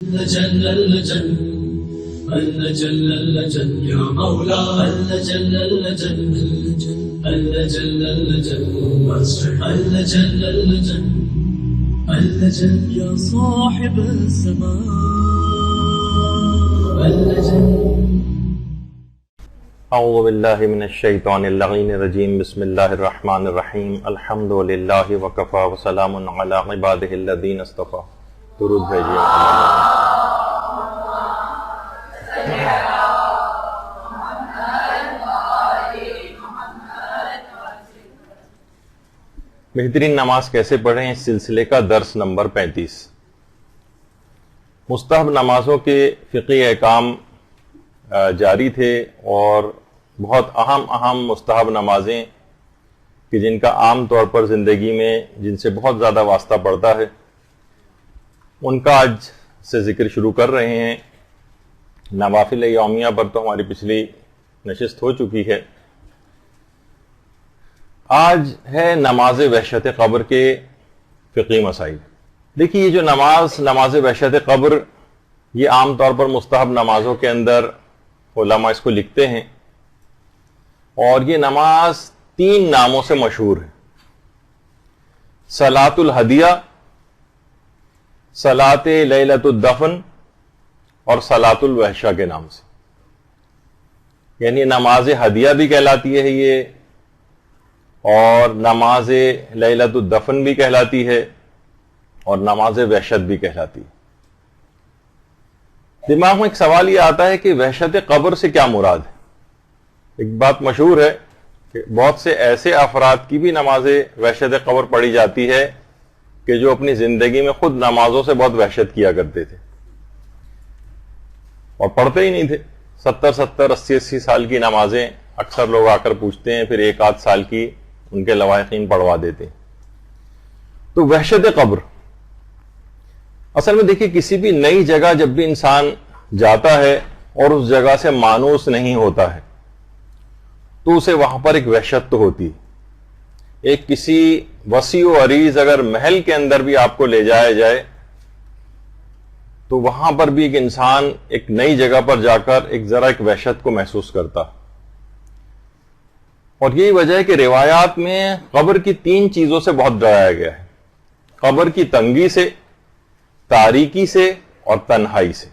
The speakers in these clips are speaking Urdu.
جل اللجن اللجن اللجن يا مولا اللجن اللجن اللجن اللجن اللجن اللجن اللجن يا صاحب السماء اللجن. اعوذ باللہ من الشیطان اللعین الرجیم. بسم اللہ الرحمن الرحیم. الحمد للہ وکفا وسلام علی عبادہ الذین اصطفیٰ. درود بھیجیے. بہترین نماز کیسے پڑھیں، اس سلسلے کا درس نمبر 35. مستحب نمازوں کے فقہی احکام جاری تھے اور بہت اہم مستحب نمازیں کہ جن کا عام طور پر زندگی میں جن سے بہت زیادہ واسطہ پڑتا ہے ان کا آج سے ذکر شروع کر رہے ہیں. نوافل یومیہ پر تو ہماری پچھلی نشست ہو چکی ہے. آج ہے نماز وحشت قبر کے فقہی مسائل. دیکھیے، یہ جو نماز وحشت قبر، یہ عام طور پر مستحب نمازوں کے اندر علماء اس کو لکھتے ہیں، اور یہ نماز 3 ناموں سے مشہور ہے: صلاۃ الہدیہ، صلاۃ لیلۃ الدفن اور صلاۃ الوحشہ کے نام سے. یعنی نماز ہدیہ بھی کہلاتی ہے یہ، اور نماز لیلۃ الدفن بھی کہلاتی ہے، اور نماز وحشت بھی کہلاتی ہے. دماغ میں ایک سوال یہ آتا ہے کہ وحشت قبر سے کیا مراد ہے؟ ایک بات مشہور ہے کہ بہت سے ایسے افراد کی بھی نماز وحشت قبر پڑھی جاتی ہے کہ جو اپنی زندگی میں خود نمازوں سے بہت وحشت کیا کرتے تھے اور پڑھتے ہی نہیں تھے. 70 80 سال کی نمازیں اکثر لوگ آ کر پوچھتے ہیں، پھر 1 آدھ سال کی ان کے لواحقین پڑھوا دیتے ہیں. تو وحشت قبر اصل میں دیکھیے، کسی بھی نئی جگہ جب بھی انسان جاتا ہے اور اس جگہ سے مانوس نہیں ہوتا ہے تو اسے وہاں پر ایک وحشت تو ہوتی ہے. ایک کسی وسیع و عریض اگر محل کے اندر بھی آپ کو لے جایا جائے تو وہاں پر بھی ایک انسان ایک نئی جگہ پر جا کر ایک وحشت کو محسوس کرتا. اور یہی وجہ ہے کہ روایات میں قبر کی 3 چیزوں سے بہت ڈرایا گیا ہے: قبر کی تنگی سے، تاریکی سے اور تنہائی سے.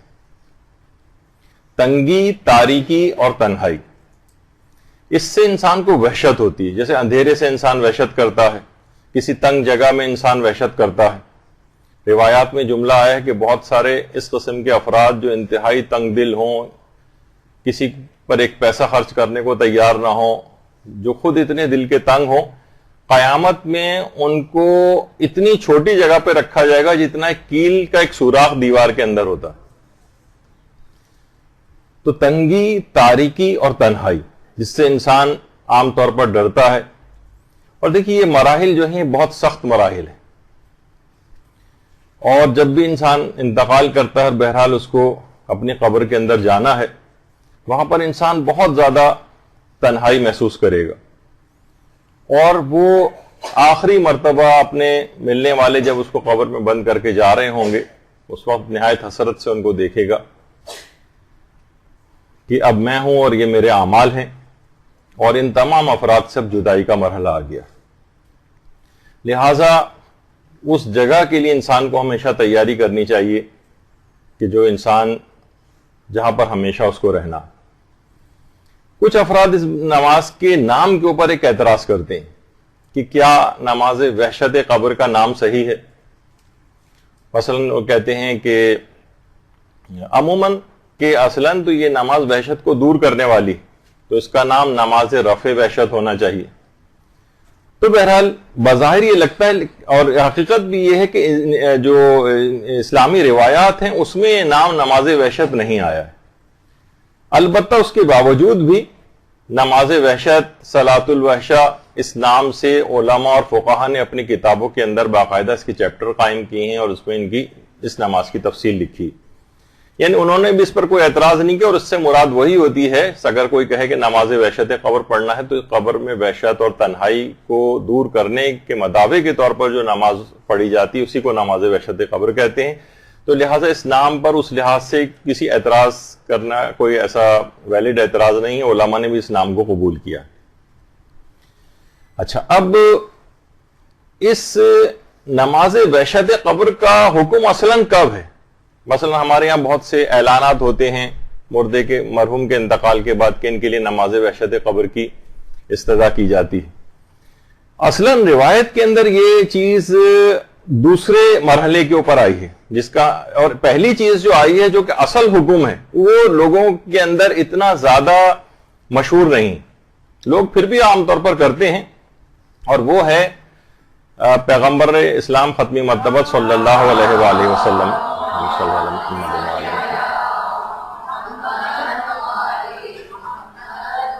تنگی، تاریکی اور تنہائی، اس سے انسان کو وحشت ہوتی ہے. جیسے اندھیرے سے انسان وحشت کرتا ہے، کسی تنگ جگہ میں انسان وحشت کرتا ہے. روایات میں جملہ آیا ہے کہ بہت سارے اس قسم کے افراد جو انتہائی تنگ دل ہوں، کسی پر ایک پیسہ خرچ کرنے کو تیار نہ ہوں، جو خود اتنے دل کے تنگ ہوں، قیامت میں ان کو اتنی چھوٹی جگہ پہ رکھا جائے گا جتنا ایک کیل کا ایک سوراخ دیوار کے اندر ہوتا. تو تنگی، تاریکی اور تنہائی، جس سے انسان عام طور پر ڈرتا ہے. اور دیکھیے، یہ مراحل جو ہیں بہت سخت مراحل ہیں، اور جب بھی انسان انتقال کرتا ہے، بہرحال اس کو اپنی قبر کے اندر جانا ہے، وہاں پر انسان بہت زیادہ تنہائی محسوس کرے گا. اور وہ آخری مرتبہ اپنے ملنے والے جب اس کو قبر میں بند کر کے جا رہے ہوں گے، اس وقت نہایت حسرت سے ان کو دیکھے گا کہ اب میں ہوں اور یہ میرے اعمال ہیں، اور ان تمام افراد سے اب جدائی کا مرحلہ آ گیا. لہذا اس جگہ کے لیے انسان کو ہمیشہ تیاری کرنی چاہیے کہ جو انسان جہاں پر ہمیشہ اس کو رہنا. کچھ افراد اس نماز کے نام کے اوپر ایک اعتراض کرتے ہیں کہ کیا نماز وحشت قبر کا نام صحیح ہے. مثلاً وہ کہتے ہیں کہ عموماً کہ اصلاً تو یہ نماز وحشت کو دور کرنے والی، تو اس کا نام نماز رفع وحشت ہونا چاہیے. تو بہرحال بظاہر یہ لگتا ہے، اور حقیقت بھی یہ ہے کہ جو اسلامی روایات ہیں اس میں یہ نام نماز وحشت نہیں آیا ہے. البتہ اس کے باوجود بھی نماز وحشت، صلاۃ الوحشہ، اس نام سے علماء اور فقہاء نے اپنی کتابوں کے اندر باقاعدہ اس کی چیپٹر قائم کیے ہیں اور اس میں ان کی اس نماز کی تفصیل لکھی. یعنی انہوں نے بھی اس پر کوئی اعتراض نہیں کیا، اور اس سے مراد وہی ہوتی ہے. اگر کوئی کہے کہ نماز وحشت قبر پڑھنا ہے تو قبر میں وحشت اور تنہائی کو دور کرنے کے مداوع کے طور پر جو نماز پڑھی جاتی ہے اسی کو نماز وحشت قبر کہتے ہیں. تو لہٰذا اس نام پر اس لحاظ سے کسی اعتراض کرنا کوئی ایسا ویلڈ اعتراض نہیں ہے، علماء نے بھی اس نام کو قبول کیا۔ اچھا، اب اس نماز وحشت قبر کا حکم اصلاً کب ہے؟ مثلا ہمارے یہاں بہت سے اعلانات ہوتے ہیں مردے کے مرحوم کے انتقال کے بعد کہ ان کے لیے نماز وحشت قبر کی استدعا کی جاتی ہے۔ اصلاً روایت کے اندر یہ چیز دوسرے مرحلے کے اوپر آئی ہے، جس کا اور پہلی چیز جو آئی ہے جو کہ اصل حکم ہے وہ لوگوں کے اندر اتنا زیادہ مشہور نہیں، لوگ پھر بھی عام طور پر کرتے ہیں، اور وہ ہے پیغمبر اسلام ختمی مرتبہ صلی اللہ علیہ وآلہ وسلم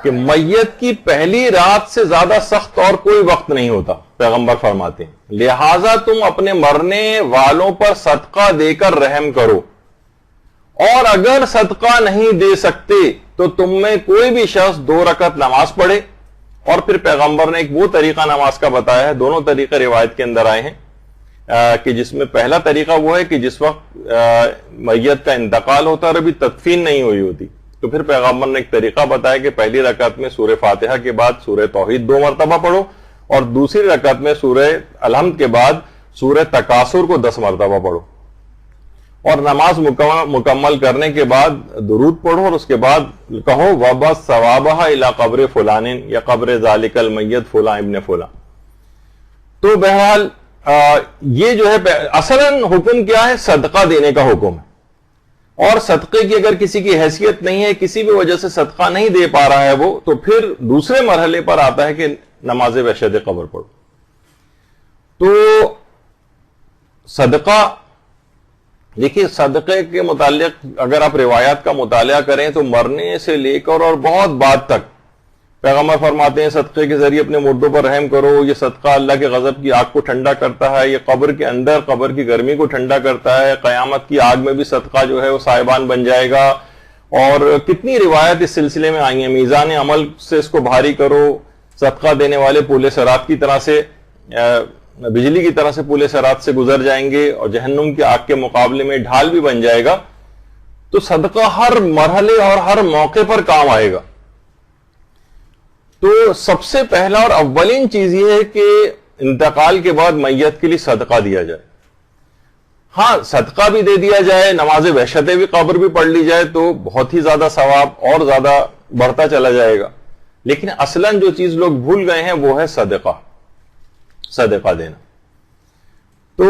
کہ میت کی پہلی رات سے زیادہ سخت اور کوئی وقت نہیں ہوتا، پیغمبر فرماتے ہیں، لہذا تم اپنے مرنے والوں پر صدقہ دے کر رحم کرو، اور اگر صدقہ نہیں دے سکتے تو تم میں کوئی بھی شخص 2 رکعت نماز پڑھے۔ اور پھر پیغمبر نے ایک وہ طریقہ نماز کا بتایا ہے، دونوں طریقے روایت کے اندر آئے ہیں، کہ جس میں پہلا طریقہ وہ ہے کہ جس وقت میت کا انتقال ہوتا ہے اور ابھی تدفین نہیں ہوئی ہوتی، تو پھر پیغمبر نے ایک طریقہ بتایا کہ پہلی رکعت میں سورہ فاتحہ کے بعد سورہ توحید 2 مرتبہ پڑھو، اور دوسری رکعت میں سورہ الحمد کے بعد سورہ تکاثر کو 10 مرتبہ پڑھو، اور نماز مکمل کرنے کے بعد درود پڑھو، اور اس کے بعد کہو وَبَسْ ثَوَابَهَا إِلَىٰ قَبْرِ فُلَانٍ یا قبر ذَلِكَ الْمَيِّتِ فُلان ابن فلان۔ تو بہرحال یہ جو ہے اصلاً حکم کیا ہے؟ صدقہ دینے کا حکم ہے، اور صدقے کی اگر کسی کی حیثیت نہیں ہے، کسی بھی وجہ سے صدقہ نہیں دے پا رہا ہے وہ، تو پھر دوسرے مرحلے پر آتا ہے کہ نماز وحشت قبر پڑھو۔ تو صدقہ، دیکھیے صدقے کے متعلق اگر آپ روایات کا مطالعہ کریں تو مرنے سے لے کر اور بہت بعد تک پیغمبر فرماتے ہیں صدقے کے ذریعے اپنے مردوں پر رحم کرو، یہ صدقہ اللہ کے غضب کی آگ کو ٹھنڈا کرتا ہے، یہ قبر کے اندر قبر کی گرمی کو ٹھنڈا کرتا ہے، قیامت کی آگ میں بھی صدقہ جو ہے وہ سائبان بن جائے گا، اور کتنی روایت اس سلسلے میں آئی ہیں۔ میزان عمل سے اس کو بھاری کرو، صدقہ دینے والے پولے صراط کی طرح سے، بجلی کی طرح سے پولے صراط سے گزر جائیں گے، اور جہنم کی آگ کے مقابلے میں ڈھال بھی بن جائے گا۔ تو صدقہ ہر مرحلے اور ہر موقع پر کام آئے گا۔ تو سب سے پہلا اور اولین چیز یہ ہے کہ انتقال کے بعد میت کے لیے صدقہ دیا جائے۔ ہاں، صدقہ بھی دے دیا جائے، نماز وحشت بھی قبر بھی پڑھ لی جائے تو بہت ہی زیادہ ثواب اور زیادہ بڑھتا چلا جائے گا، لیکن اصلاً جو چیز لوگ بھول گئے ہیں وہ ہے صدقہ دینا۔ تو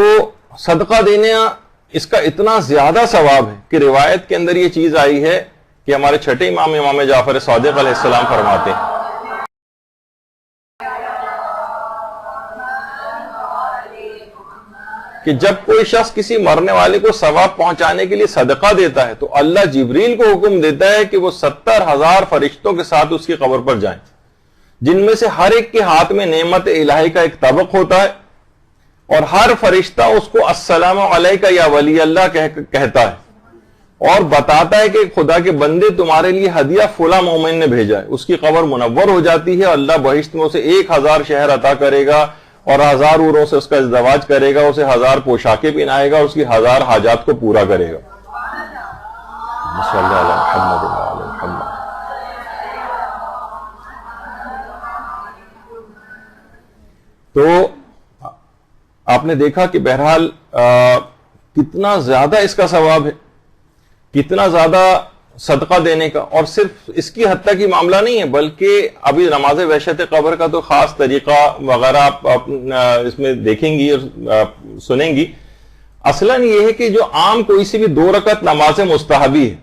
صدقہ دینا اس کا اتنا زیادہ ثواب ہے کہ روایت کے اندر یہ چیز آئی ہے کہ ہمارے چھٹے امام جعفر صادق علیہ السلام فرماتے ہیں کہ جب کوئی شخص کسی مرنے والے کو ثواب پہنچانے کے لیے صدقہ دیتا ہے تو اللہ جبریل کو حکم دیتا ہے کہ وہ 70,000 فرشتوں کے ساتھ اس کی قبر پر جائیں، جن میں سے ہر ایک کے ہاتھ میں نعمت الہی کا ایک طبق ہوتا ہے، اور ہر فرشتہ اس کو السلام علیکہ یا ولی اللہ کہتا ہے، اور بتاتا ہے کہ خدا کے بندے تمہارے لیے ہدیہ فلاں مومن نے بھیجا ہے۔ اس کی قبر منور ہو جاتی ہے، اللہ بہشت میں اسے 1000 شہر عطا کرے گا، اور 1000 عوروں سے اس کا ازدواج کرے گا، اسے 1000 پوشاکیں پہنائے گا، اس کی 1000 حاجات کو پورا کرے گا۔ صلی اللہ علیہ محمد۔ تو آپ نے دیکھا کہ بہرحال کتنا زیادہ اس کا ثواب ہے، کتنا زیادہ صدقہ دینے کا، اور صرف اس کی حد تک ہی معاملہ نہیں ہے، بلکہ ابھی نماز وحشت قبر کا تو خاص طریقہ وغیرہ آپ اس میں دیکھیں گی اور سنیں گی۔ اصلاً یہ ہے کہ جو عام کوئی سی بھی 2 رکعت نماز مستحبی ہے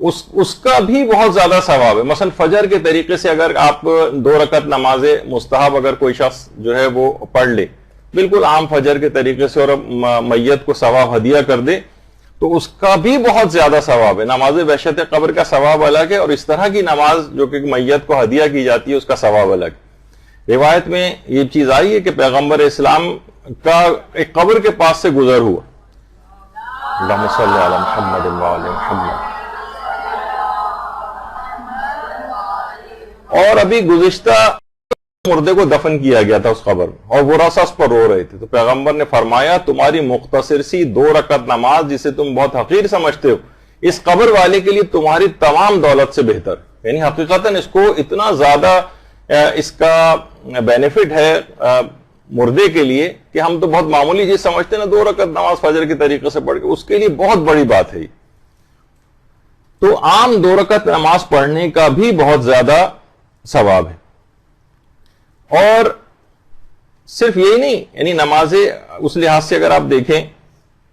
اس کا بھی بہت زیادہ ثواب ہے۔ مثلا فجر کے طریقے سے اگر آپ 2 رکعت نماز مستحب اگر کوئی شخص جو ہے وہ پڑھ لے بالکل عام فجر کے طریقے سے، اور میت کو ثواب ہدیہ کر دے تو اس کا بھی بہت زیادہ ثواب ہے۔ نماز وحشت قبر کا ثواب الگ ہے، اور اس طرح کی نماز جو کہ میت کو ہدیہ کی جاتی ہے اس کا ثواب الگ ہے۔ روایت میں یہ چیز آئی ہے کہ پیغمبر اسلام کا ایک قبر کے پاس سے گزر ہوا، اللہم صلی علی محمد وعلی محمد، اور ابھی گزشتہ مردے کو دفن کیا گیا تھا اس قبر میں اور وہ رسس پر رو رہے تھے، تو پیغمبر نے فرمایا تمہاری مختصر سی 2 رکعت نماز جسے تم بہت حقیر سمجھتے ہو اس قبر والے کے لیے تمہاری تمام دولت سے بہتر، یعنی حقیقتاً اس کو اتنا زیادہ اس کا بینیفٹ ہے مردے کے لیے کہ ہم تو بہت معمولی چیز سمجھتے ہیں نا 2 رکعت نماز فجر کے طریقے سے پڑھ کے، اس کے لیے بہت بڑی بات ہے۔ تو عام 2 رکعت نماز پڑھنے کا بھی بہت زیادہ ثواب ہے، اور صرف یہی نہیں، یعنی نمازیں اس لحاظ سے اگر آپ دیکھیں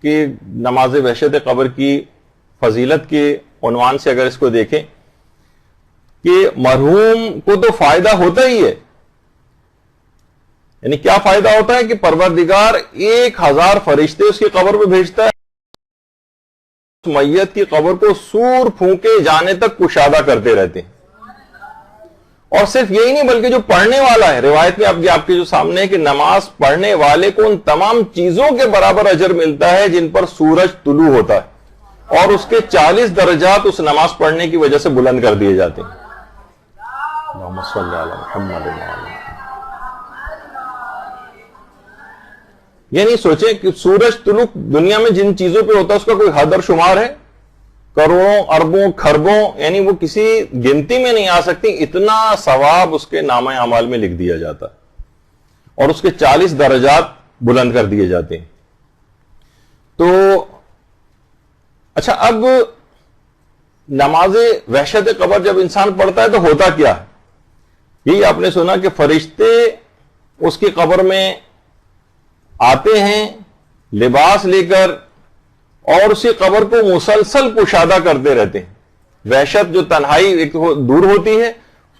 کہ نماز وحشت قبر کی فضیلت کے عنوان سے اگر اس کو دیکھیں کہ مرحوم کو تو فائدہ ہوتا ہی ہے، یعنی کیا فائدہ ہوتا ہے کہ پروردگار 1000 فرشتے اس کی قبر پہ بھیجتا ہے، اس میت کی قبر کو سور پھونکے جانے تک کشادہ کرتے رہتے ہیں۔ اور صرف یہی نہیں بلکہ جو پڑھنے والا ہے، روایت میں آپ کے جو سامنے ہے کہ نماز پڑھنے والے کو ان تمام چیزوں کے برابر اجر ملتا ہے جن پر سورج طلوع ہوتا ہے، اور اس کے 40 درجات اس نماز پڑھنے کی وجہ سے بلند کر دیے جاتے ہیں۔ اللہم صلی علی محمد۔ یعنی سوچیں کہ سورج طلوع دنیا میں جن چیزوں پہ ہوتا ہے اس کا کوئی حد اور شمار ہے؟ کروڑوں اربوں کھربوں، یعنی وہ کسی گنتی میں نہیں آ سکتی، اتنا ثواب اس کے نامہ اعمال میں لکھ دیا جاتا ہے اور اس کے 40 درجات بلند کر دیے جاتے ہیں۔ تو اچھا، اب نماز وحشت قبر جب انسان پڑھتا ہے تو ہوتا کیا ہے؟ یہی آپ نے سنا کہ فرشتے اس کی قبر میں آتے ہیں لباس لے کر اور اسی قبر کو مسلسل کشادہ کرتے رہتے ہیں۔ وحشت جو تنہائی ایک دور ہوتی ہے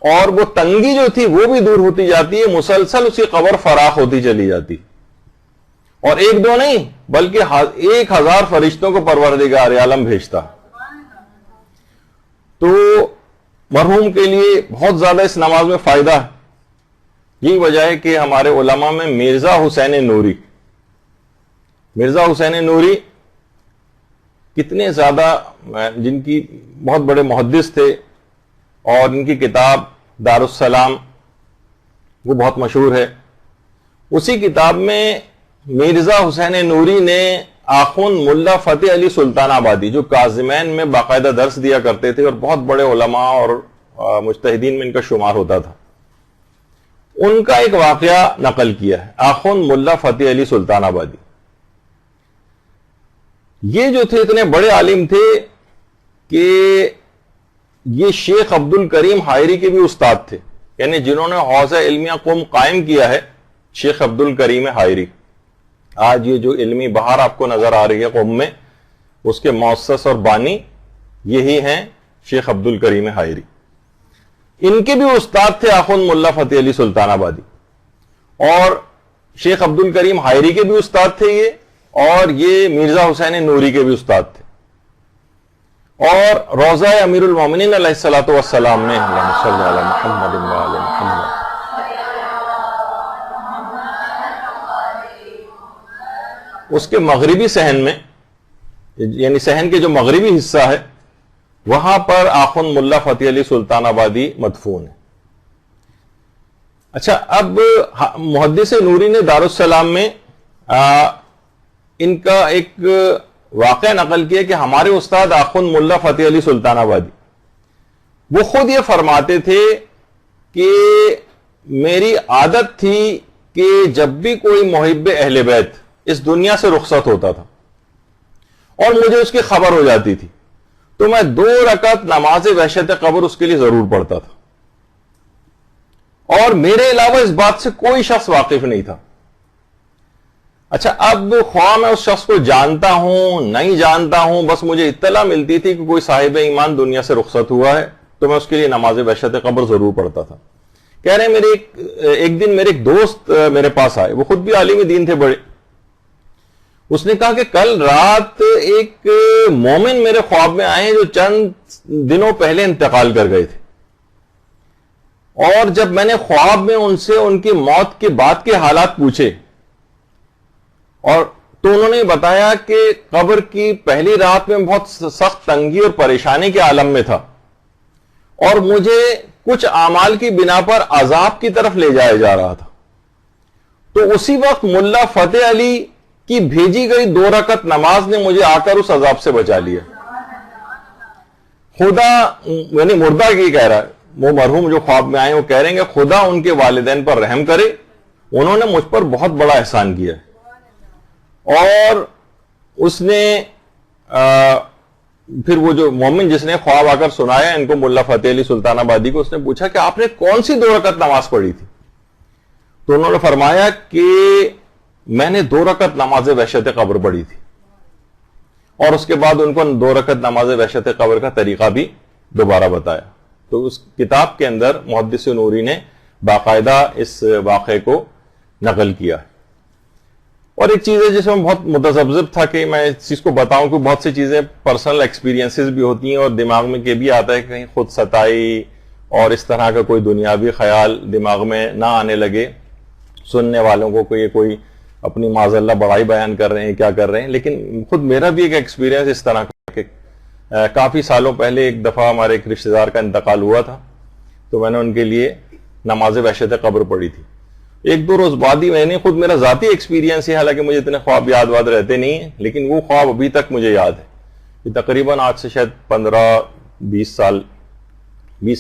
اور وہ تنگی جو تھی وہ بھی دور ہوتی جاتی ہے، مسلسل اسی قبر فراخ ہوتی چلی جاتی، اور 1 2 نہیں بلکہ 1000 فرشتوں کو پروردگار عالم بھیجتا۔ تو مرحوم کے لیے بہت زیادہ اس نماز میں فائدہ ہے۔ یہی وجہ ہے کہ ہمارے علماء میں مرزا حسین نوری کتنے زیادہ، جن کی بہت بڑے محدث تھے اور ان کی کتاب دارالسلام وہ بہت مشہور ہے۔ اسی کتاب میں مرزا حسین نوری نے آخوند ملا فتح علی سلطان آبادی، جو کاظمین میں باقاعدہ درس دیا کرتے تھے اور بہت بڑے علماء اور مجتہدین میں ان کا شمار ہوتا تھا، ان کا ایک واقعہ نقل کیا ہے۔ آخوند ملا فتح علی سلطان آبادی یہ جو تھے اتنے بڑے عالم تھے کہ یہ شیخ عبد الکریم حائری کے بھی استاد تھے، یعنی جنہوں نے حوزہ علمیہ قم قائم کیا ہے شیخ عبد الکریم حائری۔ آج یہ جو علمی بہار آپ کو نظر آ رہی ہے قم میں، اس کے مؤسس اور بانی یہی ہیں شیخ عبد الکریم حائری۔ ان کے بھی استاد تھے آخوند ملا فتح علی سلطان آبادی، اور شیخ عبد الکریم حائری کے بھی استاد تھے یہ، اور یہ مرزا حسین نوری کے بھی استاد تھے۔ اور روضہ امیر المومنین علیہ الصلوۃ والسلام میں اللہم صلی علی محمد وآل محمد، اس کے مغربی صحن میں، یعنی صحن کے جو مغربی حصہ ہے وہاں پر آخوند ملا فتح علی سلطان آبادی مدفون ہے۔ اچھا، اب محدث نوری نے دارالسلام میں ان کا ایک واقعہ نقل کیا کہ ہمارے استاد آخوند ملا فتح علی سلطان آبادی وہ خود یہ فرماتے تھے کہ میری عادت تھی کہ جب بھی کوئی محب اہل بیت اس دنیا سے رخصت ہوتا تھا اور مجھے اس کی خبر ہو جاتی تھی تو میں 2 رکعت نماز وحشت قبر اس کے لیے ضرور پڑھتا تھا، اور میرے علاوہ اس بات سے کوئی شخص واقف نہیں تھا۔ اچھا، اب خواہ میں اس شخص کو جانتا ہوں نہیں جانتا ہوں، بس مجھے اطلاع ملتی تھی کہ کوئی صاحب ایمان دنیا سے رخصت ہوا ہے تو میں اس کے لیے نماز وحشت قبر ضرور پڑھتا تھا۔ کہہ رہے ہیں ایک دن میرے ایک دوست میرے پاس آئے، وہ خود بھی عالم دین تھے بڑے۔ اس نے کہا کہ کل رات ایک مومن میرے خواب میں آئے جو چند دنوں پہلے انتقال کر گئے تھے، اور جب میں نے خواب میں ان سے ان کی موت کے بعد کے حالات پوچھے اور تو انہوں نے بتایا کہ قبر کی پہلی رات میں بہت سخت تنگی اور پریشانی کے عالم میں تھا، اور مجھے کچھ اعمال کی بنا پر عذاب کی طرف لے جایا جا رہا تھا. تو اسی وقت ملا فتح علی کی بھیجی گئی 2 رکعت نماز نے مجھے آ کر اس عذاب سے بچا لیا. خدا یعنی مردہ کی کہہ رہا ہے, وہ مرحوم جو خواب میں آئے وہ کہہ رہے ہیں کہ خدا ان کے والدین پر رحم کرے, انہوں نے مجھ پر بہت بڑا احسان کیا ہے. اور اس نے پھر وہ جو مومن جس نے خواب آ کر سنایا ان کو, ملا فتح علی سلطان آبادی کو, اس نے پوچھا کہ آپ نے کون سی 2 رکعت نماز پڑھی تھی؟ تو انہوں نے فرمایا کہ میں نے 2 رکعت نماز وحشت قبر پڑھی تھی. اور اس کے بعد ان کو 2 رکعت نماز وحشت قبر کا طریقہ بھی دوبارہ بتایا. تو اس کتاب کے اندر محدث نوری نے باقاعدہ اس واقعے کو نقل کیا. اور ایک چیز ہے جس میں بہت متذبذب تھا کہ میں اس چیز کو بتاؤں کہ بہت سی چیزیں پرسنل ایکسپیرینسز بھی ہوتی ہیں اور دماغ میں یہ بھی آتا ہے کہ کہیں خود ستائی اور اس طرح کا کوئی دنیاوی خیال دماغ میں نہ آنے لگے سننے والوں کو, یہ کوئی اپنی معاذ اللہ بڑائی بیان کر رہے ہیں, کیا کر رہے ہیں. لیکن خود میرا بھی ایک ایکسپیرینس اس طرح کا کہ کافی سالوں پہلے ایک دفعہ ہمارے ایک رشتہ دار کا انتقال ہوا تھا, تو میں نے ان کے لیے نماز وحشت قبر پڑھی تھی. 1-2 روز بعد ہی میں نے خود, میرا ذاتی ایکسپیرینس ہے, حالانکہ مجھے اتنے خواب یاد رہتے نہیں ہیں, لیکن وہ خواب ابھی تک مجھے یاد ہے. یہ تقریباً آج سے شاید 15-20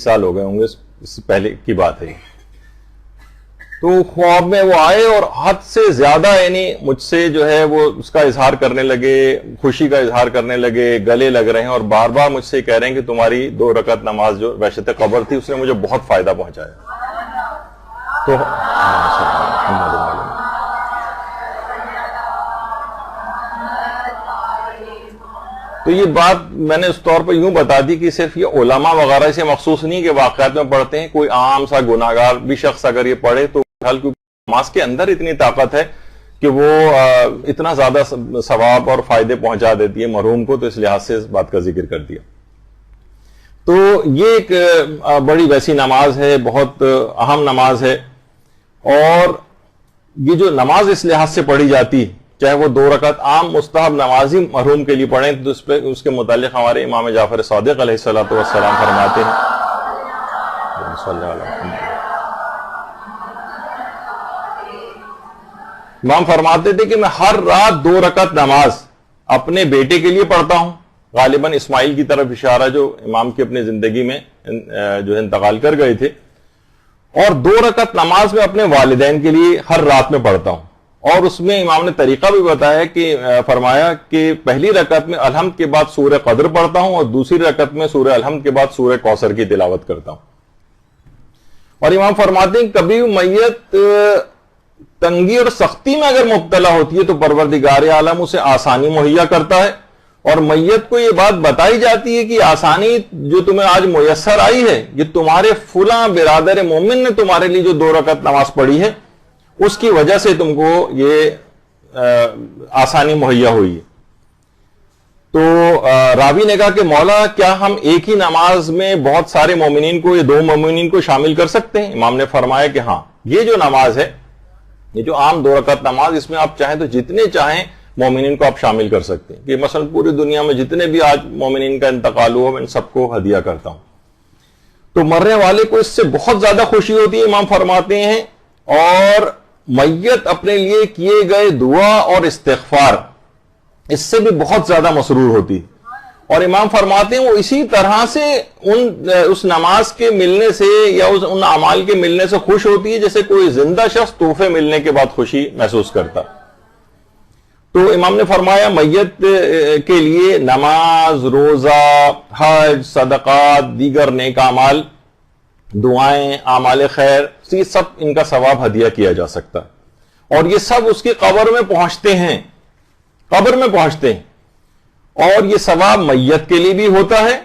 سال ہو گئے ہوں گے, اس سے پہلے کی بات ہے. تو خواب میں وہ آئے اور حد سے زیادہ یعنی مجھ سے جو ہے وہ اس کا اظہار کرنے لگے, خوشی کا اظہار کرنے لگے, گلے لگ رہے ہیں اور بار بار مجھ سے کہہ رہے ہیں کہ تمہاری 2 رکعت نماز جو وحشت قبر تھی اس نے مجھے بہت فائدہ پہنچایا. تو یہ بات میں نے اس طور پر یوں بتا دی کہ صرف یہ علماء وغیرہ سے مخصوص نہیں کہ واقعات میں پڑھتے ہیں, کوئی عام سا گناہگار بھی شخص اگر یہ پڑھے تو نماز کے اندر اتنی طاقت ہے کہ وہ اتنا زیادہ ثواب اور فائدے پہنچا دیتی ہے مرحوم کو. تو اس لحاظ سے اس بات کا ذکر کر دیا. تو یہ ایک بڑی ویسی نماز ہے, بہت اہم نماز ہے. اور یہ جو نماز اس لحاظ سے پڑھی جاتی, چاہے وہ 2 رکعت عام مستحب نمازی مرحوم کے لیے پڑھیں, تو اس کے متعلق ہمارے امام جعفر صادق علیہ الصلوۃ والسلام فرماتے ہیں, امام فرماتے تھے کہ میں ہر رات 2 رکعت نماز اپنے بیٹے کے لیے پڑھتا ہوں. غالباً اسماعیل کی طرف اشارہ جو امام کی اپنی زندگی میں جو ہے انتقال کر گئے تھے. اور 2 رکعت نماز میں اپنے والدین کے لیے ہر رات میں پڑھتا ہوں. اور اس میں امام نے طریقہ بھی بتایا کہ فرمایا کہ پہلی رکعت میں الحمد کے بعد سورہ قدر پڑھتا ہوں اور دوسری رکعت میں سورہ الحمد کے بعد سورہ کوثر کی تلاوت کرتا ہوں. اور امام فرماتے ہیں کبھی میت تنگی اور سختی میں اگر مبتلا ہوتی ہے تو پروردگار عالم اسے آسانی مہیا کرتا ہے, اور میت کو یہ بات بتائی جاتی ہے کہ آسانی جو تمہیں آج میسر آئی ہے یہ تمہارے فلاں برادر مومن نے تمہارے لیے جو 2 رکعت نماز پڑھی ہے اس کی وجہ سے تم کو یہ آسانی مہیا ہوئی ہے. تو راوی نے کہا کہ مولا کیا ہم ایک ہی نماز میں بہت سارے مومنین کو, یہ 2 مومنین کو شامل کر سکتے ہیں؟ امام نے فرمایا کہ ہاں, یہ جو نماز ہے, یہ جو عام 2 رکعت نماز, اس میں آپ چاہیں تو جتنے چاہیں مومنین کو آپ شامل کر سکتے ہیں. کہ مثلا پوری دنیا میں جتنے بھی آج مومنین کا انتقال ہوا میں ان سب کو ہدیہ کرتا ہوں. تو مرنے والے کو اس سے بہت زیادہ خوشی ہوتی ہے, امام فرماتے ہیں, اور میت اپنے لیے کیے گئے دعا اور استغفار اس سے بھی بہت زیادہ مسرور ہوتی. اور امام فرماتے ہیں وہ اسی طرح سے اس نماز کے ملنے سے یا ان اعمال کے ملنے سے خوش ہوتی ہے جیسے کوئی زندہ شخص تحفے ملنے کے بعد خوشی محسوس کرتا. تو امام نے فرمایا میت کے لیے نماز, روزہ, حج, صدقات, دیگر نیک اعمال, دعائیں, اعمال خیر, یہ سب ان کا ثواب ہدیہ کیا جا سکتا ہے. اور یہ سب اس کی قبر میں پہنچتے ہیں, اور یہ ثواب میت کے لیے بھی ہوتا ہے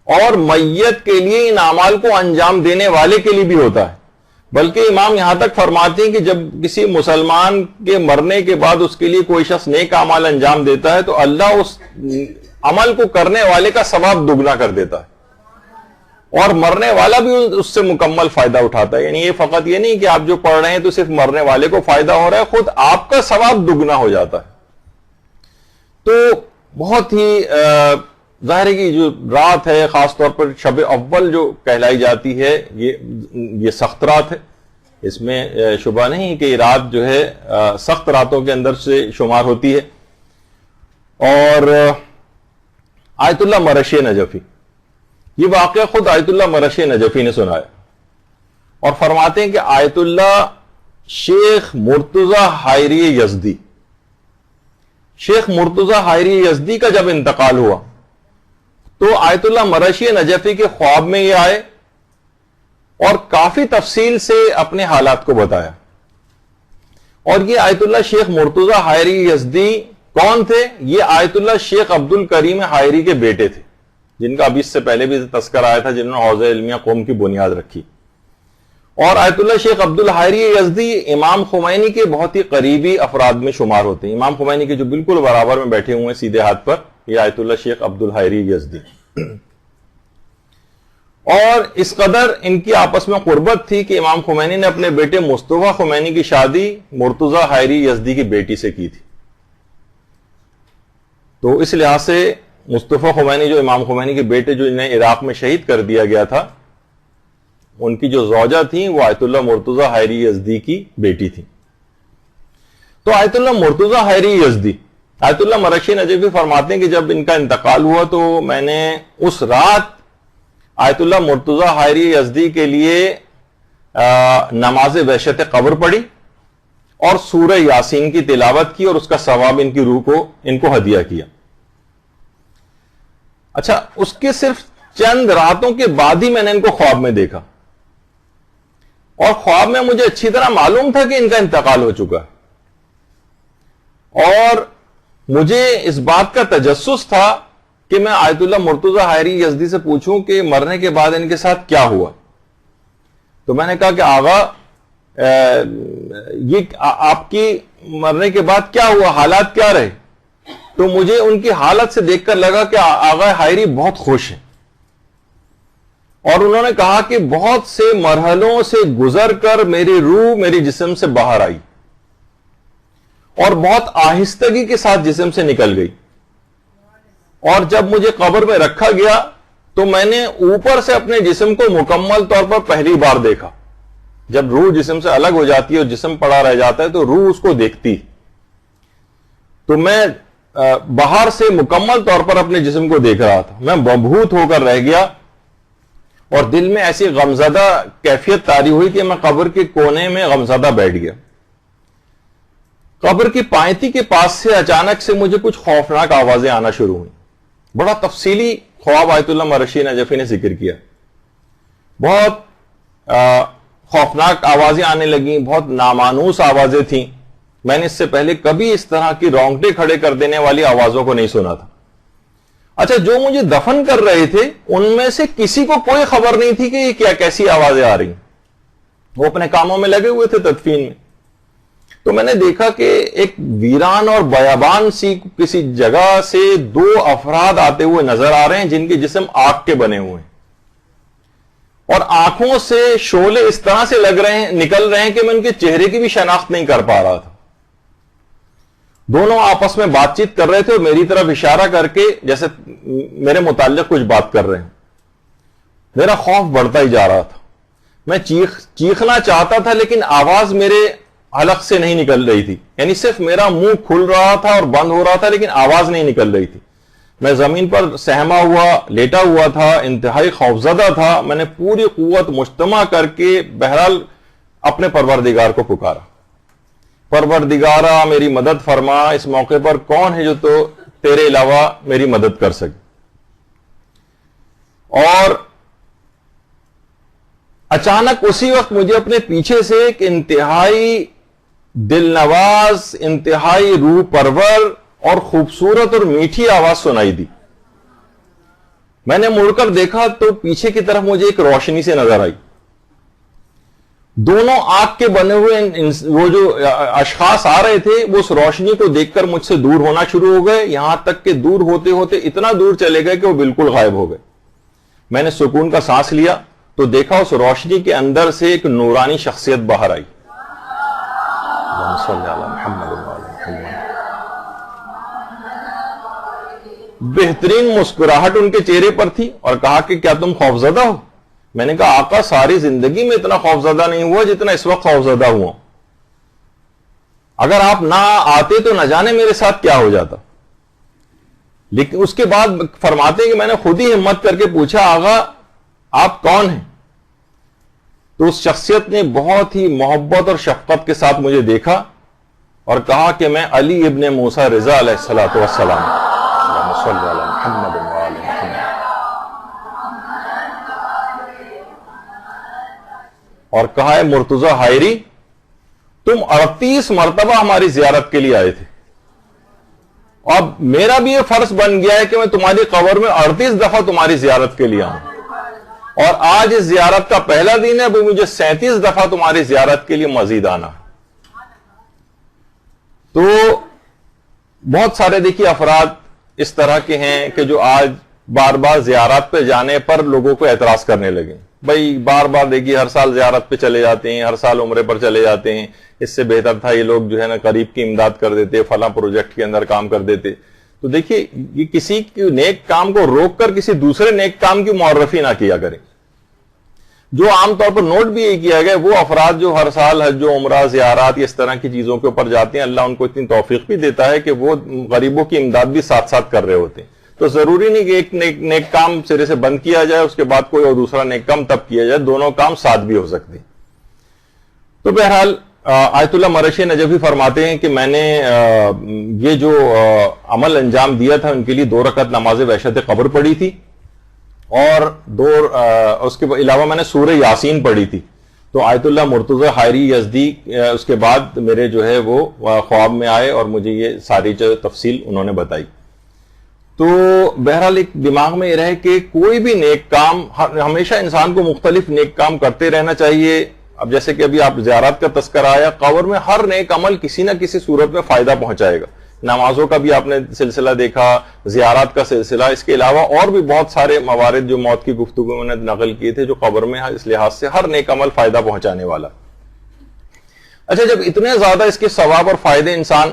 اور میت کے لیے ان اعمال کو انجام دینے والے کے لیے بھی ہوتا ہے. بلکہ امام یہاں تک فرماتے ہیں کہ جب کسی مسلمان کے مرنے کے بعد اس کے لیے کوئی شخص نیک اعمال انجام دیتا ہے تو اللہ اس عمل کو کرنے والے کا ثواب دگنا کر دیتا ہے, اور مرنے والا بھی اس سے مکمل فائدہ اٹھاتا ہے. یعنی یہ فقط یہ نہیں کہ آپ جو پڑھ رہے ہیں تو صرف مرنے والے کو فائدہ ہو رہا ہے, خود آپ کا ثواب دگنا ہو جاتا ہے. تو بہت ہی ظاہر ہے کہ جو رات ہے خاص طور پر شب اول جو کہلائی جاتی ہے یہ سخت رات ہے، اس میں شبہ نہیں کہ یہ رات جو ہے سخت راتوں کے اندر سے شمار ہوتی ہے۔ اور آیت اللہ مرشی نجفی، یہ واقعہ خود آیت اللہ مرشی نجفی نے سنایا اور فرماتے ہیں کہ آیت اللہ شیخ مرتضی حائری یزدی، شیخ مرتضی حائری یزدی کا جب انتقال ہوا تو آیت اللہ مرشی نجفی کے خواب میں یہ آئے اور کافی تفصیل سے اپنے حالات کو بتایا۔ اور یہ آیت اللہ شیخ مرتضی حائری یزدی کون تھے؟ یہ آیت اللہ شیخ عبد الکریم حائری کے بیٹے تھے، جن کا ابھی اس سے پہلے بھی تذکر آیا تھا، جنہوں نے حوزہ علمیہ قوم کی بنیاد رکھی۔ اور آیت اللہ شیخ عبد الحائری یزدی امام خمینی کے بہت ہی قریبی افراد میں شمار ہوتے ہیں، امام خمینی کے جو بالکل برابر میں بیٹھے ہوئے ہیں سیدھے ہاتھ پر، یہ آیت اللہ شیخ عبد الحائری یزدی۔ اور اس قدر ان کی آپس میں قربت تھی کہ امام خمینی نے اپنے بیٹے مصطفیٰ خمینی کی شادی مرتضی حائری یزدی کی بیٹی سے کی تھی۔ تو اس لحاظ سے مصطفیٰ خمینی جو امام خمینی کے بیٹے جو انہیں عراق میں شہید کر دیا گیا تھا، ان کی جو زوجہ تھیں وہ آیت اللہ مرتضی حائری یزدی کی بیٹی تھی۔ تو آیت اللہ مرتضی حائری یزدی، آیت اللہ مرشی نجفی فرماتے ہیں کہ جب ان کا انتقال ہوا تو میں نے اس رات آیت اللہ مرتضی حائری یزدی کے لیے نماز وحشت قبر پڑھی اور سورہ یاسین کی تلاوت کی اور اس کا ثواب ان کی روح کو ان کو ہدیہ کیا۔ اچھا، اس کے صرف چند راتوں کے بعد ہی میں نے ان کو خواب میں دیکھا اور خواب میں مجھے اچھی طرح معلوم تھا کہ ان کا انتقال ہو چکا ہے، اور مجھے اس بات کا تجسس تھا کہ میں آیت اللہ مرتضی حائری یزدی سے پوچھوں کہ مرنے کے بعد ان کے ساتھ کیا ہوا۔ تو میں نے کہا کہ آغا یہ آپ کی مرنے کے بعد کیا ہوا، حالات کیا رہے؟ تو مجھے ان کی حالت سے دیکھ کر لگا کہ آغا حائری بہت خوش ہیں، اور انہوں نے کہا کہ بہت سے مرحلوں سے گزر کر میری روح میری جسم سے باہر آئی اور بہت آہستگی کے ساتھ جسم سے نکل گئی، اور جب مجھے قبر میں رکھا گیا تو میں نے اوپر سے اپنے جسم کو مکمل طور پر پہلی بار دیکھا۔ جب روح جسم سے الگ ہو جاتی ہے اور جسم پڑا رہ جاتا ہے تو روح اس کو دیکھتی، تو میں باہر سے مکمل طور پر اپنے جسم کو دیکھ رہا تھا، میں مبہوت ہو کر رہ گیا اور دل میں ایسی غمزدہ کیفیت طاری ہوئی کہ میں قبر کے کونے میں غمزدہ بیٹھ گیا۔ قبر کی پائنتی کے پاس سے اچانک سے مجھے کچھ خوفناک آوازیں آنا شروع ہوئیں۔ بڑا تفصیلی خواب آیت اللہ مرشی نجفی نے ذکر کیا، بہت خوفناک آوازیں آنے لگیں، بہت نامانوس آوازیں تھیں۔ میں نے اس سے پہلے کبھی اس طرح کی رونگٹے کھڑے کر دینے والی آوازوں کو نہیں سنا تھا۔ اچھا، جو مجھے دفن کر رہے تھے ان میں سے کسی کو کوئی خبر نہیں تھی کہ یہ کیا کیسی آوازیں آ رہی، وہ اپنے کاموں میں لگے ہوئے تھے تدفین میں۔ تو میں نے دیکھا کہ ایک ویران اور بیابان سی کسی جگہ سے دو افراد آتے ہوئے نظر آ رہے ہیں جن کے جسم آگ کے بنے ہوئے ہیں، اور آنکھوں سے شعلے اس طرح سے نکل رہے ہیں کہ میں ان کے چہرے کی بھی شناخت نہیں کر پا رہا تھا۔ دونوں آپس میں بات چیت کر رہے تھے اور میری طرف اشارہ کر کے جیسے میرے متعلق کچھ بات کر رہے ہیں۔ میرا خوف بڑھتا ہی جا رہا تھا، میں چیخنا چاہتا تھا لیکن آواز میرے حلق سے نہیں نکل رہی تھی، یعنی صرف میرا منہ کھل رہا تھا اور بند ہو رہا تھا لیکن آواز نہیں نکل رہی تھی۔ میں زمین پر سہما ہوا لیٹا ہوا تھا، انتہائی خوفزدہ تھا۔ میں نے پوری قوت مجتمع کر کے بہرحال اپنے پروردگار کو پکارا، پروردگارا میری مدد فرما، اس موقع پر کون ہے جو تو تیرے علاوہ میری مدد کر سکے۔ اور اچانک اسی وقت مجھے اپنے پیچھے سے ایک انتہائی دل نواز، انتہائی روح پرور اور خوبصورت اور میٹھی آواز سنائی دی۔ میں نے مڑ کر دیکھا تو پیچھے کی طرف مجھے ایک روشنی سے نظر آئی۔ دونوں آگ کے بنے ہوئے وہ جو اشخاص آ رہے تھے وہ اس روشنی کو دیکھ کر مجھ سے دور ہونا شروع ہو گئے، یہاں تک کہ دور ہوتے ہوتے اتنا دور چلے گئے کہ وہ بالکل غائب ہو گئے۔ میں نے سکون کا سانس لیا تو دیکھا اس روشنی کے اندر سے ایک نورانی شخصیت باہر آئی۔ بہترین مسکراہٹ ان کے چہرے پر تھی اور کہا کہ کیا تم خوفزدہ ہو؟ میں نے کہا آقا ساری زندگی میں اتنا خوفزدہ نہیں ہوا جتنا اس وقت خوفزدہ ہوا، اگر آپ نہ آتے تو نہ جانے میرے ساتھ کیا ہو جاتا۔ لیکن اس کے بعد فرماتے ہیں کہ میں نے خود ہی ہمت کر کے پوچھا آغا آپ کون ہیں؟ تو اس شخصیت نے بہت ہی محبت اور شفقت کے ساتھ مجھے دیکھا اور کہا کہ میں علی ابن موسیٰ رضا علیہ الصلوۃ والسلام، اللہم صل علی محمد وآل محمد۔ اور کہا ہے مرتضی حائری تم 38 مرتبہ ہماری زیارت کے لیے آئے تھے، اب میرا بھی یہ فرض بن گیا ہے کہ میں تمہاری قبر میں 38 دفعہ تمہاری زیارت کے لیے آؤں، اور آج اس زیارت کا پہلا دن ہے، ابھی مجھے 37 دفعہ تمہاری زیارت کے لیے مزید آنا۔ تو بہت سارے دیکھیے افراد اس طرح کے ہیں کہ جو آج بار بار زیارت پہ جانے پر لوگوں کو اعتراض کرنے لگے، بھائی بار بار دیکھیے ہر سال زیارت پہ چلے جاتے ہیں، ہر سال عمرے پر چلے جاتے ہیں، اس سے بہتر تھا یہ لوگ جو ہے نا قریب کی امداد کر دیتے، فلاں پروجیکٹ کے اندر کام کر دیتے۔ تو دیکھیے یہ کسی کے نیک کام کو روک کر کسی دوسرے نیک کام کی معرفی نہ کیا کریں۔ جو عام طور پر نوٹ بھی یہ کیا گیا وہ افراد جو ہر سال حج و عمرہ زیارات اس طرح کی چیزوں کے اوپر جاتے ہیں، اللہ ان کو اتنی توفیق بھی دیتا ہے کہ وہ غریبوں کی امداد بھی ساتھ ساتھ کر رہے ہوتے ہیں۔ تو ضروری نہیں کہ ایک نیک کام سرے سے بند کیا جائے اس کے بعد کوئی اور دوسرا نیک کام تب کیا جائے، دونوں کام ساتھ بھی ہو سکتے ہیں۔ تو بہرحال آیت اللہ مرشی نجفی فرماتے ہیں کہ میں نے یہ جو عمل انجام دیا تھا ان کے لیے 2 رکعت نماز وحشت قبر پڑھی تھی، اور اس کے علاوہ میں نے سورہ یاسین پڑھی تھی۔ تو آیت اللہ مرتضی حائری یزدی اس کے بعد میرے جو ہے وہ خواب میں آئے اور مجھے یہ ساری جو تفصیل انہوں نے بتائی۔ تو بہرحال ایک دماغ میں یہ رہے کہ کوئی بھی نیک کام، ہمیشہ انسان کو مختلف نیک کام کرتے رہنا چاہیے۔ اب جیسے کہ ابھی آپ زیارت کا تذکرہ آیا، قبر میں ہر نیک عمل کسی نہ کسی صورت میں فائدہ پہنچائے گا۔ نمازوں کا بھی آپ نے سلسلہ دیکھا، زیارات کا سلسلہ، اس کے علاوہ اور بھی بہت سارے موارد جو موت کی گفتگو میں نے نقل کیے تھے جو قبر میں اس لحاظ سے ہر نیک عمل فائدہ پہنچانے والا۔ اچھا، جب اتنے زیادہ اس کے ثواب اور فائدے انسان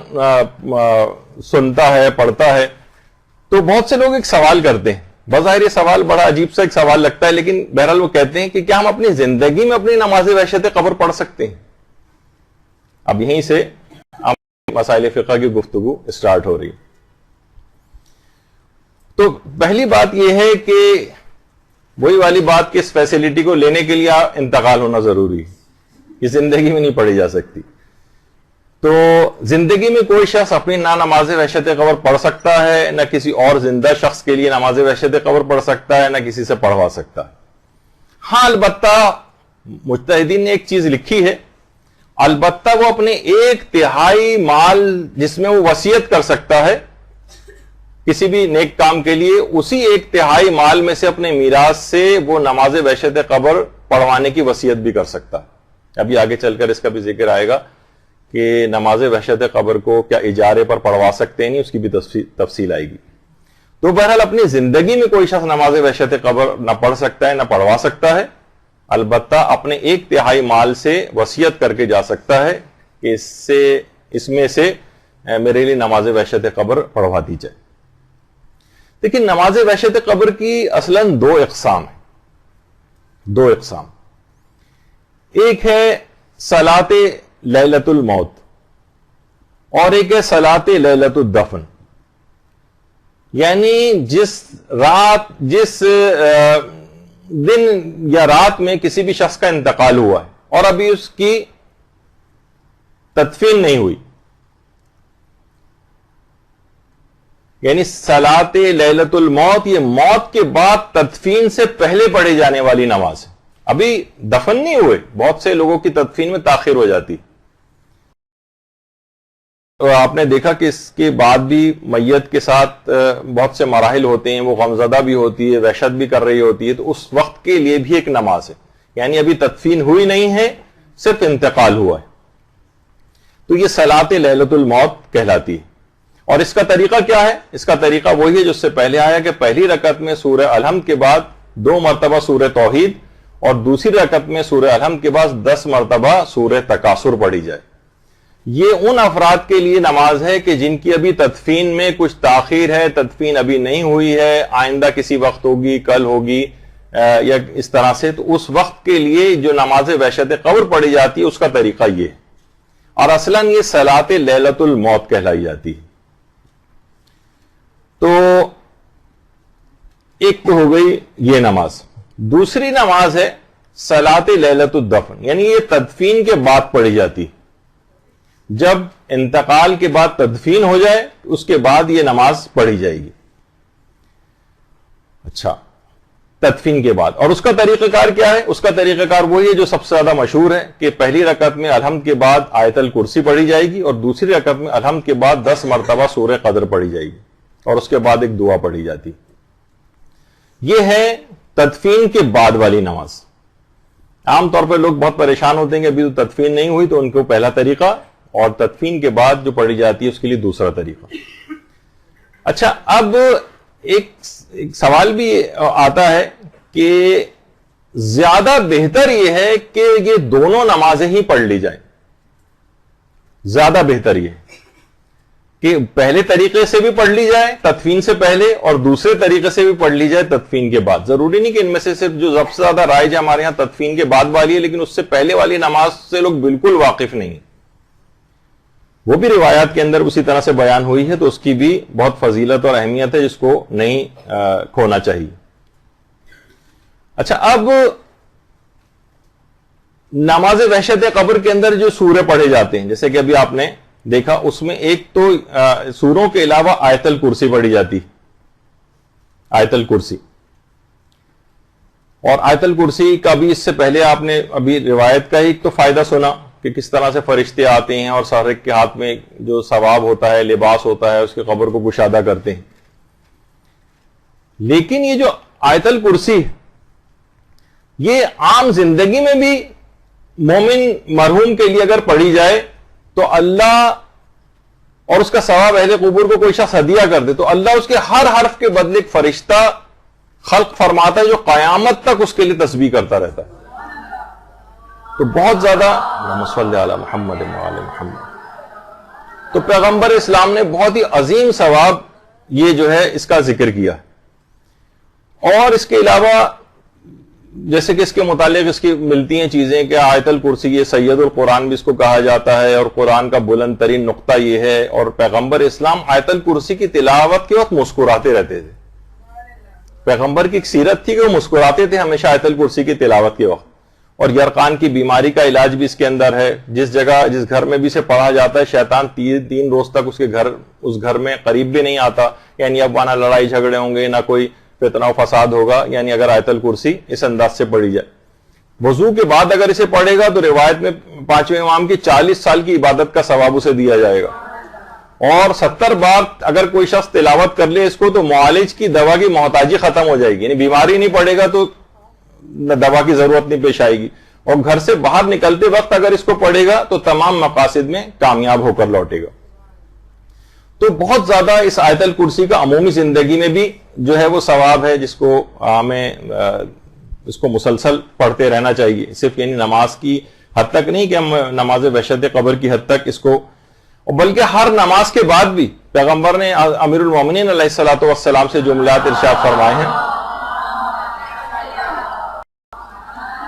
سنتا ہے، پڑھتا ہے، تو بہت سے لوگ ایک سوال کرتے ہیں، بظاہر یہ سوال بڑا عجیب سا ایک سوال لگتا ہے، لیکن بہرحال وہ کہتے ہیں کہ کیا ہم اپنی زندگی میں اپنی نماز وحشت قبر پڑھ سکتے ہیں؟ اب یہیں سے مسائل فقہ کی گفتگو اسٹارٹ ہو رہی۔ تو پہلی بات یہ ہے کہ وہی والی بات کہ اس فیسلٹی کو لینے کے لیے انتقال ہونا ضروری ہے، یہ زندگی میں نہیں پڑھی جا سکتی۔ تو زندگی میں کوئی شخص اپنی نہ نماز وحشت قبر پڑھ سکتا ہے، نہ کسی اور زندہ شخص کے لیے نماز وحشت قبر پڑھ سکتا ہے، نہ کسی سے پڑھوا سکتا ہے۔ ہاں البتہ مجتہدین نے ایک چیز لکھی ہے، البتہ وہ اپنے 1/3 مال جس میں وہ وصیت کر سکتا ہے کسی بھی نیک کام کے لیے، اسی 1/3 مال میں سے اپنے میراث سے وہ نماز وحشت قبر پڑھوانے کی وصیت بھی کر سکتا ہے۔ ابھی آگے چل کر اس کا بھی ذکر آئے گا کہ نماز وحشت قبر کو کیا اجارے پر پڑھوا سکتے ہیں، نہیں، اس کی بھی تفصیل آئے گی۔ تو بہرحال اپنی زندگی میں کوئی شخص نماز وحشت قبر نہ پڑھ سکتا ہے نہ پڑھوا سکتا ہے، البتہ اپنے 1/3 مال سے وصیت کر کے جا سکتا ہے کہ اس میں سے میرے لیے نماز وحشت قبر پڑھوا دی جائے۔ لیکن نماز وحشت قبر کی اصلاً 2 اقسام ہیں، 2 اقسام۔ ایک ہے صلاۃ لیلۃ الموت اور ایک ہے صلاۃ لیلۃ الدفن، یعنی جس دن یا رات میں کسی بھی شخص کا انتقال ہوا ہے اور ابھی اس کی تدفین نہیں ہوئی، یعنی صلاۃ لیلۃ الموت یہ موت کے بعد تدفین سے پہلے پڑھی جانے والی نماز ہے، ابھی دفن نہیں ہوئے، بہت سے لوگوں کی تدفین میں تاخیر ہو جاتی۔ تو آپ نے دیکھا کہ اس کے بعد بھی میت کے ساتھ بہت سے مراحل ہوتے ہیں، وہ غمزدہ بھی ہوتی ہے، وحشت بھی کر رہی ہوتی ہے، تو اس وقت کے لیے بھی ایک نماز ہے، یعنی ابھی تدفین ہوئی نہیں ہے، صرف انتقال ہوا ہے، تو یہ صلاۃ لیلۃ الموت کہلاتی ہے۔ اور اس کا طریقہ کیا ہے؟ اس کا طریقہ وہی ہے جو اس سے پہلے آیا کہ پہلی رکعت میں سورہ الحمد کے بعد 2 مرتبہ سورہ توحید اور دوسری رکعت میں سورہ الحمد کے بعد 10 مرتبہ سورہ تکاثر پڑھی جائے۔ یہ ان افراد کے لیے نماز ہے کہ جن کی ابھی تدفین میں کچھ تاخیر ہے، تدفین ابھی نہیں ہوئی ہے، آئندہ کسی وقت ہوگی، کل ہوگی یا اس طرح سے، تو اس وقت کے لیے جو نماز وحشت قبر پڑھی جاتی ہے اس کا طریقہ یہ ہے، اور اصلاً یہ صلاۃ لیلۃ الموت کہلائی جاتی ہے۔ تو ایک تو ہو گئی یہ نماز، دوسری نماز ہے صلاۃ لیلۃ الدفن، یعنی یہ تدفین کے بعد پڑھی جاتی، جب انتقال کے بعد تدفین ہو جائے اس کے بعد یہ نماز پڑھی جائے گی۔ اچھا، تدفین کے بعد، اور اس کا طریقہ کار کیا ہے؟ اس کا طریقہ کار وہی ہے جو سب سے زیادہ مشہور ہے کہ پہلی رکعت میں الحمد کے بعد آیت الکرسی پڑھی جائے گی، اور دوسری رکعت میں الحمد کے بعد 10 مرتبہ سورہ قدر پڑھی جائے گی، اور اس کے بعد ایک دعا پڑھی جاتی۔ یہ ہے تدفین کے بعد والی نماز۔ عام طور پہ لوگ بہت پریشان ہوتے ہیں کہ ابھی تو تدفین نہیں ہوئی، تو ان کو پہلا طریقہ، اور تدفین کے بعد جو پڑھی جاتی ہے اس کے لیے دوسرا طریقہ۔ اچھا، اب ایک سوال بھی آتا ہے کہ زیادہ بہتر یہ ہے کہ یہ دونوں نمازیں ہی پڑھ لی جائیں۔ زیادہ بہتر یہ ہے کہ پہلے طریقے سے بھی پڑھ لی جائے تدفین سے پہلے، اور دوسرے طریقے سے بھی پڑھ لی جائے تدفین کے بعد۔ ضروری نہیں کہ ان میں سے صرف جو سب سے زیادہ رائج ہے ہمارے یہاں تدفین کے بعد والی ہے، لیکن اس سے پہلے والی نماز سے لوگ بالکل واقف نہیں ہیں، وہ بھی روایات کے اندر اسی طرح سے بیان ہوئی ہے، تو اس کی بھی بہت فضیلت اور اہمیت ہے جس کو نہیں کھونا چاہیے۔ اچھا، اب نماز وحشت قبر کے اندر جو سورے پڑھے جاتے ہیں، جیسے کہ ابھی آپ نے دیکھا، اس میں ایک تو سوروں کے علاوہ آیت الکرسی پڑھی جاتی، آیت الکرسی، اور آیت الکرسی کا بھی اس سے پہلے آپ نے ابھی روایت کا ایک تو فائدہ سنا کہ کس طرح سے فرشتے آتے ہیں اور سر ایک کے ہاتھ میں جو ثواب ہوتا ہے، لباس ہوتا ہے، اس کے قبر کو کشادہ کرتے ہیں۔ لیکن یہ جو آیت الکرسی، یہ عام زندگی میں بھی مومن مرحوم کے لیے اگر پڑھی جائے تو اللہ، اور اس کا ثواب اہل قبور کو کوئی شخص ہدیہ کر دے تو اللہ اس کے ہر حرف کے بدلے ایک فرشتہ خلق فرماتا ہے جو قیامت تک اس کے لیے تسبیح کرتا رہتا ہے۔ تو بہت زیادہ اللہم صلی علی محمد وعلی محمد، تو پیغمبر اسلام نے بہت ہی عظیم ثواب یہ جو ہے اس کا ذکر کیا۔ اور اس کے علاوہ جیسے کہ اس کے متعلق اس کی ملتی ہیں چیزیں کہ آیت الکرسی، یہ سید القرآن بھی اس کو کہا جاتا ہے، اور قرآن کا بلند ترین نقطہ یہ ہے، اور پیغمبر اسلام آیت الکرسی کی تلاوت کے وقت مسکراتے رہتے تھے۔ پیغمبر کی ایک سیرت تھی کہ وہ مسکراتے تھے ہمیشہ آیت الکرسی کی تلاوت کے وقت۔ اور یرقان کی بیماری کا علاج بھی اس کے اندر ہے، جس جگہ جس گھر میں بھی اسے پڑھا جاتا ہے شیطان 3 روز تک اس گھر میں قریب بھی نہیں آتا، یعنی اب وہاں نہ لڑائی جھگڑے ہوں گے، نہ کوئی فتنہ و فساد ہوگا، یعنی اگر آیت الکرسی اس انداز سے پڑھی جائے۔ وضو کے بعد اگر اسے پڑھے گا تو روایت میں 5ویں امام کی 40 سال کی عبادت کا ثواب اسے دیا جائے گا، اور 70 بار اگر کوئی شخص تلاوت کر لے اس کو تو معالج کی دوا کی محتاجی ختم ہو جائے گی، یعنی بیماری نہیں پڑے گا تو دوا کی ضرورت نہیں پیش آئے گی، اور گھر سے باہر نکلتے وقت اگر اس کو پڑھے گا تو تمام مقاصد میں کامیاب ہو کر لوٹے گا۔ تو بہت زیادہ اس آیت الکرسی کا عمومی زندگی میں بھی جو ہے وہ ثواب ہے، جس کو ہمیں اس کو مسلسل پڑھتے رہنا چاہیے، صرف یعنی نماز کی حد تک نہیں کہ ہم نماز وحشت قبر کی حد تک اس کو، بلکہ ہر نماز کے بعد بھی پیغمبر نے امیر المومنین علیہ الصلوۃ والسلام سے جملات ارشاد فرمائے ہیں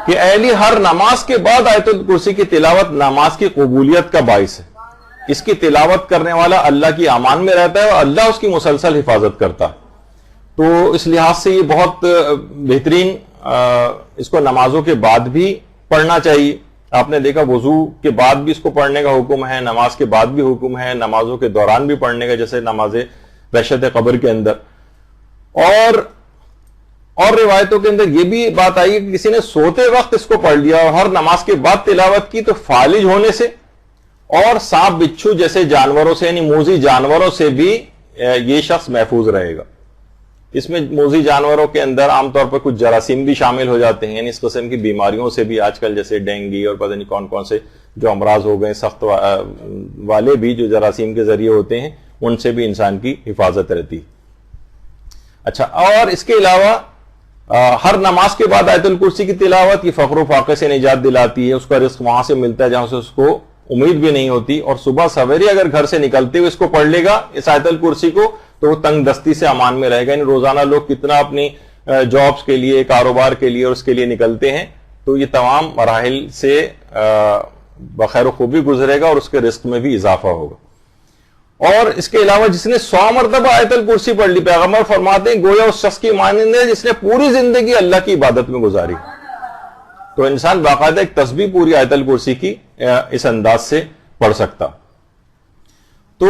کہ اہلی ہر نماز کے بعد آیت الکرسی کی تلاوت نماز کی قبولیت کا باعث ہے، اس کی تلاوت کرنے والا اللہ کی امان میں رہتا ہے اور اللہ اس کی مسلسل حفاظت کرتا ہے۔ تو اس لحاظ سے یہ بہت بہترین، اس کو نمازوں کے بعد بھی پڑھنا چاہیے۔ آپ نے دیکھا وضو کے بعد بھی اس کو پڑھنے کا حکم ہے، نماز کے بعد بھی حکم ہے، نمازوں کے دوران بھی پڑھنے کا، جیسے نماز وحشت قبر کے اندر۔ اور روایتوں کے اندر یہ بھی بات آئی کہ کسی نے سوتے وقت اس کو پڑھ لیا اور ہر نماز کے بعد تلاوت کی تو فالج ہونے سے اور سانپ بچھو جیسے جانوروں سے، یعنی موذی جانوروں سے بھی یہ شخص محفوظ رہے گا۔ اس میں موذی جانوروں کے اندر عام طور پر کچھ جراثیم بھی شامل ہو جاتے ہیں، یعنی اس قسم کی بیماریوں سے بھی آج کل جیسے ڈینگی اور پتہ نہیں کون کون سے جو امراض ہو گئے سخت والے بھی جو جراثیم کے ذریعے ہوتے ہیں، ان سے بھی انسان کی حفاظت رہتی۔ اچھا، اور اس کے علاوہ ہر نماز کے بعد آیت الکرسی کی تلاوت یہ فقر و فاقے سے نجات دلاتی ہے، اس کا رزق وہاں سے ملتا ہے جہاں سے اس کو امید بھی نہیں ہوتی، اور صبح سویرے اگر گھر سے نکلتے ہوئے اس کو پڑھ لے گا اس آیت الکرسی کو تو وہ تنگ دستی سے امان میں رہے گا. یعنی روزانہ لوگ کتنا اپنی جابس کے لیے، کاروبار کے لیے اور اس کے لیے نکلتے ہیں، تو یہ تمام مراحل سے بخیر و خوبی گزرے گا اور اس کے رزق میں بھی اضافہ ہوگا. اور اس کے علاوہ جس نے 100 مرتبہ آیت الکرسی پڑھ لی، پیغمبر فرماتے ہیں گویا اس شخص کی مانند ہے جس نے پوری زندگی اللہ کی عبادت میں گزاری. تو انسان باقاعدہ ایک تسبیح پوری آیت الکرسی کی اس انداز سے پڑھ سکتا. تو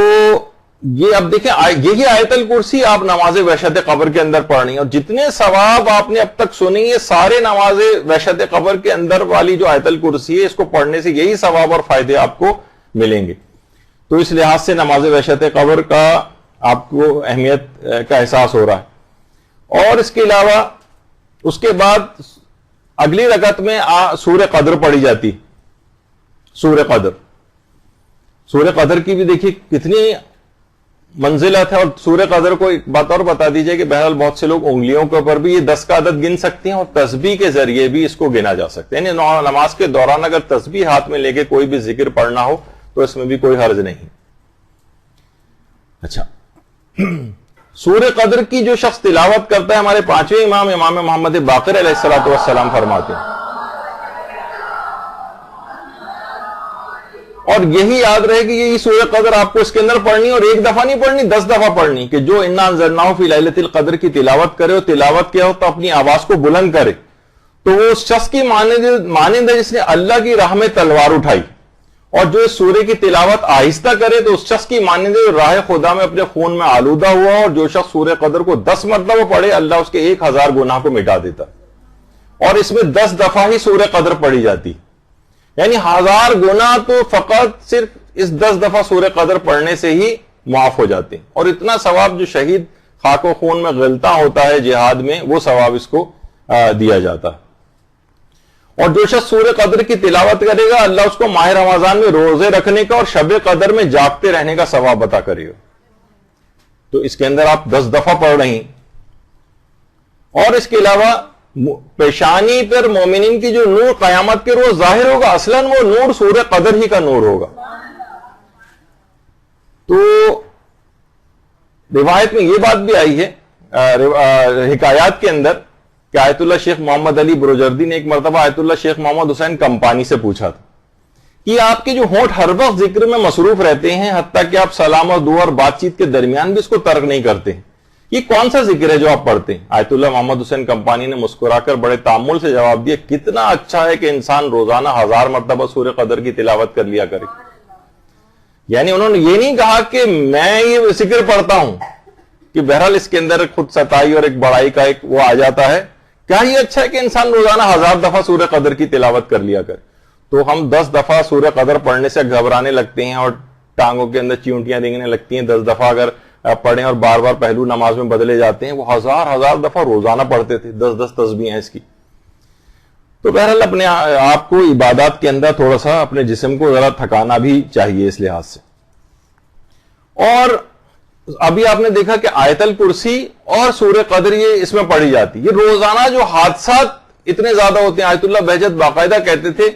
یہ اب دیکھیں، یہی آیت الکرسی آپ نماز وحشت قبر کے اندر پڑھنی ہے، اور جتنے ثواب آپ نے اب تک سنی ہے سارے نماز وحشت قبر کے اندر والی جو آیت الکرسی ہے اس کو پڑھنے سے یہی ثواب اور فائدے آپ کو ملیں گے. تو اس لحاظ سے نماز وحشت قبر کا آپ کو اہمیت کا احساس ہو رہا ہے. اور اس کے علاوہ اس کے بعد اگلی رکعت میں سورہ قدر پڑھی جاتی. سورہ قدر کی بھی دیکھیے کتنی منزلت ہے. اور سورہ قدر کو ایک بات اور بتا دیجئے کہ بہرحال بہت سے لوگ انگلیوں کے اوپر بھی یہ 10 کا عدد گن سکتے ہیں اور تسبیح کے ذریعے بھی اس کو گنا جا سکتے ہیں. یعنی نماز کے دوران اگر تسبیح ہاتھ میں لے کے کوئی بھی ذکر پڑھنا ہو تو اس میں بھی کوئی حرج نہیں. اچھا، سورہ قدر کی جو شخص تلاوت کرتا ہے، ہمارے 5ویں امام محمد باقر علیہ الصلوۃ والسلام فرماتے ہیں، اور یہی یاد رہے کہ یہ سورہ قدر آپ کو اس کے اندر پڑھنی، اور ایک دفعہ نہیں پڑھنی، 10 دفعہ پڑھنی، کہ جو انا انزلناہ فی لیلۃ القدر کی تلاوت کرے اور تلاوت کیا ہو تو اپنی آواز کو بلند کرے تو وہ اس شخص کی مانند ہے جس نے اللہ کی راہ میں تلوار اٹھائی. اور جو اس سورے کی تلاوت آہستہ کرے تو اس شخص کی مانند ہے جو راہ خدا میں اپنے خون میں آلودہ ہوا. اور جو شخص سورہ قدر کو 10 مرتبہ پڑھے اللہ اس کے 1000 گناہ کو مٹا دیتا. اور اس میں 10 دفعہ ہی سورہ قدر پڑھی جاتی، یعنی 1000 گناہ تو فقط صرف اس 10 دفعہ سورہ قدر پڑھنے سے ہی معاف ہو جاتے ہیں. اور اتنا ثواب جو شہید خاک و خون میں غلطاں ہوتا ہے جہاد میں، وہ ثواب اس کو دیا جاتا ہے. اور جو شخص سورہ قدر کی تلاوت کرے گا اللہ اس کو ماہ رمضان میں روزے رکھنے کا اور شب قدر میں جاگتے رہنے کا ثواب عطا کرے گا. تو اس کے اندر آپ 10 دفعہ پڑھ رہی ہیں. اور اس کے علاوہ پیشانی پر مومنین کی جو نور قیامت کے روز ظاہر ہوگا، اصلاً وہ نور سورہ قدر ہی کا نور ہوگا. تو روایت میں یہ بات بھی آئی ہے حکایات کے اندر کہ آیت اللہ شیخ محمد علی بروجردی نے ایک مرتبہ آیت اللہ شیخ محمد حسین کمپانی سے پوچھا تھا کہ آپ کے جو ہونٹ ہر وقت ذکر میں مصروف رہتے ہیں، حتیٰ کہ آپ سلام اور دعا اور بات چیت کے درمیان بھی اس کو ترک نہیں کرتے ہیں، یہ کون سا ذکر ہے جو آپ پڑھتے ہیں؟ آیت اللہ محمد حسین کمپانی نے مسکرا کر بڑے تامل سے جواب دیا، کتنا اچھا ہے کہ انسان روزانہ 1000 مرتبہ سورہ قدر کی تلاوت کر لیا کرے. یعنی انہوں نے یہ نہیں کہا کہ میں یہ ذکر پڑھتا ہوں، کہ بہرحال اس کے اندر خود ستائی اور ایک بڑائی کا ایک وہ آ جاتا ہے. کیا یہ اچھا ہے کہ انسان روزانہ 1000 دفعہ سورہ قدر کی تلاوت کر لیا کرے؟ تو ہم 10 دفعہ سورہ قدر پڑھنے سے گھبرانے لگتے ہیں اور ٹانگوں کے اندر چیونٹیاں رینگنے لگتی ہیں. 10 دفعہ اگر پڑھیں اور بار بار پہلو نماز میں بدلے جاتے ہیں. وہ 1000 دفعہ روزانہ پڑھتے تھے، 10 تسبیح ہیں اس کی. تو بہرحال اپنے آپ کو عبادات کے اندر تھوڑا سا اپنے جسم کو ذرا تھکانا بھی چاہیے اس لحاظ سے. اور ابھی آپ نے دیکھا کہ آیت الکرسی اور سورہ قدر یہ اس میں پڑھی جاتی. یہ روزانہ جو حادثات اتنے زیادہ ہوتے ہیں، آیت اللہ بہجت باقاعدہ کہتے تھے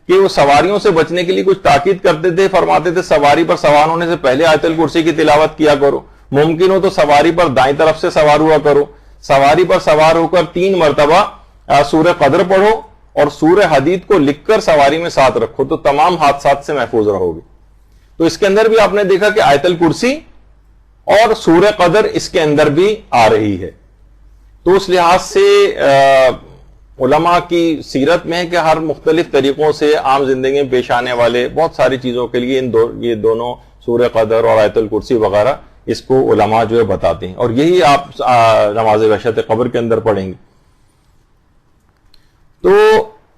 کہ وہ سواریوں سے بچنے کے لیے کچھ تاکید کرتے تھے، فرماتے تھے سواری پر سوار ہونے سے پہلے آیت الکرسی کی تلاوت کیا کرو، ممکن ہو تو سواری پر دائیں طرف سے سوار ہوا کرو، سواری پر سوار ہو کر 3 مرتبہ سورہ قدر پڑھو اور سورہ حدید کو لکھ کر سواری میں ساتھ رکھو تو تمام حادثات سے محفوظ رہو گے. تو اس کے اندر بھی آپ نے دیکھا کہ آیت الکرسی اور سورہ قدر اس کے اندر بھی آ رہی ہے. تو اس لحاظ سے علماء کی سیرت میں ہے کہ ہر مختلف طریقوں سے عام زندگی میں پیش آنے والے بہت ساری چیزوں کے لیے یہ دونوں سورہ قدر اور آیت الکرسی وغیرہ اس کو علماء جو ہے بتاتے ہیں. اور یہی آپ نماز وحشت قبر کے اندر پڑھیں گے. تو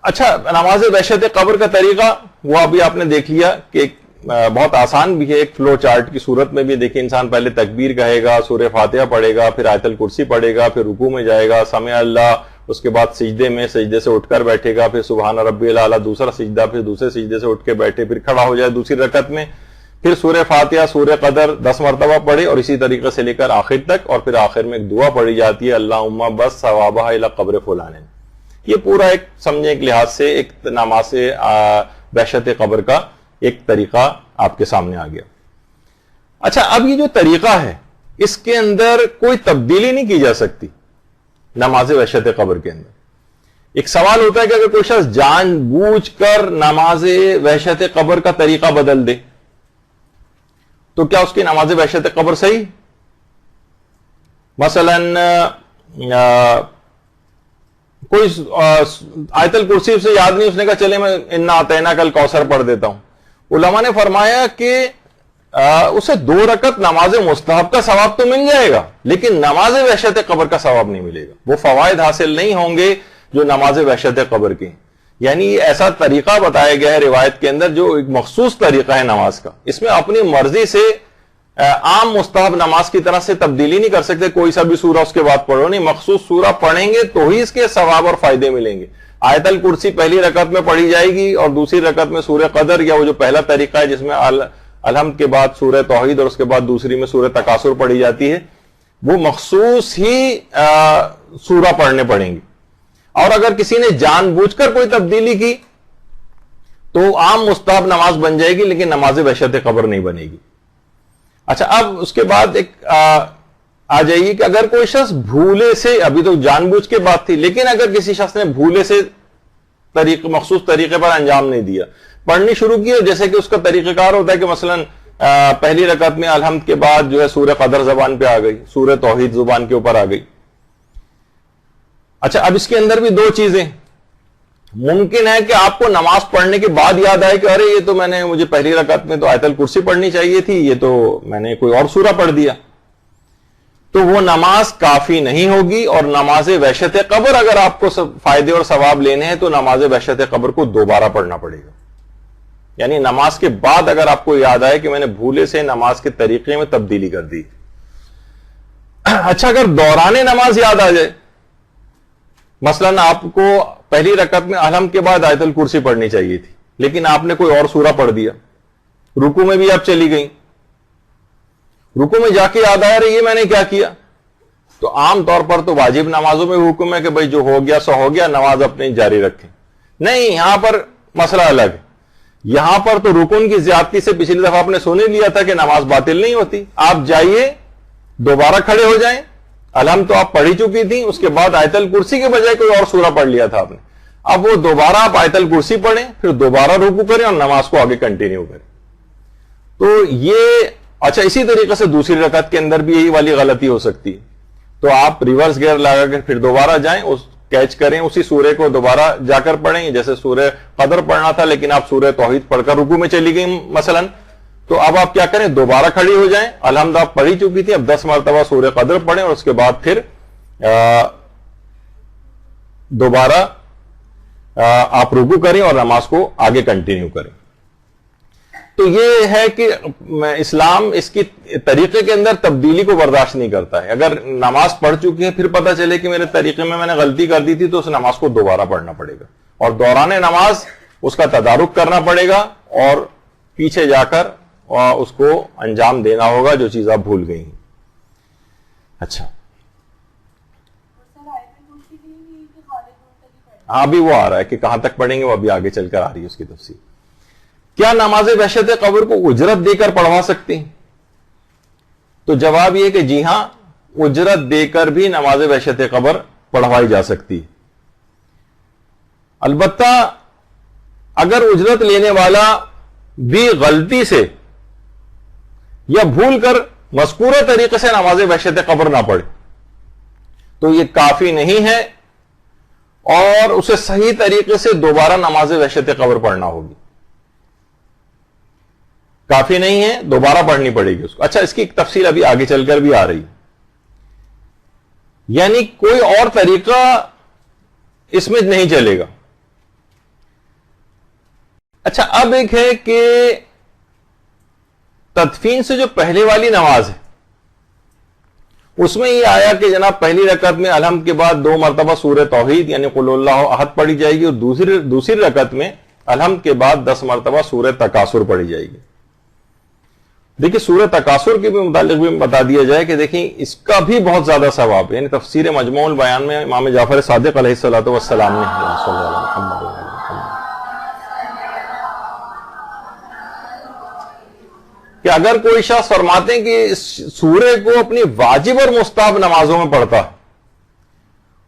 اچھا، نماز وحشت قبر کا طریقہ وہ ابھی آپ نے دیکھ لیا کہ بہت آسان بھی ہے، ایک فلو چارٹ کی صورت میں بھی. دیکھیں انسان پہلے تکبیر کہے گا، سورہ فاتحہ پڑھے گا، پھر آیت الکرسی پڑھے گا، پھر رکوع میں جائے گا، سمع اللہ، اس کے بعد سجدے سے اٹھ کر بیٹھے گا، پھر سبحان ربی الاعلیٰ دوسرا سجدہ، پھر دوسرے سجدے سے اٹھ کے بیٹھے، پھر کھڑا ہو جائے دوسری رکعت میں، پھر سورہ فاتحہ سورہ قدر 10 مرتبہ پڑھے اور اسی طریقے سے لے کر آخر تک. اور پھر آخر میں ایک دعا پڑھی جاتی ہے، اللہم بس ثوابہ الی قبر فلان. یہ پورا ایک سمجھیں ایک لحاظ سے ایک نماز وحشت قبر کا ایک طریقہ آپ کے سامنے آ گیا. اچھا اب یہ جو طریقہ ہے اس کے اندر کوئی تبدیلی نہیں کی جا سکتی نماز وحشت قبر کے اندر. ایک سوال ہوتا ہے کہ اگر کوئی شخص جان بوجھ کر نماز وحشت قبر کا طریقہ بدل دے تو کیا اس کی نماز وحشت قبر صحیح؟ مثلا کوئی آیت الکرسی سے یاد نہیں، اس نے کہا چلے میں انا اعطیناک کل کوثر پڑھ دیتا ہوں. علماء نے فرمایا کہ اسے 2 رکعت نماز مستحب کا ثواب تو مل جائے گا لیکن نماز وحشت قبر کا ثواب نہیں ملے گا، وہ فوائد حاصل نہیں ہوں گے جو نماز وحشت قبر کے. یعنی یہ ایسا طریقہ بتایا گیا ہے روایت کے اندر جو ایک مخصوص طریقہ ہے نماز کا، اس میں اپنی مرضی سے عام مستحب نماز کی طرح سے تبدیلی نہیں کر سکتے، کوئی سا بھی سورہ اس کے بعد پڑھو نہیں، مخصوص سورہ پڑھیں گے تو ہی اس کے ثواب اور فائدے ملیں گے. آیت الکرسی پہلی رکعت میں پڑھی جائے گی اور دوسری رکعت میں سورہ قدر یا وہ جو پہلا طریقہ ہے جس میں الحمد کے بعد سورہ توحید اور اس کے بعد دوسری میں سورہ تکاثر پڑھی جاتی ہے، وہ مخصوص ہی سورہ پڑھنے پڑیں گی. اور اگر کسی نے جان بوجھ کر کوئی تبدیلی کی تو عام مستحب نماز بن جائے گی لیکن نماز وحشت قبر نہیں بنے گی. اچھا اب اس کے بعد ایک آ جائیے کہ اگر کوئی شخص بھولے سے، ابھی تو جان بوجھ کے بات تھی، لیکن اگر کسی شخص نے بھولے سے مخصوص طریقے پر انجام نہیں دیا، پڑھنی شروع کی، جیسے کہ اس کا طریقہ کار ہوتا ہے کہ مثلا پہلی رکعت میں الحمد کے بعد جو ہے سورہ قدر زبان پہ آ گئی، سورہ توحید زبان کے اوپر آ گئی. اچھا اب اس کے اندر بھی 2 چیزیں ممکن ہے کہ آپ کو نماز پڑھنے کے بعد یاد آئے کہ ارے یہ تو مجھے پہلی رکعت میں تو آیت الکرسی پڑھنی چاہیے تھی، یہ تو میں نے کوئی اور سورہ پڑھ دیا. تو وہ نماز کافی نہیں ہوگی، اور نماز وحشت قبر اگر آپ کو فائدے اور ثواب لینے ہیں تو نماز وحشت قبر کو دوبارہ پڑھنا پڑے گا. یعنی نماز کے بعد اگر آپ کو یاد آئے کہ میں نے بھولے سے نماز کے طریقے میں تبدیلی کر دی. اچھا اگر دوران نماز یاد آ جائے، مثلا آپ کو پہلی رکعت میں الحمد کے بعد آیت الکرسی پڑھنی چاہیے تھی لیکن آپ نے کوئی اور سورہ پڑھ دیا، رکوع میں بھی آپ چلی گئیں، رکوع میں جا کے یاد آیا رہی ہے میں نے کیا کیا، تو عام طور پر تو واجب نمازوں میں حکم ہے کہ بھئی جو ہو گیا سو ہو گیا، نماز اپنی جاری رکھیں. نہیں، یہاں پر مسئلہ الگ ہے. یہاں پر تو رکن کی زیادتی سے پچھلی دفعہ آپ نے سن لیا تھا کہ نماز باطل نہیں ہوتی. آپ جائیے دوبارہ کھڑے ہو جائیں، الحمد تو آپ پڑھی چکی تھی، اس کے بعد آیت الکرسی کے بجائے کوئی اور سورہ پڑھ لیا تھا آپ نے، اب وہ دوبارہ آپ آیت الکرسی پڑھیں، پھر دوبارہ رکوع کریں اور نماز کو آگے کنٹینیو کریں. تو یہ اچھا اسی طریقے سے دوسری رکعت کے اندر بھی یہی والی غلطی ہو سکتی ہے. تو آپ ریورس گیئر لگا کر پھر دوبارہ جائیں، کیچ کریں اسی سورے کو دوبارہ جا کر پڑھیں، جیسے سورہ قدر پڑھنا تھا لیکن آپ سورہ توحید پڑھ کر رکوع میں چلی گئی مثلا، تو اب آپ کیا کریں، دوبارہ کھڑی ہو جائیں، الحمد آپ پڑھی چکی تھی، اب 10 مرتبہ سورہ قدر پڑھیں اور اس کے بعد پھر دوبارہ آپ رکوع کریں اور نماز کو آگے کنٹینیو کریں. تو یہ ہے کہ اسلام اس کی طریقے کے اندر تبدیلی کو برداشت نہیں کرتا ہے. اگر نماز پڑھ چکی ہے پھر پتہ چلے کہ میرے طریقے میں نے غلطی کر دی تھی تو اس نماز کو دوبارہ پڑھنا پڑے گا اور دوران نماز اس کا تدارک کرنا پڑے گا اور پیچھے جا کر اس کو انجام دینا ہوگا جو چیز آپ بھول گئی ہیں. اچھا ہاں ابھی وہ آ رہا ہے کہ کہاں تک پڑھیں گے، وہ ابھی آگے چل کر آ رہی ہے اس کی تفصیل. کیا نماز وحشت قبر کو اجرت دے کر پڑھوا سکتے ہیں؟ تو جواب یہ کہ جی ہاں، اجرت دے کر بھی نماز وحشت قبر پڑھوائی جا سکتی ہے. البتہ اگر اجرت لینے والا بھی غلطی سے یا بھول کر مذکورہ طریقے سے نماز وحشت قبر نہ پڑھے تو یہ کافی نہیں ہے اور اسے صحیح طریقے سے دوبارہ نماز وحشت قبر پڑھنا ہوگی. کافی نہیں ہے، دوبارہ پڑھنی پڑے گی اس کو. اچھا اس کی تفصیل ابھی آگے چل کر بھی آ رہی، یعنی کوئی اور طریقہ اس میں نہیں چلے گا. اچھا اب ایک ہے کہ تدفین سے جو پہلے والی نماز ہے اس میں یہ آیا کہ جناب پہلی رکعت میں الحمد کے بعد 2 مرتبہ سورہ توحید یعنی قل اللہ احد پڑھی جائے گی اور دوسری رکعت میں الحمد کے بعد 10 مرتبہ سورہ تکاثر پڑھی جائے گی. دیکھیں سورہ تکاثر کے بھی متعلق بھی بتا دیا جائے کہ دیکھیں اس کا بھی بہت زیادہ ثواب، یعنی تفسیر مجموع البیان میں امام جعفر صادق علیہ الصلوۃ والسلام نے کہ اگر کوئی شخص فرماتے ہیں کہ اس سورے کو اپنی واجب اور مستحب نمازوں میں پڑھتا ہے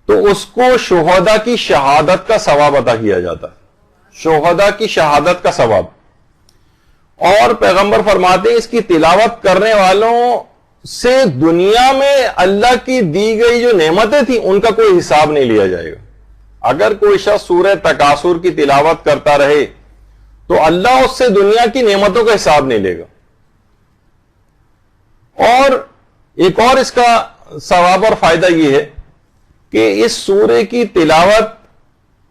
تو اس کو شہداء کی شہادت کا ثواب عطا کیا جاتا ہے، شہداء کی شہادت کا ثواب۔ اور پیغمبر فرماتے ہیں اس کی تلاوت کرنے والوں سے دنیا میں اللہ کی دی گئی جو نعمتیں تھیں ان کا کوئی حساب نہیں لیا جائے گا۔ اگر کوئی شخص سورہ تکاثر کی تلاوت کرتا رہے تو اللہ اس سے دنیا کی نعمتوں کا حساب نہیں لے گا۔ اور ایک اور اس کا ثواب اور فائدہ یہ ہے کہ اس سورے کی تلاوت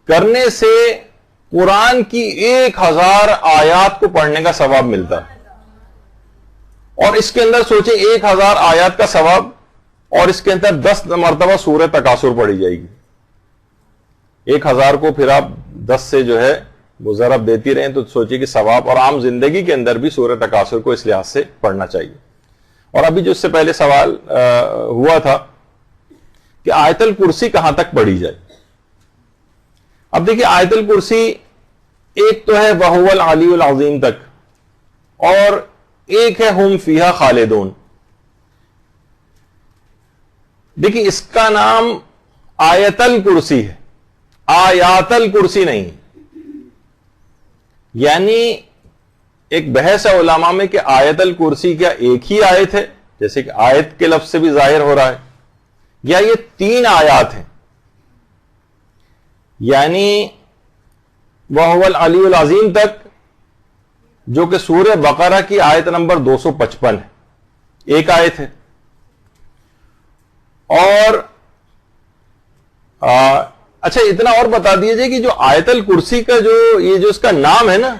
کرنے سے قرآن کی 1000 آیات کو پڑھنے کا ثواب ملتا ہے۔ اور اس کے اندر سوچیں 1000 آیات کا ثواب، اور اس کے اندر 10 مرتبہ سورہ تکاثر پڑھی جائے گی۔ 1000 کو پھر آپ 10 سے جو ہے وہ ضرب دیتی رہیں تو سوچیں کہ ثواب، اور عام زندگی کے اندر بھی سورہ تکاثر کو اس لحاظ سے پڑھنا چاہیے۔ اور ابھی جو اس سے پہلے سوال ہوا تھا کہ آیت الکرسی کہاں تک پڑھی جائے۔ اب دیکھیے آیت الکرسی ایک تو ہے وَهُوَ الْعَلِيُّ الْعَظِيمُ تک، اور ایک ہے ہم فیہا خالدون۔ دیکھیے اس کا نام آیت الکرسی ہے، آیات الکرسی نہیں۔ یعنی ایک بحث ہے علماء میں کہ آیت الکرسی کیا ایک ہی آیت ہے، جیسے کہ آیت کے لفظ سے بھی ظاہر ہو رہا ہے، یا یہ 3 آیات ہیں۔ یعنی وَهُوَ الْعَلِيُّ الْعَظِيمُ تک، جو کہ سورہ بقرہ کی آیت نمبر 255 ہے، ایک آیت ہے۔ اور اچھا اتنا اور بتا دیجئے کہ جو آیت الکرسی کا یہ جو اس کا نام ہے نا،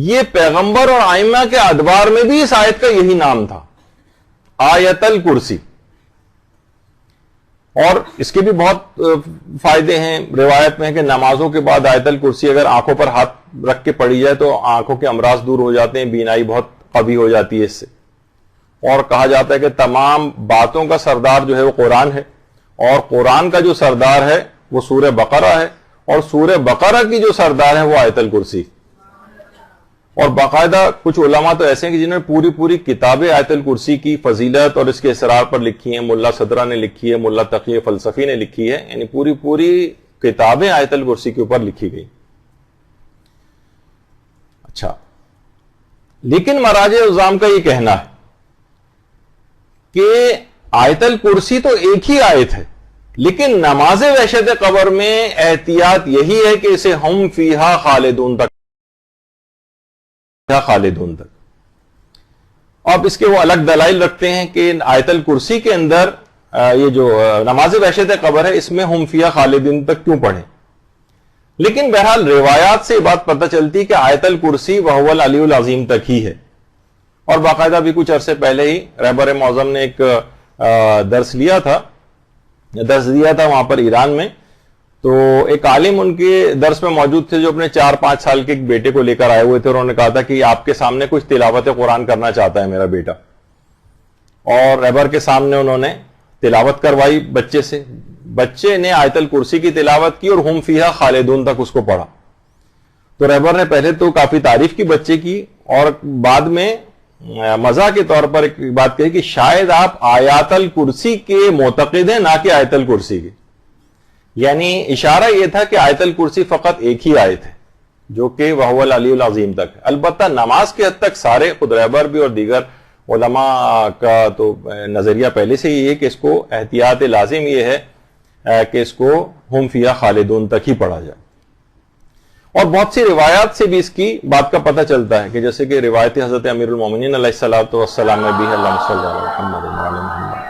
یہ پیغمبر اور ائمہ کے ادوار میں بھی اس آیت کا یہی نام تھا، آیت الکرسی۔ اور اس کے بھی بہت فائدے ہیں، روایت میں ہے کہ نمازوں کے بعد آیت الکرسی اگر آنکھوں پر ہاتھ رکھ کے پڑھی جائے تو آنکھوں کے امراض دور ہو جاتے ہیں، بینائی بہت قوی ہو جاتی ہے اس سے۔ اور کہا جاتا ہے کہ تمام باتوں کا سردار جو ہے وہ قرآن ہے، اور قرآن کا جو سردار ہے وہ سورہ بقرہ ہے، اور سورہ بقرہ کی جو سردار ہے وہ آیت الکرسی۔ اور باقاعدہ کچھ علماء تو ایسے ہیں کہ جنہوں نے پوری کتابیں آیت الکرسی کی فضیلت اور اس کے اسرار پر لکھی ہیں۔ ملا صدرہ نے لکھی ہے، ملا تقی فلسفی نے لکھی ہے، یعنی پوری کتابیں آیت الکرسی کے اوپر لکھی گئی۔ اچھا، لیکن مراجع عظام کا یہ کہنا ہے کہ آیت الکرسی تو ایک ہی آیت ہے، لیکن نماز وحشت قبر میں احتیاط یہی ہے کہ اسے ہم فیہا خالدون تک اب اس کے وہ الگ دلائل رکھتے ہیں کہ آیت الکرسی کے اندر یہ جو نماز وحشت قبر ہے اس میں ہم فیہا خالدون تک کیوں پڑھیں۔ لیکن بہرحال روایات سے یہ بات پتہ چلتی ہے کہ آیت الکرسی وَهُوَ الْعَلِيُّ الْعَظِيمُ تک ہی ہے۔ اور باقاعدہ بھی کچھ عرصے پہلے ہی رہبر معظم نے ایک درس دیا تھا وہاں پر ایران میں، تو ایک عالم ان کے درس میں موجود تھے جو اپنے 4-5 سال کے ایک بیٹے کو لے کر آئے ہوئے تھے، اور انہوں نے کہا تھا کہ آپ کے سامنے کچھ تلاوت قرآن کرنا چاہتا ہے میرا بیٹا۔ اور رہبر کے سامنے انہوں نے تلاوت کروائی بچے سے، بچے نے آیت الکرسی کی تلاوت کی اور ہم فیہا خالدون تک اس کو پڑھا۔ تو رہبر نے پہلے تو کافی تعریف کی بچے کی، اور بعد میں مزاح کے طور پر ایک بات کہی کہ شاید آپ آیات الکرسی کے معتقد ہیں نہ کہ آیت الکرسی کے۔ یعنی اشارہ یہ تھا کہ آیت الکرسی فقط ایک ہی آیت ہے جو کہ وَهُوَ الْعَلِيُّ الْعَظِيمُ تک ہے۔ البتہ نماز کے حد تک سارے، خود رہبر بھی اور دیگر علماء کا تو نظریہ پہلے سے یہ ہے کہ اس کو احتیاط لازم یہ ہے کہ اس کو ہم فیہا خالدون تک ہی پڑھا جائے۔ اور بہت سی روایات سے بھی اس کی بات کا پتہ چلتا ہے، کہ جیسے کہ روایت حضرت امیر المومنین علیہ الصلوۃ والسلام میں بھی ہے، اللہم صلی علی محمد وعلی محمد،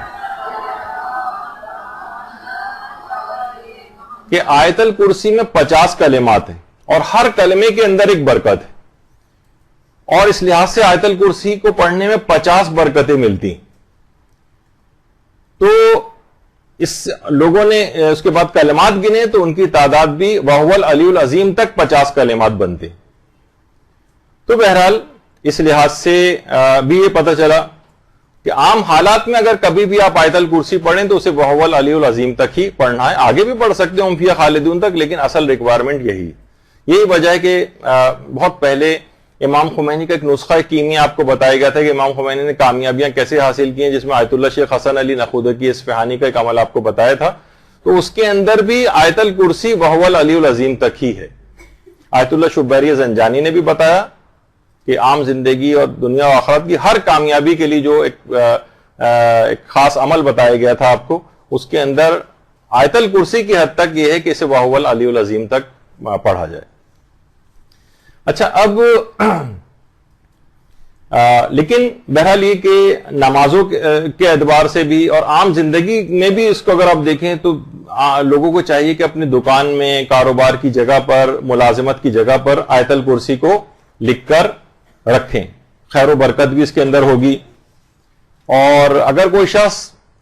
کہ آیت الکرسی میں 50 کلمات ہیں اور ہر کلمے کے اندر ایک برکت ہے، اور اس لحاظ سے آیت الکرسی کو پڑھنے میں 50 برکتیں ملتی ہیں۔ تو اس لوگوں نے اس کے بعد کلمات گنے تو ان کی تعداد بھی وَهُوَ الْعَلِيُّ الْعَظِيمُ تک 50 کلمات بنتے۔ تو بہرحال اس لحاظ سے بھی یہ پتہ چلا کہ عام حالات میں اگر کبھی بھی آپ آیت الکرسی پڑھیں تو اسے وَهُوَ الْعَلِيُّ الْعَظِيمُ تک ہی پڑھنا ہے، آگے بھی پڑھ سکتے ہیں فیہا خالدون تک، لیکن اصل ریکوائرمنٹ یہی وجہ ہے کہ بہت پہلے امام خمینی کا ایک نسخہ کیمیا آپ کو بتایا گیا تھا کہ امام خمینی نے کامیابیاں کیسے حاصل کی ہیں، جس میں آیت اللہ شیخ حسن علی نخودکی اصفہانی کا ایک عمل آپ کو بتایا تھا، تو اس کے اندر بھی آیت الکرسی وہو العلی العظیم تک ہی ہے۔ آیت اللہ شبیری زنجانی نے بھی بتایا کہ عام زندگی اور دنیا و آخرت کی ہر کامیابی کے لیے جو ایک خاص عمل بتایا گیا تھا آپ کو، اس کے اندر آیت الکرسی کی حد تک یہ ہے کہ اسے وہو العلی العظیم تک پڑھا جائے۔ اچھا، اب لیکن بہرحال یہ کہ نمازوں کے اعتبار سے بھی اور عام زندگی میں بھی اس کو اگر آپ دیکھیں تو لوگوں کو چاہیے کہ اپنی دکان میں، کاروبار کی جگہ پر، ملازمت کی جگہ پر آیت الکرسی کو لکھ کر رکھیں، خیر و برکت بھی اس کے اندر ہوگی۔ اور اگر کوئی شخص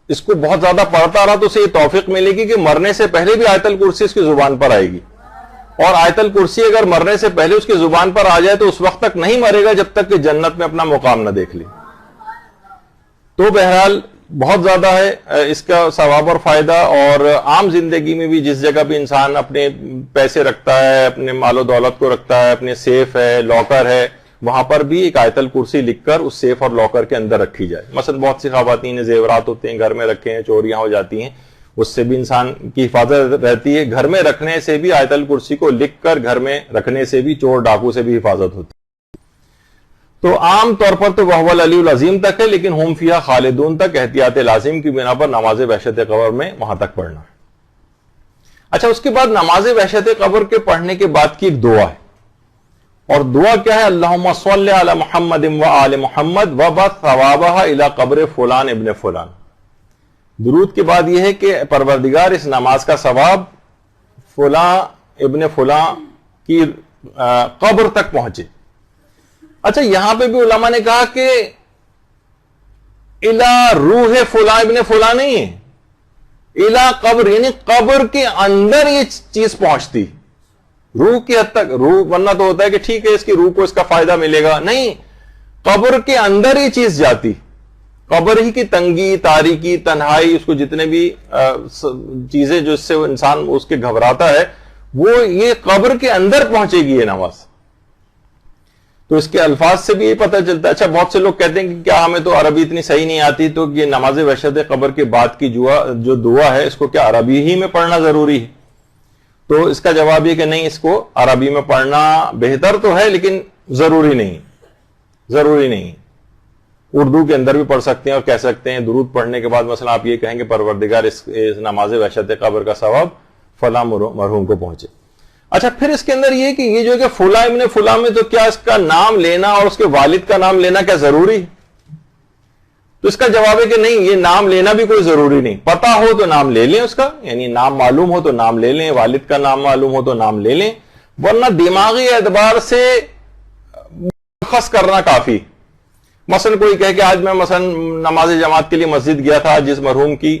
اس کو بہت زیادہ پڑھتا رہا تو اسے یہ توفیق ملے گی کہ مرنے سے پہلے بھی آیت الکرسی اس کی زبان پر آئے گی، اور آیت الکرسی اگر مرنے سے پہلے اس کی زبان پر آ جائے تو اس وقت تک نہیں مرے گا جب تک کہ جنت میں اپنا مقام نہ دیکھ لے۔ تو بہرحال بہت زیادہ ہے اس کا ثواب اور فائدہ، اور عام زندگی میں بھی جس جگہ بھی انسان اپنے پیسے رکھتا ہے، اپنے مال و دولت کو رکھتا ہے، اپنے سیف ہے، لاکر ہے، وہاں پر بھی ایک آیت الکرسی لکھ کر اس سیف اور لاکر کے اندر رکھی جائے۔ مثلا بہت سی خواتین زیورات ہوتے ہیں گھر میں رکھے ہیں، چوریاں ہو جاتی ہیں، اس سے بھی انسان کی حفاظت رہتی ہے۔ گھر میں رکھنے سے بھی آیت الکرسی کو لکھ کر گھر میں رکھنے سے بھی چور ڈاکو سے بھی حفاظت ہوتی ہے۔ تو عام طور پر تو وہو العلی العظیم تک ہے، لیکن ہم فیہا خالدون تک احتیاط لازم کی بنا پر نماز وحشت قبر میں وہاں تک پڑھنا ہے۔ اچھا، اس کے بعد نماز وحشت قبر کے پڑھنے کے بعد کی ایک دعا ہے، اور دعا کیا ہے؟ اللہم صلی علی محمد و آل محمد وبعث ثوابہا الی قبر فلان ابن فلان۔ درود کے بعد یہ ہے کہ پروردگار اس نماز کا ثواب فلاں ابن فلاں کی قبر تک پہنچے۔ اچھا، یہاں پہ بھی علماء نے کہا کہ الی روح فلاں ابن فلاں نہیں ہے، الی قبر، یعنی قبر کے اندر یہ چیز پہنچتی، روح کی حد تک۔ روح ورنہ تو ہوتا ہے کہ ٹھیک ہے اس کی روح کو اس کا فائدہ ملے گا، نہیں، قبر کے اندر یہ چیز جاتی، قبر ہی کی تنگی، تاریکی، تنہائی، اس کو جتنے بھی چیزیں جو اس سے انسان اس کے گھبراتا ہے، وہ یہ قبر کے اندر پہنچے گی یہ نماز۔ تو اس کے الفاظ سے بھی یہ پتہ چلتا ہے۔ اچھا، بہت سے لوگ کہتے ہیں کہ کیا ہمیں تو عربی اتنی صحیح نہیں آتی، تو یہ نماز وحشت قبر کے بعد کی جو دعا ہے اس کو کیا عربی ہی میں پڑھنا ضروری ہے؟ تو اس کا جواب یہ کہ نہیں، اس کو عربی میں پڑھنا بہتر تو ہے لیکن ضروری نہیں۔ اردو کے اندر بھی پڑھ سکتے ہیں اور کہہ سکتے ہیں درود پڑھنے کے بعد مثلا آپ یہ کہیں کہ پروردگار اس نماز وحشت قبر کا ثواب فلاں مرحوم کو پہنچے۔ اچھا، پھر اس کے اندر یہ کہ یہ جو کہ فلاں ابن فلاں میں تو کیا اس کا نام لینا اور اس کے والد کا نام لینا کیا ضروری ہے؟ تو اس کا جواب ہے کہ نہیں، یہ نام لینا بھی کوئی ضروری نہیں، پتا ہو تو نام لے لیں اس کا، یعنی نام معلوم ہو تو نام لے لیں، والد کا نام معلوم ہو تو نام لے لیں، ورنہ دماغی اعتبار سے مشخص کرنا کافی۔ مثلا کوئی کہے کہ آج میں مثلا نماز جماعت کے لیے مسجد گیا تھا، جس مرحوم کی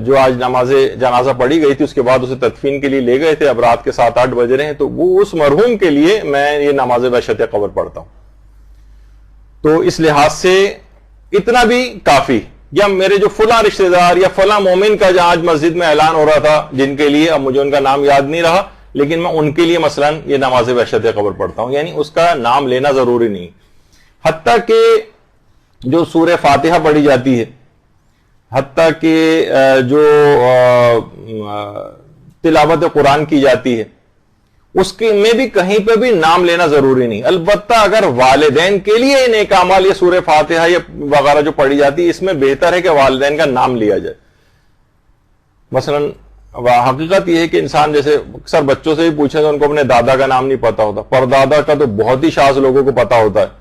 جو آج نماز جنازہ پڑھی گئی تھی اس کے بعد اسے تدفین کے لیے لے گئے تھے، اب رات کے 7-8 بج رہے ہیں، تو وہ اس مرحوم کے لیے میں یہ نماز وحشت قبر پڑھتا ہوں، تو اس لحاظ سے اتنا بھی کافی۔ یا میرے جو فلاں رشتہ دار یا فلاں مومن کا جہاں آج مسجد میں اعلان ہو رہا تھا، جن کے لیے اب مجھے ان کا نام یاد نہیں رہا، لیکن میں ان کے لیے مثلا یہ نماز وحشت قبر پڑھتا ہوں، یعنی اس کا نام لینا ضروری نہیں۔ حتیٰ کہ جو سورہ فاتحہ پڑھی جاتی ہے، حتیٰ کہ جو تلاوت قرآن کی جاتی ہے، اس کے میں بھی کہیں پہ بھی نام لینا ضروری نہیں۔ البتہ اگر والدین کے لیے نیک اعمال یا سورہ فاتحہ یا وغیرہ جو پڑھی جاتی ہے، اس میں بہتر ہے کہ والدین کا نام لیا جائے۔ مثلا حقیقت یہ ہے کہ انسان جیسے اکثر بچوں سے بھی پوچھیں تو ان کو اپنے دادا کا نام نہیں پتا ہوتا، پردادا کا تو بہت ہی شاذ لوگوں کو پتا ہوتا ہے۔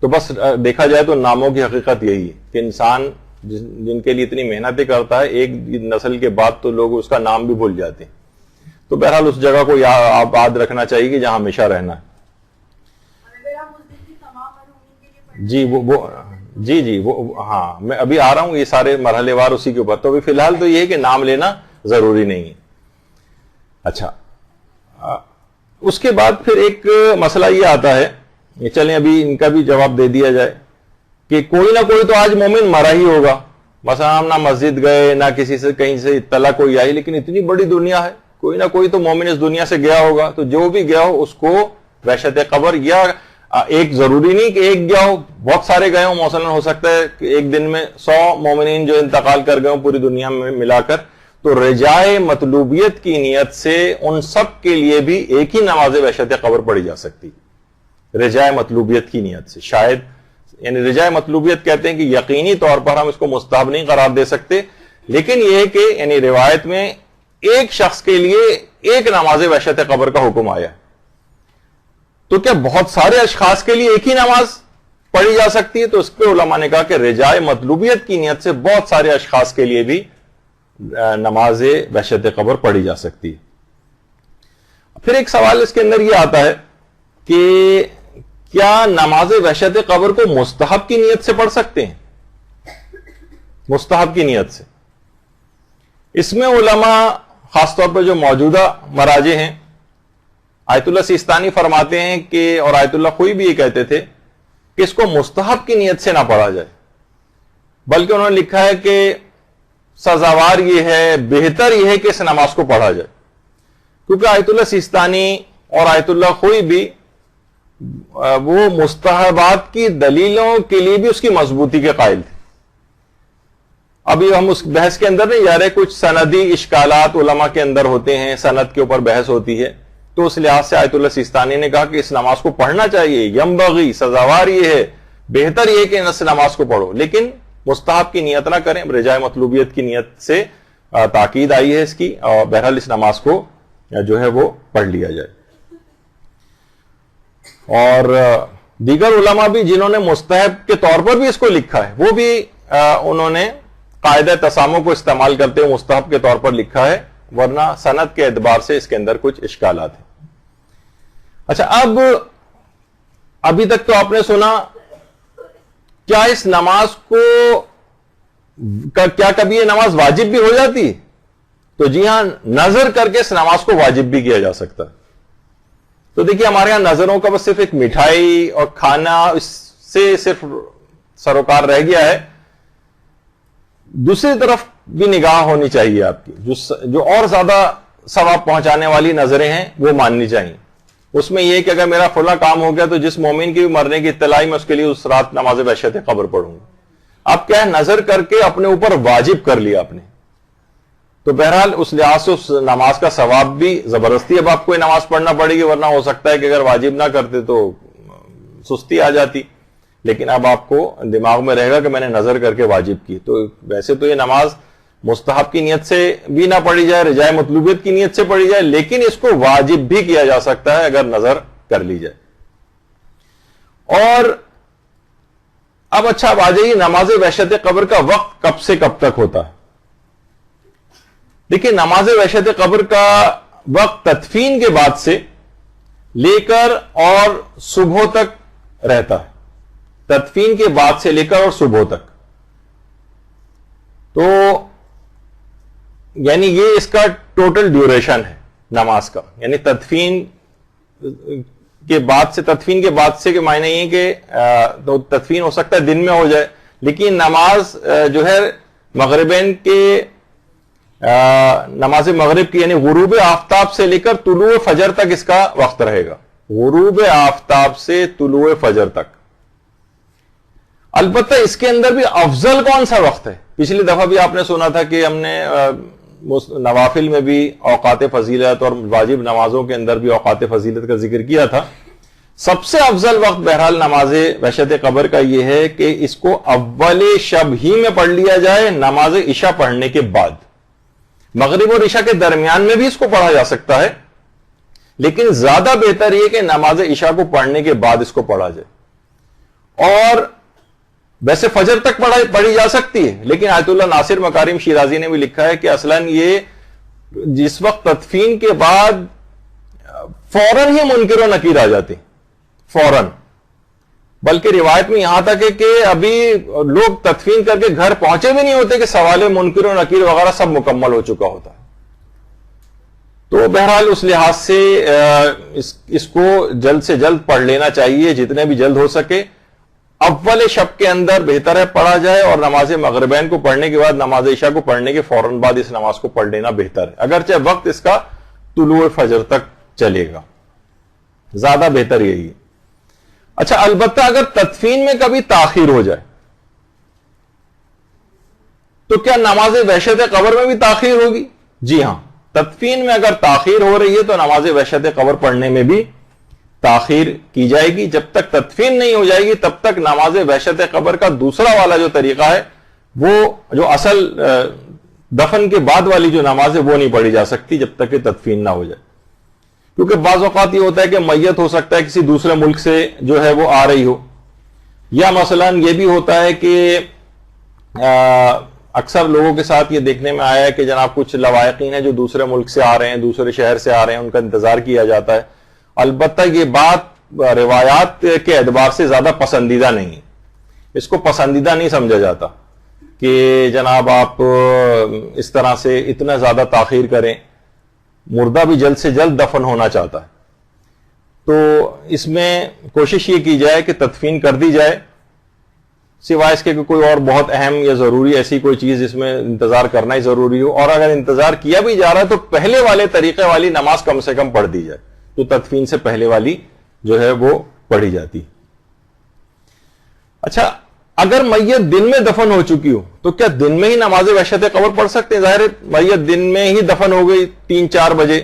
تو بس دیکھا جائے تو ناموں کی حقیقت یہی ہے کہ انسان جن کے لیے اتنی محنتیں کرتا ہے، ایک نسل کے بعد تو لوگ اس کا نام بھی بھول جاتے ہیں۔ تو بہرحال اس جگہ کو یاد رکھنا چاہیے کہ جہاں ہمیشہ رہنا ہے۔ جی وہ ہاں، میں ابھی آ رہا ہوں، یہ سارے مرحلے وار اسی کے اوپر۔ تو ابھی فی الحال تو یہ ہے کہ نام لینا ضروری نہیں ہے۔ اچھا، اس کے بعد پھر ایک مسئلہ یہ آتا ہے، یہ چلیں ابھی ان کا بھی جواب دے دیا جائے کہ کوئی نہ کوئی تو آج مومن مرا ہی ہوگا۔ مثلا ہم نہ مسجد گئے، نہ کسی سے کہیں سے اطلاع کوئی آئی، لیکن اتنی بڑی دنیا ہے، کوئی نہ کوئی تو مومن اس دنیا سے گیا ہوگا۔ تو جو بھی گیا ہو اس کو وحشت قبر، یا ایک ضروری نہیں کہ ایک گیا ہو، بہت سارے گئے ہوں، مثلا ہو سکتا ہے کہ ایک دن میں 100 مومنین جو انتقال کر گئے ہوں پوری دنیا میں ملا کر، تو رجائے مطلوبیت کی نیت سے ان سب کے لیے بھی ایک ہی نماز وحشت قبر پڑھی جا سکتی، رجائے مطلوبیت کی نیت سے. شاید یعنی رجائے مطلوبیت کہتے ہیں کہ یقینی طور پر ہم اس کو مستحب نہیں قرار دے سکتے، لیکن یہ کہ یعنی روایت میں ایک شخص کے لیے ایک نماز وحشت قبر کا حکم آیا، تو کیا بہت سارے اشخاص کے لیے ایک ہی نماز پڑھی جا سکتی ہے؟ تو اس پہ علماء نے کہا کہ رجائے مطلوبیت کی نیت سے بہت سارے اشخاص کے لیے بھی نماز وحشت قبر پڑھی جا سکتی ہے. پھر ایک سوال اس کے اندر یہ آتا ہے کہ کیا نماز وحشت قبر کو مستحب کی نیت سے پڑھ سکتے ہیں؟ مستحب کی نیت سے اس میں علماء خاص طور پر جو موجودہ مراجع ہیں، آیت اللہ سیستانی فرماتے ہیں کہ، اور آیت اللہ خوئی بھی یہ کہتے تھے کہ اس کو مستحب کی نیت سے نہ پڑھا جائے، بلکہ انہوں نے لکھا ہے کہ سزاوار یہ ہے، بہتر یہ ہے کہ اس نماز کو پڑھا جائے، کیونکہ آیت اللہ سیستانی اور آیت اللہ خوئی بھی وہ مستحبات کی دلیلوں کے لیے بھی اس کی مضبوطی کے قائل تھے. ابھی ہم اس بحث کے اندر نہیں جا رہے، کچھ سندی اشکالات علماء کے اندر ہوتے ہیں، سند کے اوپر بحث ہوتی ہے، تو اس لحاظ سے آیت اللہ سیستانی نے کہا کہ اس نماز کو پڑھنا چاہیے، ینبغی، سزاوار یہ ہے، بہتر یہ کہ اس نماز کو پڑھو، لیکن مستحب کی نیت نہ کریں، رجائے مطلوبیت کی نیت سے تاکید آئی ہے اس کی، اور بہرحال اس نماز کو جو ہے وہ پڑھ لیا جائے. اور دیگر علماء بھی جنہوں نے مستحب کے طور پر بھی اس کو لکھا ہے، وہ بھی انہوں نے قاعدہ تسامح کو استعمال کرتے ہوئے مستحب کے طور پر لکھا ہے، ورنہ سند کے اعتبار سے اس کے اندر کچھ اشکالات ہیں. اچھا، اب ابھی تک تو آپ نے سنا، کیا اس نماز کو کیا کبھی یہ نماز واجب بھی ہو جاتی ہے؟ تو جی ہاں، نظر کر کے اس نماز کو واجب بھی کیا جا سکتا ہے. تو دیکھیے ہمارے یہاں نظروں کا بس صرف ایک مٹھائی اور کھانا اس سے صرف سروکار رہ گیا ہے، دوسری طرف بھی نگاہ ہونی چاہیے آپ کی، جو اور زیادہ ثواب پہنچانے والی نظریں ہیں وہ ماننی چاہیے. اس میں یہ کہ اگر میرا فلاں کام ہو گیا تو جس مومن کی بھی مرنے کی اطلاع میں اس کے لیے اس رات نماز وحشت قبر پڑھوں گا. اب کیا ہے، نظر کر کے اپنے اوپر واجب کر لیا آپ نے، تو بہرحال اس لحاظ سے اس نماز کا ثواب بھی زبردستی اب آپ کو یہ نماز پڑھنا پڑے گی، ورنہ ہو سکتا ہے کہ اگر واجب نہ کرتے تو سستی آ جاتی، لیکن اب آپ کو دماغ میں رہے گا کہ میں نے نظر کر کے واجب کی. تو ویسے تو یہ نماز مستحب کی نیت سے بھی نہ پڑھی جائے، رجائے مطلوبیت کی نیت سے پڑھی جائے، لیکن اس کو واجب بھی کیا جا سکتا ہے اگر نظر کر لی جائے. اور اب اچھا اب آ جائیے نماز وحشت قبر کا وقت کب سے کب تک ہوتا ہے. دیکھیے نماز وحشت قبر کا وقت تدفین کے بعد سے لے کر اور صبح تک رہتا ہے، تدفین کے بعد سے لے کر اور صبح تک. تو یعنی یہ اس کا ٹوٹل ڈیوریشن ہے نماز کا، یعنی تدفین کے بعد سے کے معنی یہ کہ تو تدفین ہو سکتا ہے دن میں ہو جائے، لیکن نماز جو ہے مغربین کے نماز مغرب کی یعنی غروب آفتاب سے لے کر طلوع فجر تک اس کا وقت رہے گا، غروب آفتاب سے طلوع فجر تک. البتہ اس کے اندر بھی افضل کون سا وقت ہے؟ پچھلی دفعہ بھی آپ نے سنا تھا کہ ہم نے نوافل میں بھی اوقات فضیلت اور واجب نمازوں کے اندر بھی اوقات فضیلت کا ذکر کیا تھا. سب سے افضل وقت بہرحال نماز وحشت قبر کا یہ ہے کہ اس کو اول شب ہی میں پڑھ لیا جائے، نماز عشاء پڑھنے کے بعد. مغرب اور عشاء کے درمیان میں بھی اس کو پڑھا جا سکتا ہے، لیکن زیادہ بہتر یہ کہ نماز عشاء کو پڑھنے کے بعد اس کو پڑھا جائے. اور ویسے فجر تک پڑھی جا سکتی ہے، لیکن آیت اللہ ناصر مکارم شیرازی نے بھی لکھا ہے کہ اصلاً یہ جس وقت تدفین کے بعد فوراً ہی منکر و نکیر آ جاتے، فوراً. بلکہ روایت میں یہاں تک ہے کہ ابھی لوگ تدفین کر کے گھر پہنچے بھی نہیں ہوتے کہ سوال منکر و نکیر وغیرہ سب مکمل ہو چکا ہوتا ہے. تو بہرحال اس لحاظ سے اس کو جلد سے جلد پڑھ لینا چاہیے، جتنے بھی جلد ہو سکے. اول شب کے اندر بہتر ہے پڑھا جائے، اور نماز مغربین کو پڑھنے کے بعد نماز عشاء کو پڑھنے کے فوراً بعد اس نماز کو پڑھ لینا بہتر ہے، اگرچہ وقت اس کا طلوع فجر تک چلے گا. زیادہ بہتر یہی ہے. اچھا البتہ اگر تدفین میں کبھی تاخیر ہو جائے تو کیا نماز وحشت قبر میں بھی تاخیر ہوگی؟ جی ہاں، تدفین میں اگر تاخیر ہو رہی ہے تو نماز وحشت قبر پڑھنے میں بھی تاخیر کی جائے گی. جب تک تدفین نہیں ہو جائے گی تب تک نماز وحشت قبر کا دوسرا والا جو طریقہ ہے وہ جو اصل دفن کے بعد والی جو نماز ہے وہ نہیں پڑھی جا سکتی جب تک کہ تدفین نہ ہو جائے. کیونکہ بعض اوقات یہ ہوتا ہے کہ میت ہو سکتا ہے کسی دوسرے ملک سے جو ہے وہ آ رہی ہو، یا مثلا یہ بھی ہوتا ہے کہ اکثر لوگوں کے ساتھ یہ دیکھنے میں آیا ہے کہ جناب کچھ لوائقین ہیں جو دوسرے ملک سے آ رہے ہیں، دوسرے شہر سے آ رہے ہیں، ان کا انتظار کیا جاتا ہے. البتہ یہ بات روایات کے اعتبار سے زیادہ پسندیدہ نہیں ہے، اس کو پسندیدہ نہیں سمجھا جاتا کہ جناب آپ اس طرح سے اتنا زیادہ تاخیر کریں. مردہ بھی جلد سے جلد دفن ہونا چاہتا ہے، تو اس میں کوشش یہ کی جائے کہ تدفین کر دی جائے، سوائے اس کے کہ کوئی اور بہت اہم یا ضروری ایسی کوئی چیز جس میں انتظار کرنا ہی ضروری ہو. اور اگر انتظار کیا بھی جا رہا ہے تو پہلے والے طریقے والی نماز کم سے کم پڑھ دی جائے، تو تدفین سے پہلے والی جو ہے وہ پڑھی جاتی. اچھا اگر میت دن میں دفن ہو چکی ہو تو کیا دن میں ہی نماز وحشت قبر پڑھ سکتے ہیں؟ ظاہر ہے میت دن میں ہی دفن ہو گئی 3-4 بجے،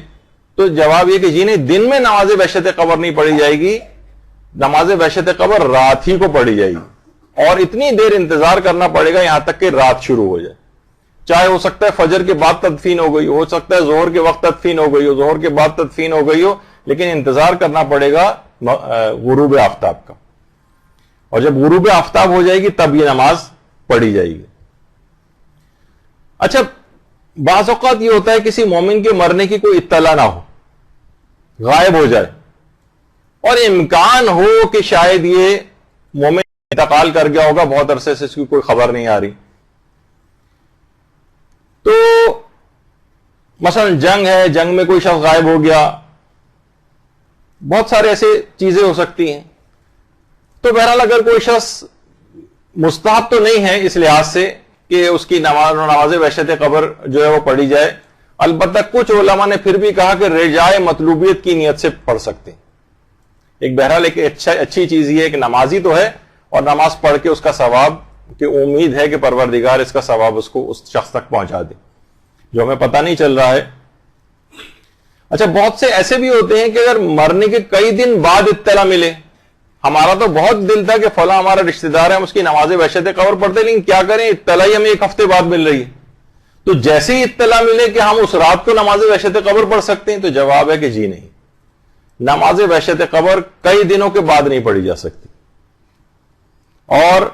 تو جواب یہ کہ جی نہیں، دن میں نماز وحشت قبر نہیں پڑھی جائے گی، نماز وحشت قبر رات ہی کو پڑھی جائے گی، اور اتنی دیر انتظار کرنا پڑے گا یہاں تک کہ رات شروع ہو جائے. چاہے ہو سکتا ہے فجر کے بعد تدفین ہو گئی ہو سکتا ہے ظہر کے وقت تدفین ہو گئی ہو، ظہر کے بعد تدفین ہو گئی ہو، لیکن انتظار کرنا پڑے گا غروب آفتاب کا، اور جب غروب آفتاب ہو جائے گی تب یہ نماز پڑھی جائے گی. اچھا بعض اوقات یہ ہوتا ہے کسی مومن کے مرنے کی کوئی اطلاع نہ ہو، غائب ہو جائے، اور امکان ہو کہ شاید یہ مومن انتقال کر گیا ہوگا، بہت عرصے سے اس کی کوئی خبر نہیں آ رہی. تو مثلا جنگ ہے، جنگ میں کوئی شخص غائب ہو گیا، بہت سارے ایسے چیزیں ہو سکتی ہیں. تو بہرحال اگر کوئی شخص مستحب تو نہیں ہے اس لحاظ سے کہ اس کی نماز وحشت قبر جو ہے وہ پڑھی جائے، البتہ کچھ علماء نے پھر بھی کہا کہ رجائے مطلوبیت کی نیت سے پڑھ سکتے ہیں. ایک بہرحال ایک اچھی چیز یہ ہے کہ نمازی تو ہے، اور نماز پڑھ کے اس کا ثواب کہ امید ہے کہ پروردگار اس کا ثواب اس کو اس شخص تک پہنچا دے جو ہمیں پتہ نہیں چل رہا ہے. اچھا بہت سے ایسے بھی ہوتے ہیں کہ اگر مرنے کے کئی دن بعد اطلاع ملے، ہمارا تو بہت دل تھا کہ فلاں ہمارا رشتہ دار ہے، ہم اس کی نماز وحشت قبر پڑھتے، لیکن کیا کریں اطلاع ہی ہمیں 1 ہفتے بعد مل رہی ہے. تو جیسے ہی اطلاع ملے کہ ہم اس رات کو نماز وحشت قبر پڑھ سکتے ہیں، تو جواب ہے کہ جی نہیں، نماز وحشت قبر کئی دنوں کے بعد نہیں پڑھی جا سکتی، اور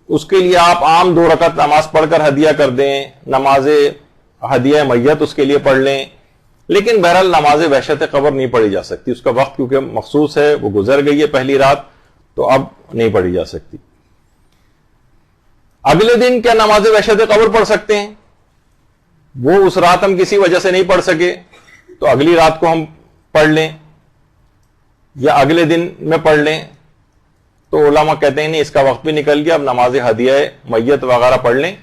اس کے لیے آپ عام 2 رکعت نماز پڑھ کر ہدیہ کر دیں، نماز ہدیہ میت اس کے لیے پڑھ لیں، لیکن بہرحال نماز وحشت قبر نہیں پڑھی جا سکتی. اس کا وقت کیونکہ مخصوص ہے، وہ گزر گئی ہے پہلی رات، تو اب نہیں پڑھی جا سکتی. اگلے دن کیا نماز وحشت قبر پڑھ سکتے ہیں؟ وہ اس رات ہم کسی وجہ سے نہیں پڑھ سکے تو اگلی رات کو ہم پڑھ لیں یا اگلے دن میں پڑھ لیں. تو علماء کہتے ہیں نہیں، اس کا وقت بھی نکل گیا، اب نماز ہدیہ میت وغیرہ پڑھ لیں.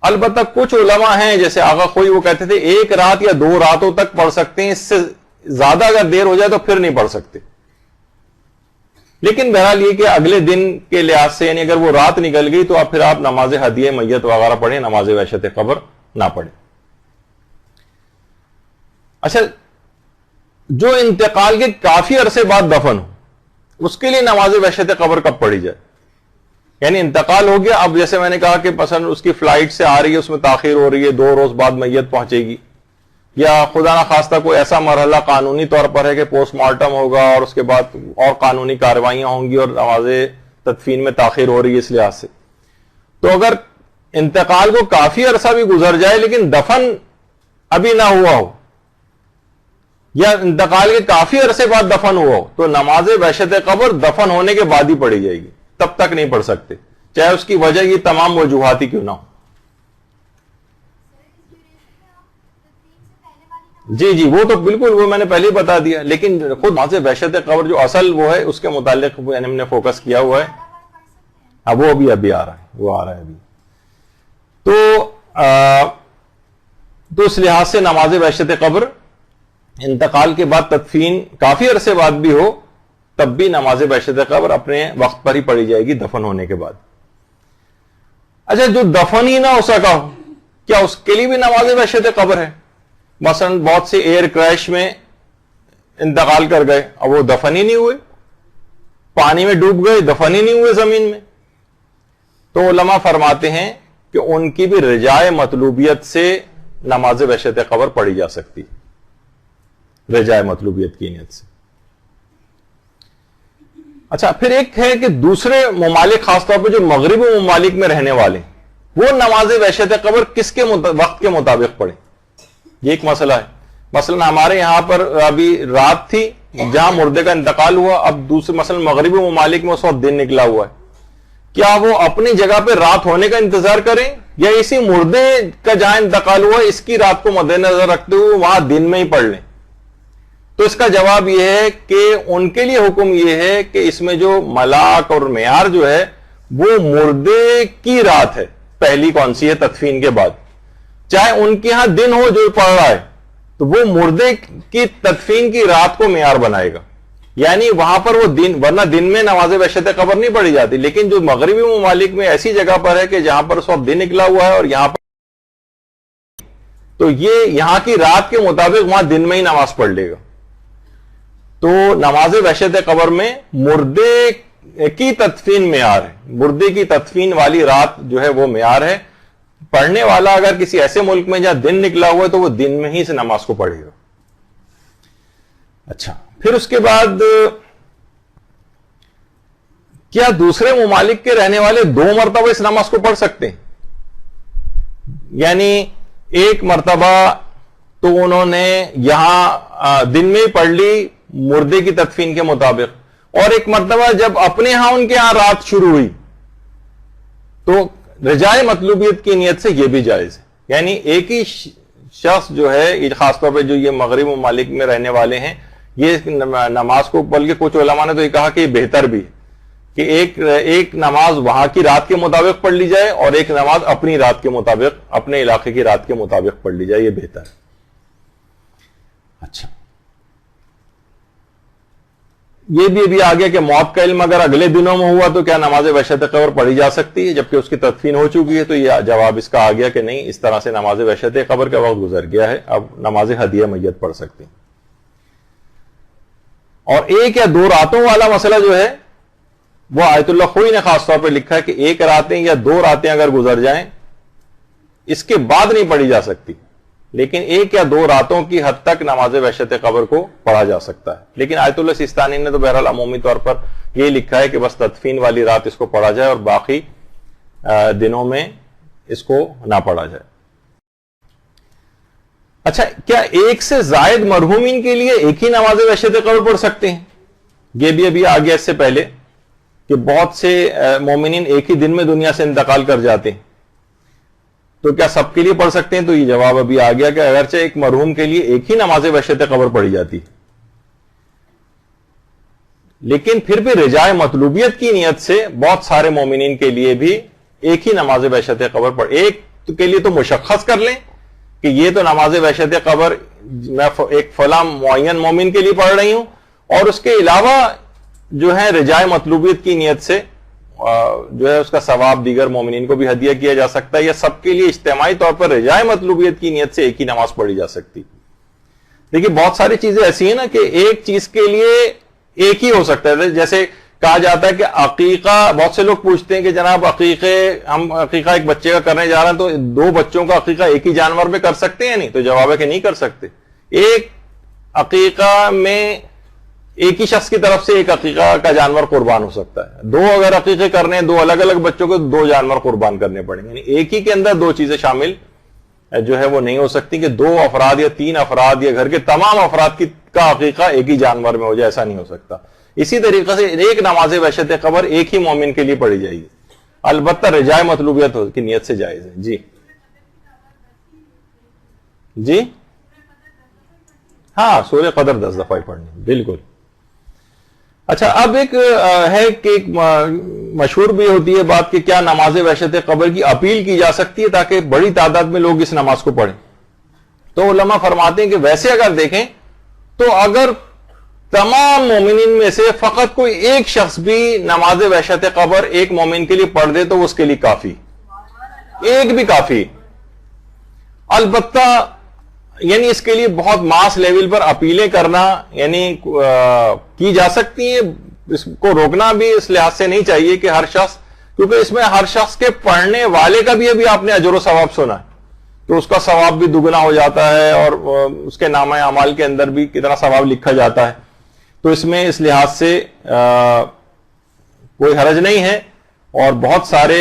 البتہ کچھ علماء ہیں جیسے آغا خوئی، وہ کہتے تھے 1 رات یا 2 راتوں تک پڑھ سکتے ہیں، اس سے زیادہ اگر دیر ہو جائے تو پھر نہیں پڑھ سکتے. لیکن بہرحال یہ کہ اگلے دن کے لحاظ سے یعنی اگر وہ رات نکل گئی تو پھر آپ نماز ہدیہ میت وغیرہ پڑھیں، نماز وحشت قبر نہ پڑھیں. اچھا جو انتقال کے کافی عرصے بعد دفن ہو، اس کے لیے نماز وحشت قبر کب پڑھی جائے؟ یعنی انتقال ہو گیا، اب جیسے میں نے کہا کہ مثلا اس کی فلائٹ سے آ رہی ہے، اس میں تاخیر ہو رہی ہے، 2 روز بعد میت پہنچے گی، یا خدا نہ خواستہ کوئی ایسا مرحلہ قانونی طور پر ہے کہ پوسٹ مارٹم ہوگا اور اس کے بعد اور قانونی کارروائیاں ہوں گی اور نماز تدفین میں تاخیر ہو رہی ہے اس لحاظ سے. تو اگر انتقال کو کافی عرصہ بھی گزر جائے لیکن دفن ابھی نہ ہوا ہو، یا انتقال کے کافی عرصے بعد دفن ہوا ہو، تو نماز وحشت قبر دفن ہونے کے بعد ہی پڑھی جائے گی، تب تک نہیں پڑھ سکتے، چاہے اس کی وجہ یہ تمام وجوہات ہی کیوں نہ ہو. جی جی وہ تو بالکل، وہ میں نے پہلے ہی بتا دیا، لیکن خود نماز وحشت قبر جو اصل وہ ہے اس کے متعلق ہم نے فوکس کیا ہوا ہے. اب وہ ابھی آ رہا ہے، وہ آ رہا ہے ابھی. تو اس لحاظ سے نماز وحشت قبر انتقال کے بعد تدفین کافی عرصے بعد بھی ہو تب بھی نماز بحشت قبر اپنے وقت پر ہی پڑھی جائے گی دفن ہونے کے بعد. اچھا جو دفن ہی نہ ہو سکا ہو کیا اس کے لیے بھی نماز بحشت قبر ہے؟ مثلا بہت سے ایئر کریش میں انتقال کر گئے اب وہ دفن ہی نہیں ہوئے, پانی میں ڈوب گئے دفن ہی نہیں ہوئے زمین میں. تو علماء فرماتے ہیں کہ ان کی بھی رجائے مطلوبیت سے نماز بحشت قبر پڑھی جا سکتی, رجائے مطلوبیت کی نیت سے. اچھا پھر ایک ہے کہ دوسرے ممالک خاص طور پہ جو مغربی ممالک میں رہنے والے وہ نماز بحشت قبر کس کے وقت کے مطابق پڑھیں, یہ ایک مسئلہ ہے. مثلا ہمارے یہاں پر ابھی رات تھی جہاں مردے کا انتقال ہوا, اب دوسرے مثلا مغربی ممالک میں اس وقت دن نکلا ہوا ہے, کیا وہ اپنی جگہ پہ رات ہونے کا انتظار کریں یا اسی مردے کا جہاں انتقال ہوا اس کی رات کو مد نظر رکھتے ہوئے وہاں دن میں ہی پڑھ لیں؟ تو اس کا جواب یہ ہے کہ ان کے لیے حکم یہ ہے کہ اس میں جو ملاک اور معیار جو ہے وہ مردے کی رات ہے, پہلی کون سی ہے تدفین کے بعد, چاہے ان کے ہاں دن ہو جو پڑھ رہا ہے تو وہ مردے کی تدفین کی رات کو معیار بنائے گا. یعنی وہاں پر وہ دن, ورنہ دن میں نماز بحشت قبر نہیں پڑھی جاتی, لیکن جو مغربی ممالک میں ایسی جگہ پر ہے کہ جہاں پر اس وقت دن نکلا ہوا ہے اور یہاں پر تو یہ یہاں کی رات کے مطابق وہاں دن میں ہی نماز پڑھ لے گا. تو نماز بحشت قبر میں مردے کی تدفین معیار ہے, مردے کی تدفین والی رات جو ہے وہ معیار ہے. پڑھنے والا اگر کسی ایسے ملک میں جہاں دن نکلا ہوا ہے تو وہ دن میں ہی سے نماز کو پڑھے گا. اچھا پھر اس کے بعد کیا دوسرے ممالک کے رہنے والے 2 مرتبہ اس نماز کو پڑھ سکتے ہیں؟ یعنی ایک مرتبہ تو انہوں نے یہاں دن میں ہی پڑھ لی مردے کی تدفین کے مطابق, اور ایک مرتبہ جب اپنے ہاں ان کے ہاں رات شروع ہوئی تو رجائے مطلوبیت کی نیت سے یہ بھی جائز ہے. یعنی ایک ہی شخص جو ہے خاص طور پہ جو یہ مغربی ممالک میں رہنے والے ہیں یہ نماز کو, بلکہ کچھ علماء نے تو یہ کہا کہ یہ بہتر بھی ہے کہ ایک نماز وہاں کی رات کے مطابق پڑھ لی جائے اور ایک نماز اپنی رات کے مطابق, اپنے علاقے کی رات کے مطابق پڑھ لی جائے, یہ بہتر ہے. اچھا یہ بھی ابھی آ گیا کہ موت کا علم اگر اگلے دنوں میں ہوا تو کیا نماز بحشت قبر پڑھی جا سکتی ہے جبکہ اس کی تدفین ہو چکی ہے؟ تو یہ جواب اس کا آ گیا کہ نہیں, اس طرح سے نماز بحشت قبر کا وقت گزر گیا ہے, اب نماز ہدیہ میت پڑھ سکتے ہیں. اور 1 یا 2 راتوں والا مسئلہ جو ہے وہ آیت اللہ خوئی نے خاص طور پہ لکھا ہے کہ 1 راتیں یا 2 راتیں اگر گزر جائیں اس کے بعد نہیں پڑھی جا سکتی, لیکن 1 یا 2 راتوں کی حد تک نماز بحشت قبر کو پڑھا جا سکتا ہے. لیکن آیت اللہ سیستانی نے تو بہرحال عمومی طور پر یہ لکھا ہے کہ بس تدفین والی رات اس کو پڑھا جائے اور باقی دنوں میں اس کو نہ پڑھا جائے. اچھا کیا 1 سے زائد مرحومین کے لیے ایک ہی نماز بحشت قبر پڑھ سکتے ہیں؟ یہ بھی ابھی آ گیا اس سے پہلے کہ بہت سے مومنین ایک ہی دن میں دنیا سے انتقال کر جاتے ہیں, تو کیا سب کے لیے پڑھ سکتے ہیں؟ تو یہ جواب ابھی آ گیا کہ اگرچہ ایک مرحوم کے لیے ایک ہی نماز بحشت قبر پڑھی جاتی لیکن پھر بھی رجائے مطلوبیت کی نیت سے بہت سارے مومنین کے لیے بھی ایک ہی نماز بحشت قبر پڑھ, ایک کے لیے تو مشخص کر لیں کہ یہ تو نماز بحشت قبر میں ایک فلاں معین مومن کے لیے پڑھ رہی ہوں, اور اس کے علاوہ جو ہے رجائے مطلوبیت کی نیت سے جو ہے اس کا ثواب دیگر مومنین کو بھی ہدیہ کیا جا سکتا ہے, یا سب کے لیے اجتماعی طور پر رجائے مطلوبیت کی نیت سے ایک ہی نماز پڑھی جا سکتی. دیکھیے بہت ساری چیزیں ایسی ہیں نا کہ ایک چیز کے لیے ایک ہی ہو سکتا ہے. جیسے کہا جاتا ہے کہ عقیقہ, بہت سے لوگ پوچھتے ہیں کہ جناب ہم عقیقہ ایک بچے کا کرنے جا رہے ہیں تو 2 بچوں کا عقیقہ ایک ہی جانور میں کر سکتے ہیں؟ نہیں, تو جواب ہے کہ نہیں کر سکتے. ایک عقیقہ میں ایک ہی شخص کی طرف سے ایک عقیقہ کا جانور قربان ہو سکتا ہے. 2 اگر عقیقے کرنے ہیں 2 الگ الگ بچوں کو 2 جانور قربان کرنے پڑیں گے. یعنی ایک ہی کے اندر 2 چیزیں شامل جو ہے وہ نہیں ہو سکتی کہ 2 افراد یا 3 افراد یا گھر کے تمام افراد کا عقیقہ ایک ہی جانور میں ہو جائے, ایسا نہیں ہو سکتا. اسی طریقے سے ایک نماز بحشت قبر ایک ہی مومن کے لیے پڑھی جائے گی, البتہ رجائے مطلوبیت کی نیت سے جائز ہے. جی ہاں سورہ قدر 10 دفعہ پڑھنی, بالکل. اچھا اب ایک ہے کہ ایک مشہور بھی ہوتی ہے بات کہ کیا نماز بحشت قبر کی اپیل کی جا سکتی ہے تاکہ بڑی تعداد میں لوگ اس نماز کو پڑھیں؟ تو علماء فرماتے ہیں کہ ویسے اگر دیکھیں تو اگر تمام مومنین میں سے فقط کوئی ایک شخص بھی نماز وحشت قبر ایک مومن کے لیے پڑھ دے تو اس کے لیے کافی، ایک بھی کافی. البتہ یعنی اس کے لیے بہت ماس لیول پر اپیلیں کرنا یعنی کی جا سکتی ہیں، اس کو روکنا بھی اس لحاظ سے نہیں چاہیے کہ ہر شخص، کیونکہ اس میں ہر شخص کے پڑھنے والے کا بھی ابھی آپ نے اجر و ثواب سنا ہے تو اس کا ثواب بھی دگنا ہو جاتا ہے اور اس کے نامہ اعمال کے اندر بھی کتنا ثواب لکھا جاتا ہے. تو اس میں اس لحاظ سے کوئی حرج نہیں ہے. اور بہت سارے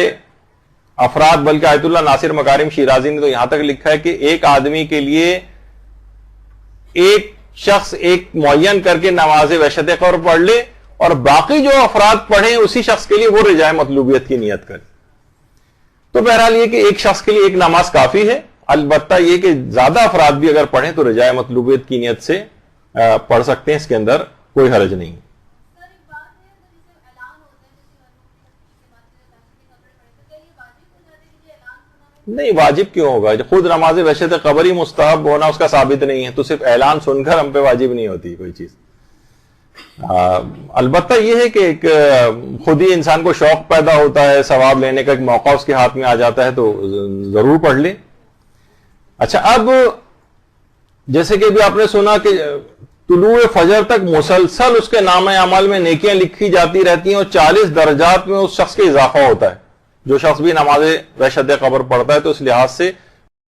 افراد، بلکہ آیت اللہ ناصر مکارم شیرازی نے تو یہاں تک لکھا ہے کہ ایک آدمی کے لیے ایک شخص ایک معین کر کے نماز وحشت قبر پڑھ لے اور باقی جو افراد پڑھیں اسی شخص کے لیے وہ رجاء مطلوبیت کی نیت کرے. تو بہرحال یہ کہ ایک شخص کے لیے ایک نماز کافی ہے. البتہ یہ کہ زیادہ افراد بھی اگر پڑھیں تو رجاء مطلوبیت کی نیت سے پڑھ سکتے ہیں، اس کے اندر کوئی حرج نہیں. نہیں، واجب کیوں ہوگا؟ خود نماز وحشت قبر ہی مستحب ہونا اس کا ثابت نہیں ہے تو صرف اعلان سن کر ہم پہ واجب نہیں ہوتی کوئی چیز. البتہ یہ ہے کہ ایک خود ہی انسان کو شوق پیدا ہوتا ہے، ثواب لینے کا ایک موقع اس کے ہاتھ میں آ جاتا ہے تو ضرور پڑھ لے. اچھا، اب جیسے کہ بھی آپ نے سنا کہ طلوع فجر تک مسلسل اس کے نامہ اعمال میں نیکیاں لکھی جاتی رہتی ہیں اور 40 درجات میں اس شخص کے اضافہ ہوتا ہے. جو شخص بھی نماز وحشت قبر پڑھتا ہے تو اس لحاظ سے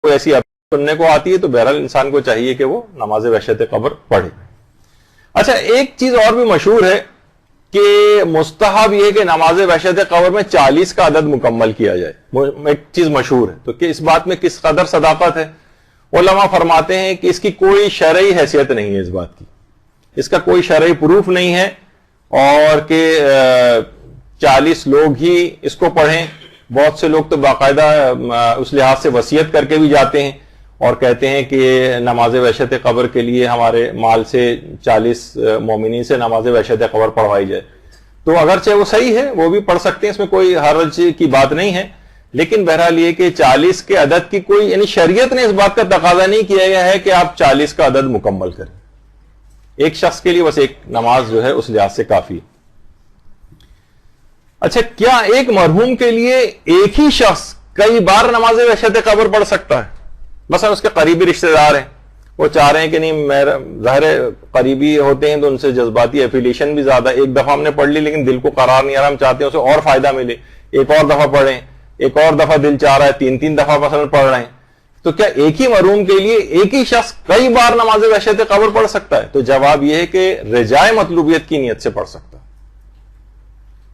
کوئی ایسی سننے کو آتی ہے تو بہرحال انسان کو چاہیے کہ وہ نماز وحشت قبر پڑھے. اچھا، ایک چیز اور بھی مشہور ہے کہ مستحب یہ کہ نماز وحشت قبر میں 40 کا عدد مکمل کیا جائے. ایک چیز مشہور ہے تو کہ اس بات میں کس قدر صداقت ہے؟ علماء فرماتے ہیں کہ اس کی کوئی شرعی حیثیت نہیں ہے، اس بات کی اس کا کوئی شرعی پروف نہیں ہے اور کہ 40 لوگ ہی اس کو پڑھیں. بہت سے لوگ تو باقاعدہ اس لحاظ سے وصیت کر کے بھی جاتے ہیں اور کہتے ہیں کہ نماز وحشت قبر کے لیے ہمارے مال سے 40 مومنین سے نماز وحشت قبر پڑھوائی جائے. تو اگرچہ وہ صحیح ہے، وہ بھی پڑھ سکتے ہیں، اس میں کوئی حرج کی بات نہیں ہے. لیکن بہرحال یہ کہ 40 کے عدد کی کوئی یعنی شریعت نے اس بات کا تقاضا نہیں کیا گیا ہے کہ آپ 40 کا عدد مکمل کریں. ایک شخص کے لیے بس ایک نماز جو ہے اس لحاظ سے کافی ہے. اچھا، کیا ایک مرحوم کے لیے ایک ہی شخص کئی بار نماز وحشت قبر پڑھ سکتا ہے؟ مثلا اس کے قریبی رشتہ دار ہیں، وہ چاہ رہے ہیں کہ نہیں، میرا ظاہر قریبی ہوتے ہیں تو ان سے جذباتی ایفیلیشن بھی زیادہ، ایک دفعہ ہم نے پڑھ لی لیکن دل کو قرار نہیں آ رہا، ہم چاہتے ہیں اسے اور فائدہ ملے، ایک اور دفعہ پڑھیں، ایک اور دفعہ دل چاہ رہا ہے، 3 دفعہ مثلا پڑھ رہے ہیں. تو کیا ایک ہی مرحوم کے لیے ایک ہی شخص کئی بار نماز وحشت قبر پڑھ سکتا ہے؟ تو جواب یہ ہے کہ رجاء مطلوبیت کی نیت سے پڑھ سکتا ہے.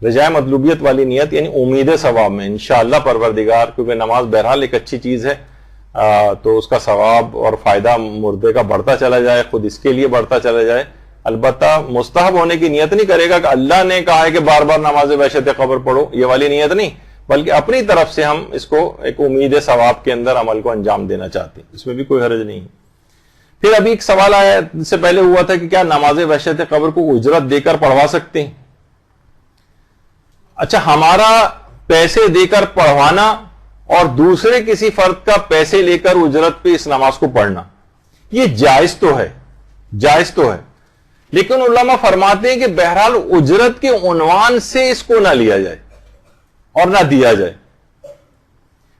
رجاء مطلوبیت والی نیت یعنی امید ثواب میں انشاءاللہ پروردگار، کیونکہ نماز بہرحال ایک اچھی چیز ہے تو اس کا ثواب اور فائدہ مردے کا بڑھتا چلا جائے، خود اس کے لیے بڑھتا چلا جائے. البتہ مستحب ہونے کی نیت نہیں کرے گا کہ اللہ نے کہا ہے کہ بار بار نماز وحشت قبر پڑھو، یہ والی نیت نہیں، بلکہ اپنی طرف سے ہم اس کو ایک امید ثواب کے اندر عمل کو انجام دینا چاہتے ہیں. اس میں بھی کوئی حرج نہیں. پھر ابھی ایک سوال آیا، اس سے پہلے ہوا تھا کہ کیا نماز وحشت قبر کو اجرت دے کر پڑھوا سکتے ہیں؟ اچھا، ہمارا پیسے دے کر پڑھوانا اور دوسرے کسی فرد کا پیسے لے کر اجرت پہ اس نماز کو پڑھنا یہ جائز تو ہے، جائز تو ہے، لیکن علماء فرماتے ہیں کہ بہرحال اجرت کے عنوان سے اس کو نہ لیا جائے اور نہ دیا جائے،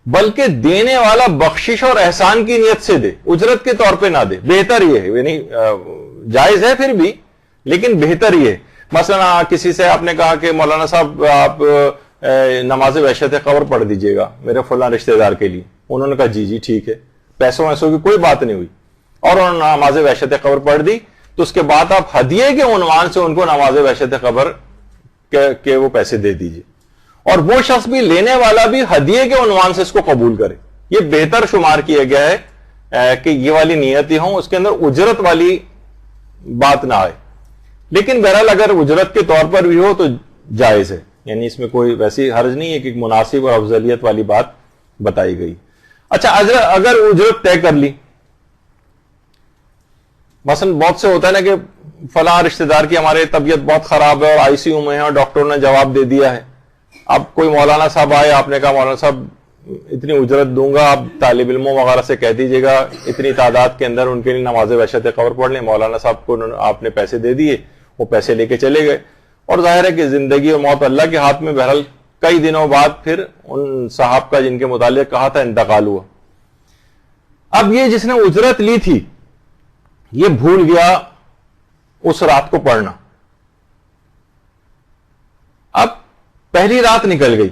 بلکہ دینے والا بخشش اور احسان کی نیت سے دے، اجرت کے طور پہ نہ دے. بہتر یہ ہے، یعنی جائز ہے پھر بھی لیکن بہتر یہ ہے. مثلا کسی سے آپ نے کہا کہ مولانا صاحب آپ نماز وحشت قبر پڑھ دیجئے گا میرے فلاں رشتہ دار کے لیے. انہوں نے کہا جی جی ٹھیک ہے، پیسوں ویسوں کی کوئی بات نہیں ہوئی اور انہوں نے نماز وحشت قبر پڑھ دی. تو اس کے بعد آپ ہدیے کے عنوان سے ان کو نماز وحشت قبر کے وہ پیسے دے دیجئے اور وہ شخص بھی، لینے والا بھی ہدیے کے عنوان سے اس کو قبول کرے. یہ بہتر شمار کیا گیا ہے کہ یہ والی نیتیں ہوں، اس کے اندر اجرت والی بات نہ آئے. لیکن بہرحال اگر اجرت کے طور پر بھی ہو تو جائز ہے، یعنی اس میں کوئی ویسی حرج نہیں ہے کہ ایک مناسب اور افضلیت والی بات بتائی گئی. اچھا، اگر اجرت طے کر لی، مثلا بہت سے ہوتا ہے نا کہ فلاں رشتہ دار کی ہمارے طبیعت بہت خراب ہے اور ICU میں ہے اور ڈاکٹر نے جواب دے دیا ہے. اب کوئی مولانا صاحب آئے، آپ نے کہا مولانا صاحب اتنی اجرت دوں گا, آپ طالب علموں وغیرہ سے کہہ دیجیے گا اتنی تعداد کے اندر ان کے لیے نماز وحشت قبر پڑھ لیں. مولانا صاحب کو آپ نے پیسے دے دیے, وہ پیسے لے کے چلے گئے, اور ظاہر ہے کہ زندگی اور موت اللہ کے ہاتھ میں. بہرحال کئی دنوں بعد پھر ان صاحب کا جن کے متعلق کہا تھا انتقال ہوا. اب یہ جس نے اجرت لی تھی یہ بھول گیا اس رات کو پڑھنا. اب پہلی رات نکل گئی,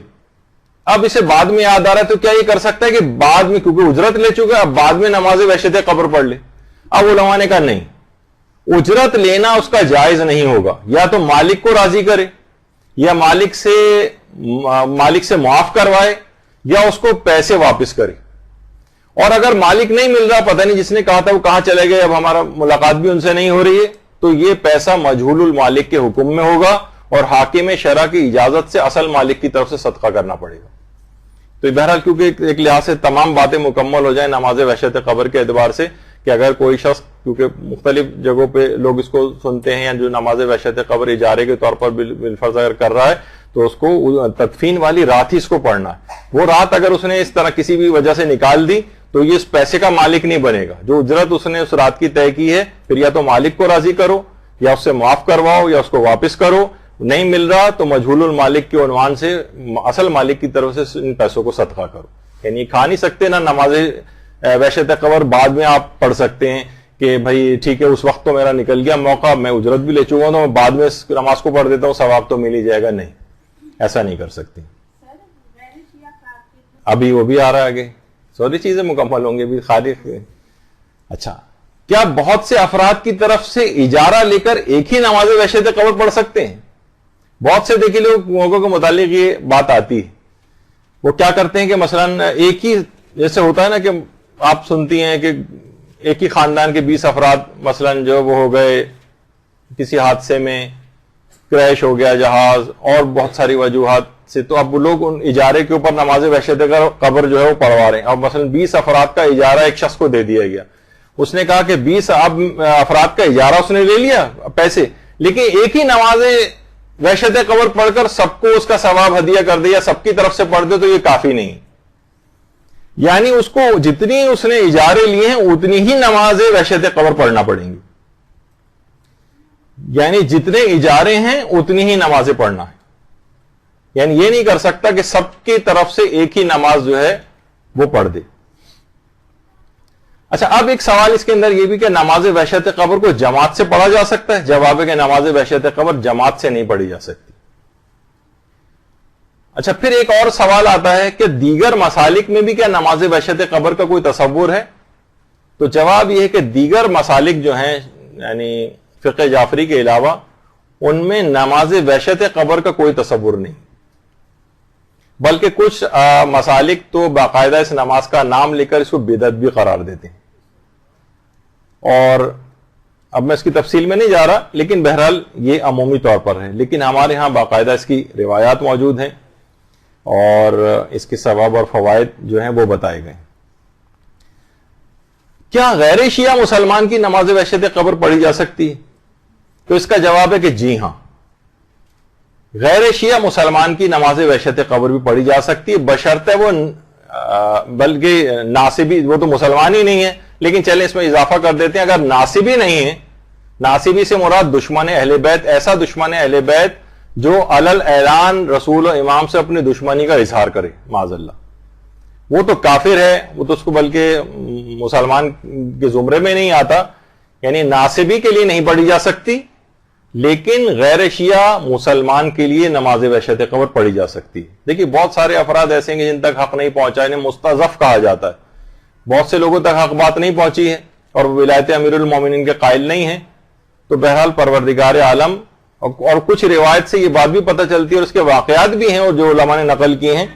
اب اسے بعد میں یاد آ رہا ہے, تو کیا یہ کر سکتا ہے کہ بعد میں, کیونکہ اجرت لے چکا اب بعد میں نماز وحشت قبر پڑھ لے؟ اب علماء نے کہا نہیں, اجرت لینا اس کا جائز نہیں ہوگا. یا تو مالک کو راضی کرے, یا مالک سے معاف کروائے, یا اس کو پیسے واپس کرے. اور اگر مالک نہیں مل رہا, پتہ نہیں جس نے کہا تھا وہ کہاں چلے گئے, اب ہمارا ملاقات بھی ان سے نہیں ہو رہی ہے, تو یہ پیسہ مجہول المالک کے حکم میں ہوگا اور حاکم شرع کی اجازت سے اصل مالک کی طرف سے صدقہ کرنا پڑے گا. تو بہرحال کیونکہ ایک لحاظ سے تمام باتیں مکمل ہو جائیں نماز وحشت قبر کے اعتبار سے, کہ اگر کوئی شخص, کیونکہ مختلف جگہوں پہ لوگ اس کو سنتے ہیں, یا جو نماز وحشت قبر اجارے کے طور پر بالفرض اگر کر رہا ہے تو اس کو تدفین والی رات ہی اس کو پڑھنا ہے. وہ رات اگر اس نے اس طرح کسی بھی وجہ سے نکال دی تو یہ اس پیسے کا مالک نہیں بنے گا. جو اجرت اس نے اس رات کی طے کی ہے, پھر یا تو مالک کو راضی کرو, یا اس سے معاف کرواؤ, یا اس کو واپس کرو. نہیں مل رہا تو مجہول المالک کے عنوان سے اصل مالک کی طرف سے ان پیسوں کو صدقہ کرو. یعنی کھا نہیں سکتے نا نماز وحشت قبر, بعد میں آپ پڑھ سکتے ہیں کہ بھائی ٹھیک ہے اس وقت تو میرا نکل گیا موقع, میں اجرت بھی لے چکا ہوں, تو میں بعد میں نماز کو پڑھ دیتا ہوں, ثواب تو مل ہی جائے گا. نہیں, ایسا نہیں کر سکتے. ابھی وہ بھی آ رہا ہے آگے, ساری چیزیں مکمل ہوں گی بھی خارج. اچھا, کیا بہت سے افراد کی طرف سے اجارہ لے کر ایک ہی نماز وحشت قبر پڑھ سکتے ہیں؟ بہت سے دیکھیے لوگوں کے متعلق یہ بات آتی ہے, وہ کیا کرتے ہیں کہ مثلا ایک ہی, جیسے ہوتا ہے نا کہ آپ سنتی ہیں کہ ایک ہی خاندان کے 20 افراد مثلا جو وہ ہو گئے کسی حادثے میں, کریش ہو گیا جہاز, اور بہت ساری وجوہات سے, تو اب لوگ ان اجارے کے اوپر نماز وحشت قبر جو ہے وہ پڑھوا رہے ہیں. اب مثلا 20 افراد کا اجارہ ایک شخص کو دے دیا گیا, اس نے کہا کہ 20 افراد کا اجارہ اس نے لے لیا پیسے, لیکن ایک ہی نماز وحشت قبر پڑھ کر سب کو اس کا ثواب ہدیہ کر دیا, سب کی طرف سے پڑھ دے, تو یہ کافی نہیں. یعنی اس کو جتنی اس نے اجارے لیے ہیں اتنی ہی نماز وحشت قبر پڑھنا پڑیں گی. یعنی جتنے اجارے ہیں اتنی ہی نمازیں پڑھنا ہے. یعنی یہ نہیں کر سکتا کہ سب کی طرف سے ایک ہی نماز جو ہے وہ پڑھ دے. اچھا, اب ایک سوال اس کے اندر یہ بھی کہ نماز وحشت قبر کو جماعت سے پڑھا جا سکتا ہے؟ جواب ہے کہ نماز وحشت قبر جماعت سے نہیں پڑھی جا سکتی. اچھا, پھر ایک اور سوال آتا ہے کہ دیگر مسالک میں بھی کیا نماز وحشت قبر کا کوئی تصور ہے؟ تو جواب یہ ہے کہ دیگر مسالک جو ہیں, یعنی فقہ جعفری کے علاوہ, ان میں نماز وحشت قبر کا کوئی تصور نہیں, بلکہ کچھ مسالک تو باقاعدہ اس نماز کا نام لے کر اس کو بدعت بھی قرار دیتے ہیں. اور اب میں اس کی تفصیل میں نہیں جا رہا, لیکن بہرحال یہ عمومی طور پر ہے, لیکن ہمارے ہاں باقاعدہ اس کی روایات موجود ہیں اور اس کے ثواب اور فوائد جو ہیں وہ بتائے گئے. کیا غیر شیعہ مسلمان کی نماز وحشت قبر پڑھی جا سکتی ہے؟ تو اس کا جواب ہے کہ جی ہاں, غیر شیعہ مسلمان کی نماز وحشت قبر بھی پڑھی جا سکتی ہے, بشرطے وہ بلکہ ناصبی, وہ تو مسلمان ہی نہیں ہے, لیکن چلیں اس میں اضافہ کر دیتے ہیں, اگر ناصبی نہیں ہے, ناصبی سے مراد دشمن اہل بیت, ایسا دشمن اہل بیت جو علل اعلان رسول و امام سے اپنی دشمنی کا اظہار کرے, معاذ اللہ, وہ تو کافر ہے, وہ تو اس کو بلکہ مسلمان کے زمرے میں نہیں آتا. یعنی ناصبی کے لیے نہیں پڑھی جا سکتی, لیکن غیر شیعہ مسلمان کے لیے نماز وحشت قبر پڑھی جا سکتی. دیکھیے بہت سارے افراد ایسے ہیں جن تک حق نہیں پہنچا, انہیں مستضعف کہا جاتا ہے, بہت سے لوگوں تک حق بات نہیں پہنچی ہے اور ولایت امیر المومنین کے قائل نہیں ہیں. تو بہرحال پروردگار عالم, اور کچھ روایت سے یہ بات بھی پتہ چلتی ہے اور اس کے واقعات بھی ہیں اور جو علماء نے نقل کیے ہیں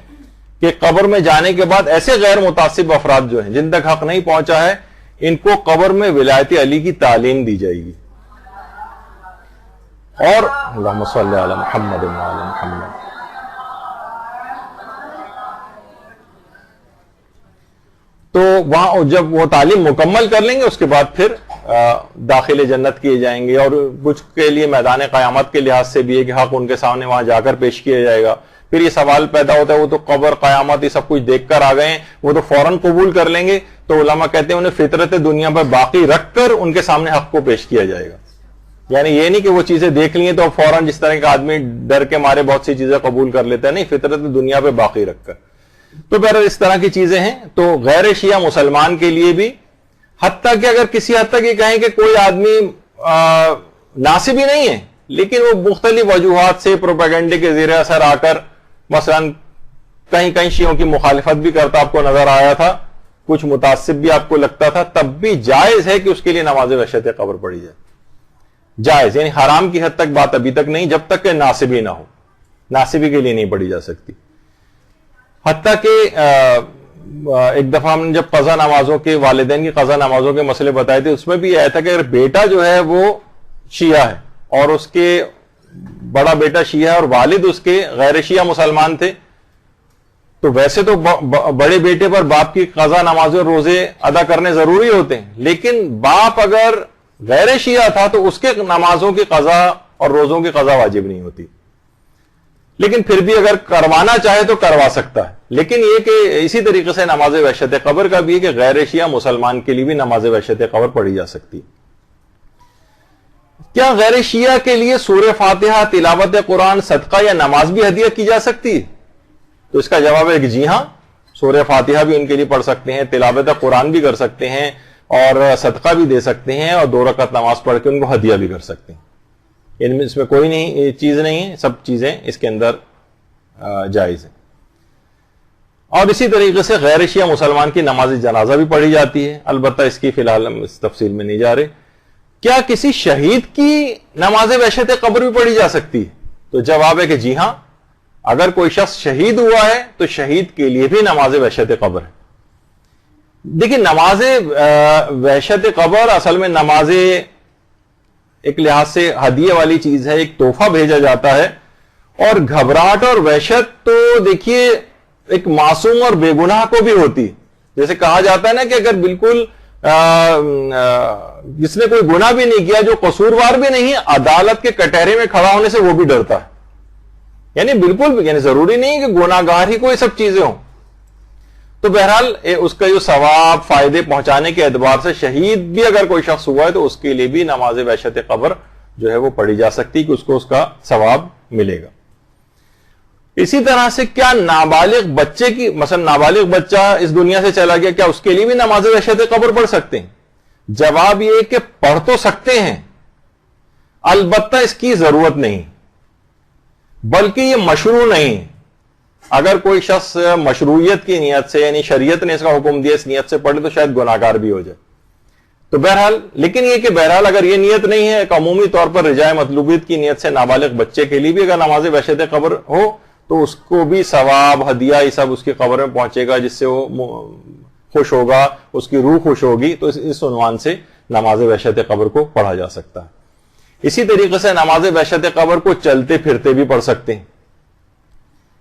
کہ قبر میں جانے کے بعد ایسے غیر متعصب افراد جو ہیں جن تک حق نہیں پہنچا ہے, ان کو قبر میں ولایت علی کی تعلیم دی جائے گی. اور اللہم صلی علی محمد و علی محمد. تو وہاں جب وہ تعلیم مکمل کر لیں گے اس کے بعد پھر داخل جنت کیے جائیں گے, اور کچھ کے لیے میدان قیامت کے لحاظ سے بھی ہے کہ حق ان کے سامنے وہاں جا کر پیش کیا جائے گا. پھر یہ سوال پیدا ہوتا ہے وہ تو قبر قیامت یہ سب کچھ دیکھ کر آ گئے ہیں, وہ تو فوراً قبول کر لیں گے. تو علماء کہتے ہیں انہیں فطرت دنیا پر باقی رکھ کر ان کے سامنے حق کو پیش کیا جائے گا. یعنی یہ نہیں کہ وہ چیزیں دیکھ لی ہیں تو فوراً جس طرح کا آدمی ڈر کے مارے بہت سی چیزیں قبول کر لیتا ہے, نہیں, فطرت دنیا پہ باقی رکھ کر. تو بہرحال اس طرح کی چیزیں ہیں. تو غیر شیعہ مسلمان کے لیے بھی, حتیٰ کہ اگر کسی حد تک یہ کہیں کہ کوئی آدمی ناصبی نہیں ہے لیکن وہ مختلف وجوہات سے پروپیگنڈے کے زیر اثر آ کر مثلا کہیں کہیں شیعوں کی مخالفت بھی کرتا آپ کو نظر آیا تھا, کچھ متعصب بھی آپ کو لگتا تھا, تب بھی جائز ہے کہ اس کے لیے نماز وحشت قبر پڑھی جائے. جائز, یعنی حرام کی حد تک بات ابھی تک نہیں, جب تک کہ ناصبی نہ ہو. ناصبی کے لیے نہیں پڑھی جا سکتی. حتیٰ کہ ایک دفعہ ہم نے جب قضا نمازوں کے, والدین کی قضا نمازوں کے مسئلے بتائے تھے, اس میں بھی یہ آیا تھا کہ اگر بیٹا جو ہے وہ شیعہ ہے اور اس کے بڑا بیٹا شیعہ ہے اور والد اس کے غیر شیعہ مسلمان تھے, تو ویسے تو بڑے بیٹے پر باپ کی قضا نمازوں اور روزے ادا کرنے ضروری ہوتے ہیں, لیکن باپ اگر غیر شیعہ تھا تو اس کے نمازوں کی قضا اور روزوں کی قضا واجب نہیں ہوتی. لیکن پھر بھی اگر کروانا چاہے تو کروا سکتا ہے. لیکن یہ کہ اسی طریقے سے نماز وحشت قبر کا بھی ہے کہ غیر شیعہ مسلمان کے لیے بھی نماز وحشت قبر پڑھی جا سکتی. کیا غیر شیعہ کے لیے سورہ فاتحہ, تلاوت قرآن, صدقہ یا نماز بھی ہدیہ کی جا سکتی ہے؟ تو اس کا جواب ہے کہ جی ہاں, سورہ فاتحہ بھی ان کے لیے پڑھ سکتے ہیں, تلاوت قرآن بھی کر سکتے ہیں, اور صدقہ بھی دے سکتے ہیں, اور 2 رکعت نماز پڑھ کے ان کو ہدیہ بھی کر سکتے ہیں. ان میں اس میں کوئی نہیں چیز نہیں ہے, سب چیزیں اس کے اندر جائز ہیں. اور اسی طریقے سے غیر شیعہ مسلمان کی نماز جنازہ بھی پڑھی جاتی ہے, البتہ اس کی فی الحال ہم اس تفصیل میں نہیں جا رہے. کیا کسی شہید کی نماز وحشت قبر بھی پڑھی جا سکتی ہے؟ تو جواب ہے کہ جی ہاں, اگر کوئی شخص شہید ہوا ہے تو شہید کے لیے بھی نماز وحشت قبر ہے. دیکھیں, نماز وحشت قبر اصل میں نماز ایک لحاظ سے ہدیے والی چیز ہے, ایک تحفہ بھیجا جاتا ہے. اور گھبراہٹ اور وحشت تو دیکھیے ایک معصوم اور بے گناہ کو بھی ہوتی. جیسے کہا جاتا ہے نا کہ اگر بالکل جس نے کوئی گناہ بھی نہیں کیا, جو قصوروار بھی نہیں ہے, عدالت کے کٹہرے میں کھڑا ہونے سے وہ بھی ڈرتا ہے. یعنی بالکل, یعنی ضروری نہیں کہ گناہ گار ہی کوئی سب چیزیں ہوں. تو بہرحال اس کا جو ثواب فائدے پہنچانے کے اعتبار سے شہید بھی اگر کوئی شخص ہوا ہے تو اس کے لیے بھی نماز وحشت قبر جو ہے وہ پڑھی جا سکتی کہ اس کو اس کا ثواب ملے گا. اسی طرح سے کیا نابالغ بچے کی, مثلا نابالغ بچہ اس دنیا سے چلا گیا, کیا اس کے لیے بھی نماز وحشت قبر پڑھ سکتے ہیں؟ جواب یہ کہ پڑھ تو سکتے ہیں, البتہ اس کی ضرورت نہیں, بلکہ یہ مشروع نہیں. اگر کوئی شخص مشروعیت کی نیت سے, یعنی شریعت نے اس کا حکم دیا, اس نیت سے پڑھے تو شاید گناہگار بھی ہو جائے. تو بہرحال, لیکن یہ کہ بہرحال اگر یہ نیت نہیں ہے, ایک عمومی طور پر رجاء مطلوبیت کی نیت سے نابالغ بچے کے لیے بھی اگر نماز وحشت قبر ہو تو اس کو بھی ثواب ہدیہ یہ سب اس کی قبر میں پہنچے گا, جس سے وہ خوش ہوگا, اس کی روح خوش ہوگی. تو اس عنوان سے نماز وحشت قبر کو پڑھا جا سکتا ہے. اسی طریقے سے نماز وحشت قبر کو چلتے پھرتے بھی پڑھ سکتے ہیں.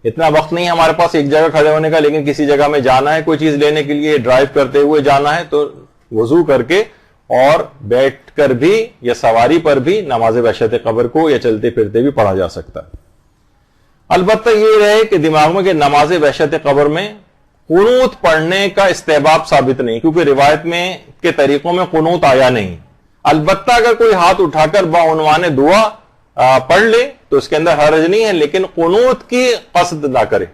اتنا وقت نہیں ہمارے پاس ایک جگہ کھڑے ہونے کا, لیکن کسی جگہ میں جانا ہے, کوئی چیز لینے کے لیے, ڈرائیو کرتے ہوئے جانا ہے, تو وضو کر کے اور بیٹھ کر بھی یا سواری پر بھی نماز وحشت قبر کو یا چلتے پھرتے بھی پڑھا جا سکتا ہے. البتہ یہ رہے کہ دماغ میں کہ نماز وحشت قبر میں قنوت پڑھنے کا استحباب ثابت نہیں, کیونکہ روایت میں کے طریقوں میں قنوت آیا نہیں. البتہ اگر کوئی ہاتھ اٹھا کر بعنوان دعا پڑھ لے تو اس کے اندر حرج نہیں ہے, لیکن قنوت کی قصد نہ کرے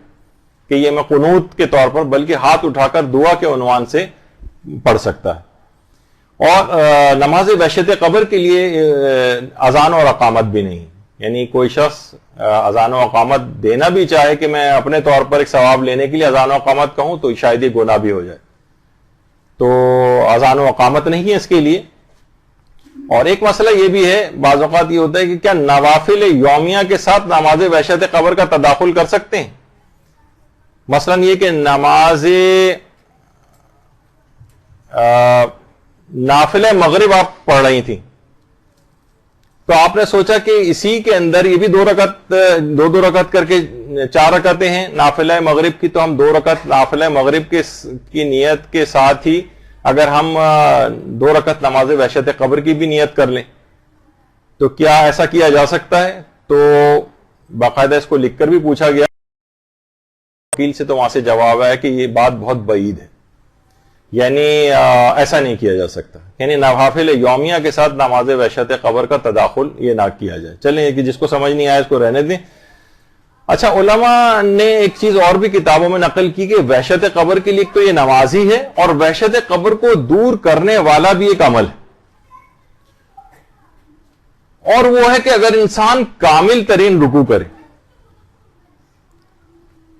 کہ یہ میں قنوت کے طور پر, بلکہ ہاتھ اٹھا کر دعا کے عنوان سے پڑھ سکتا ہے. اور نماز وحشت قبر کے لیے اذان اور اقامت بھی نہیں, یعنی کوئی شخص اذان و اقامت دینا بھی چاہے کہ میں اپنے طور پر ایک ثواب لینے کے لیے اذان و اقامت کہوں تو شاید یہ گناہ بھی ہو جائے. تو اذان و اقامت نہیں ہے اس کے لیے. اور ایک مسئلہ یہ بھی ہے, بعض اوقات یہ ہوتا ہے کہ کیا نوافل یومیہ کے ساتھ نماز وحشت قبر کا تداخل کر سکتے ہیں؟ مثلا یہ کہ نماز نافلہ مغرب آپ پڑھ رہی تھیں, تو آپ نے سوچا کہ اسی کے اندر یہ بھی 2 رکعت کر کے 4 رکعتیں ہیں نافلہ مغرب کی, تو ہم 2 رکعت نافلہ مغرب کی نیت کے ساتھ ہی اگر ہم 2 رکعت نماز وحشت قبر کی بھی نیت کر لیں تو کیا ایسا کیا جا سکتا ہے؟ تو باقاعدہ اس کو لکھ کر بھی پوچھا گیا. وکیل سے تو وہاں سے جواب آیا کہ یہ بات بہت بعید ہے، یعنی ایسا نہیں کیا جا سکتا، یعنی نوافل یومیہ کے ساتھ نماز وحشت قبر کا تداخل یہ نہ کیا جائے۔ چلیں کہ جس کو سمجھ نہیں آیا اس کو رہنے دیں۔ اچھا، علماء نے ایک چیز اور بھی کتابوں میں نقل کی کہ وحشت قبر کے لیے تو یہ نماز ہی ہے، اور وحشت قبر کو دور کرنے والا بھی ایک عمل ہے، اور وہ ہے کہ اگر انسان کامل ترین رکوع کرے،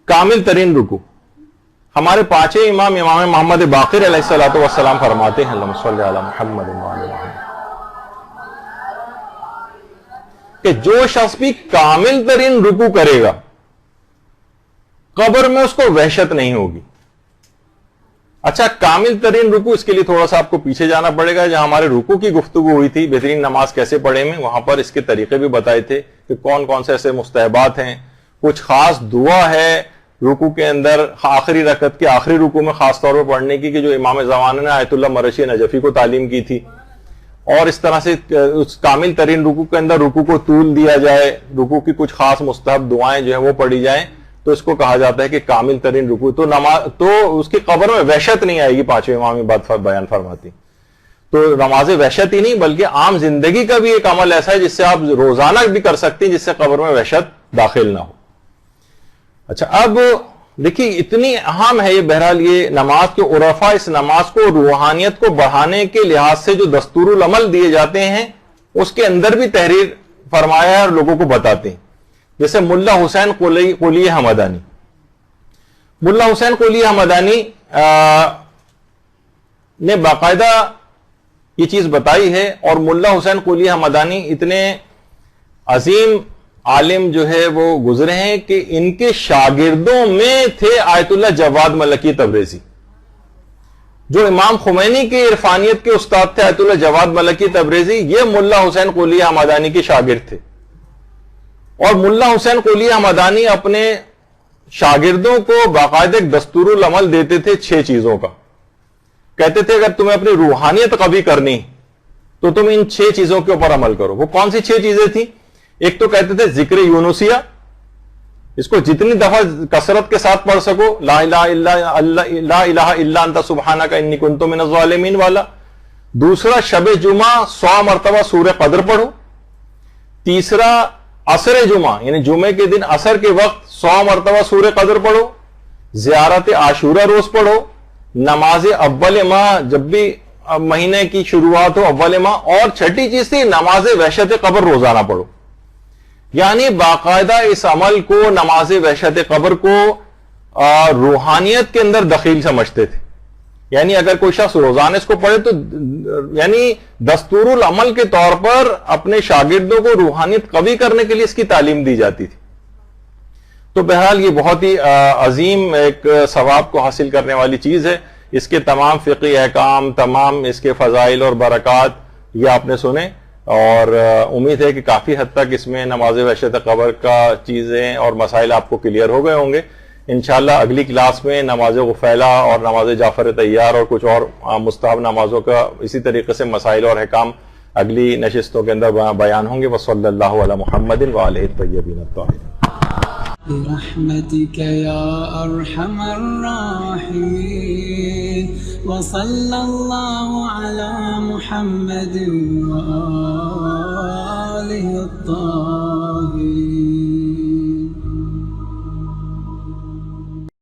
کامل ترین رکوع۔ ہمارے پانچویں امام محمد باقر علیہ الصلوۃ والسلام فرماتے ہیں اللہم صلی علی محمد وعلی محمد، کہ جو شخص بھی کامل ترین رکوع کرے گا قبر میں اس کو وحشت نہیں ہوگی۔ اچھا، کامل ترین رکوع، اس کے لیے تھوڑا سا آپ کو پیچھے جانا پڑے گا۔ جہاں ہمارے رکوع کی گفتگو ہوئی تھی بہترین نماز کیسے پڑھیں میں، وہاں پر اس کے طریقے بھی بتائے تھے کہ کون کون سے ایسے مستحبات ہیں، کچھ خاص دعا ہے رکوع کے اندر آخری رکعت کے آخری رکوع میں خاص طور پر پڑھنے کی، کہ جو امام زمانہ نے آیت اللہ مرشی نجفی کو تعلیم کی تھی، اور اس طرح سے اس کامل ترین رکوع کے اندر رکوع کو طول دیا جائے، رکوع کی کچھ خاص مستحب دعائیں جو ہیں وہ پڑھی جائیں، تو اس کو کہا جاتا ہے کہ کامل ترین رکوع۔ تو نماز تو اس کی قبر میں وحشت نہیں آئے گی، پانچویں امام یہ بات بیان فرماتی۔ تو نماز وحشت ہی نہیں بلکہ عام زندگی کا بھی ایک عمل ایسا ہے جس سے آپ روزانہ بھی کر سکتے ہیں، جس سے قبر میں وحشت داخل نہ ہو۔ اچھا، اب دیکھیے اتنی اہم ہے یہ، بہرحال یہ نماز کے عرفا اس نماز کو روحانیت کو بڑھانے کے لحاظ سے جو دستور العمل دیے جاتے ہیں اس کے اندر بھی تحریر فرمایا ہے اور لوگوں کو بتاتے ہیں۔ جیسے ملا حسین قلی حمدانی، ملا حسین قلی حمدانی نے باقاعدہ یہ چیز بتائی ہے، اور ملا حسین قلی حمدانی اتنے عظیم عالم جو ہے وہ گزرے ہیں کہ ان کے شاگردوں میں تھے آیت اللہ جواد ملکی تبریزی، جو امام خمینی کے عرفانیت کے استاد تھے آیت اللہ جواد ملکی تبریزی، یہ ملا حسین قلی حمدانی کے شاگرد تھے۔ اور ملا حسین قلی حمدانی اپنے شاگردوں کو باقاعدہ ایک دستور العمل دیتے تھے 6 چیزوں کا، کہتے تھے اگر تمہیں اپنی روحانیت قوی کرنی تو تم ان 6 چیزوں کے اوپر عمل کرو۔ وہ کون سی 6 چیزیں تھیں؟ ایک تو کہتے تھے ذکر یونسیہ، اس کو جتنی دفعہ کثرت کے ساتھ پڑھ سکو، لا الہ الا انت سبحانک انی کنت من الظالمین والا۔ دوسرا، شب جمعہ 100 مرتبہ سورہ قدر پڑھو۔ تیسرا، عصر جمعہ یعنی جمعے کے دن عصر کے وقت 100 مرتبہ سورہ قدر پڑھو۔ زیارت عاشورہ روز پڑھو۔ نماز اول ماہ، جب بھی مہینے کی شروعات ہو اول ماہ۔ اور چھٹی چیز تھی نماز وحشت قبر روزانہ پڑھو۔ یعنی باقاعدہ اس عمل کو، نماز وحشت قبر کو روحانیت کے اندر دخیل سمجھتے تھے۔ یعنی اگر کوئی شخص روزانہ اس کو پڑھے تو یعنی دستور العمل کے طور پر اپنے شاگردوں کو روحانیت قوی کرنے کے لیے اس کی تعلیم دی جاتی تھی۔ تو بہرحال یہ بہت ہی عظیم ایک ثواب کو حاصل کرنے والی چیز ہے۔ اس کے تمام فقہی احکام، تمام اس کے فضائل اور برکات یہ آپ نے سنے، اور امید ہے کہ کافی حد تک اس میں نماز وحشت قبر کا چیزیں اور مسائل آپ کو کلیئر ہو گئے ہوں گے۔ انشاءاللہ اگلی کلاس میں نماز غفیلہ اور نماز جعفر طیار اور کچھ اور مستحب نمازوں کا اسی طریقے سے مسائل اور احکام اگلی نشستوں کے اندر بیان ہوں گے۔ وصلی اللہ علی محمد وآلہ الطیبین الطاہرین۔ برحمتك يا أرحم الراحمين وصلى الله على محمد وآله الطاهرين۔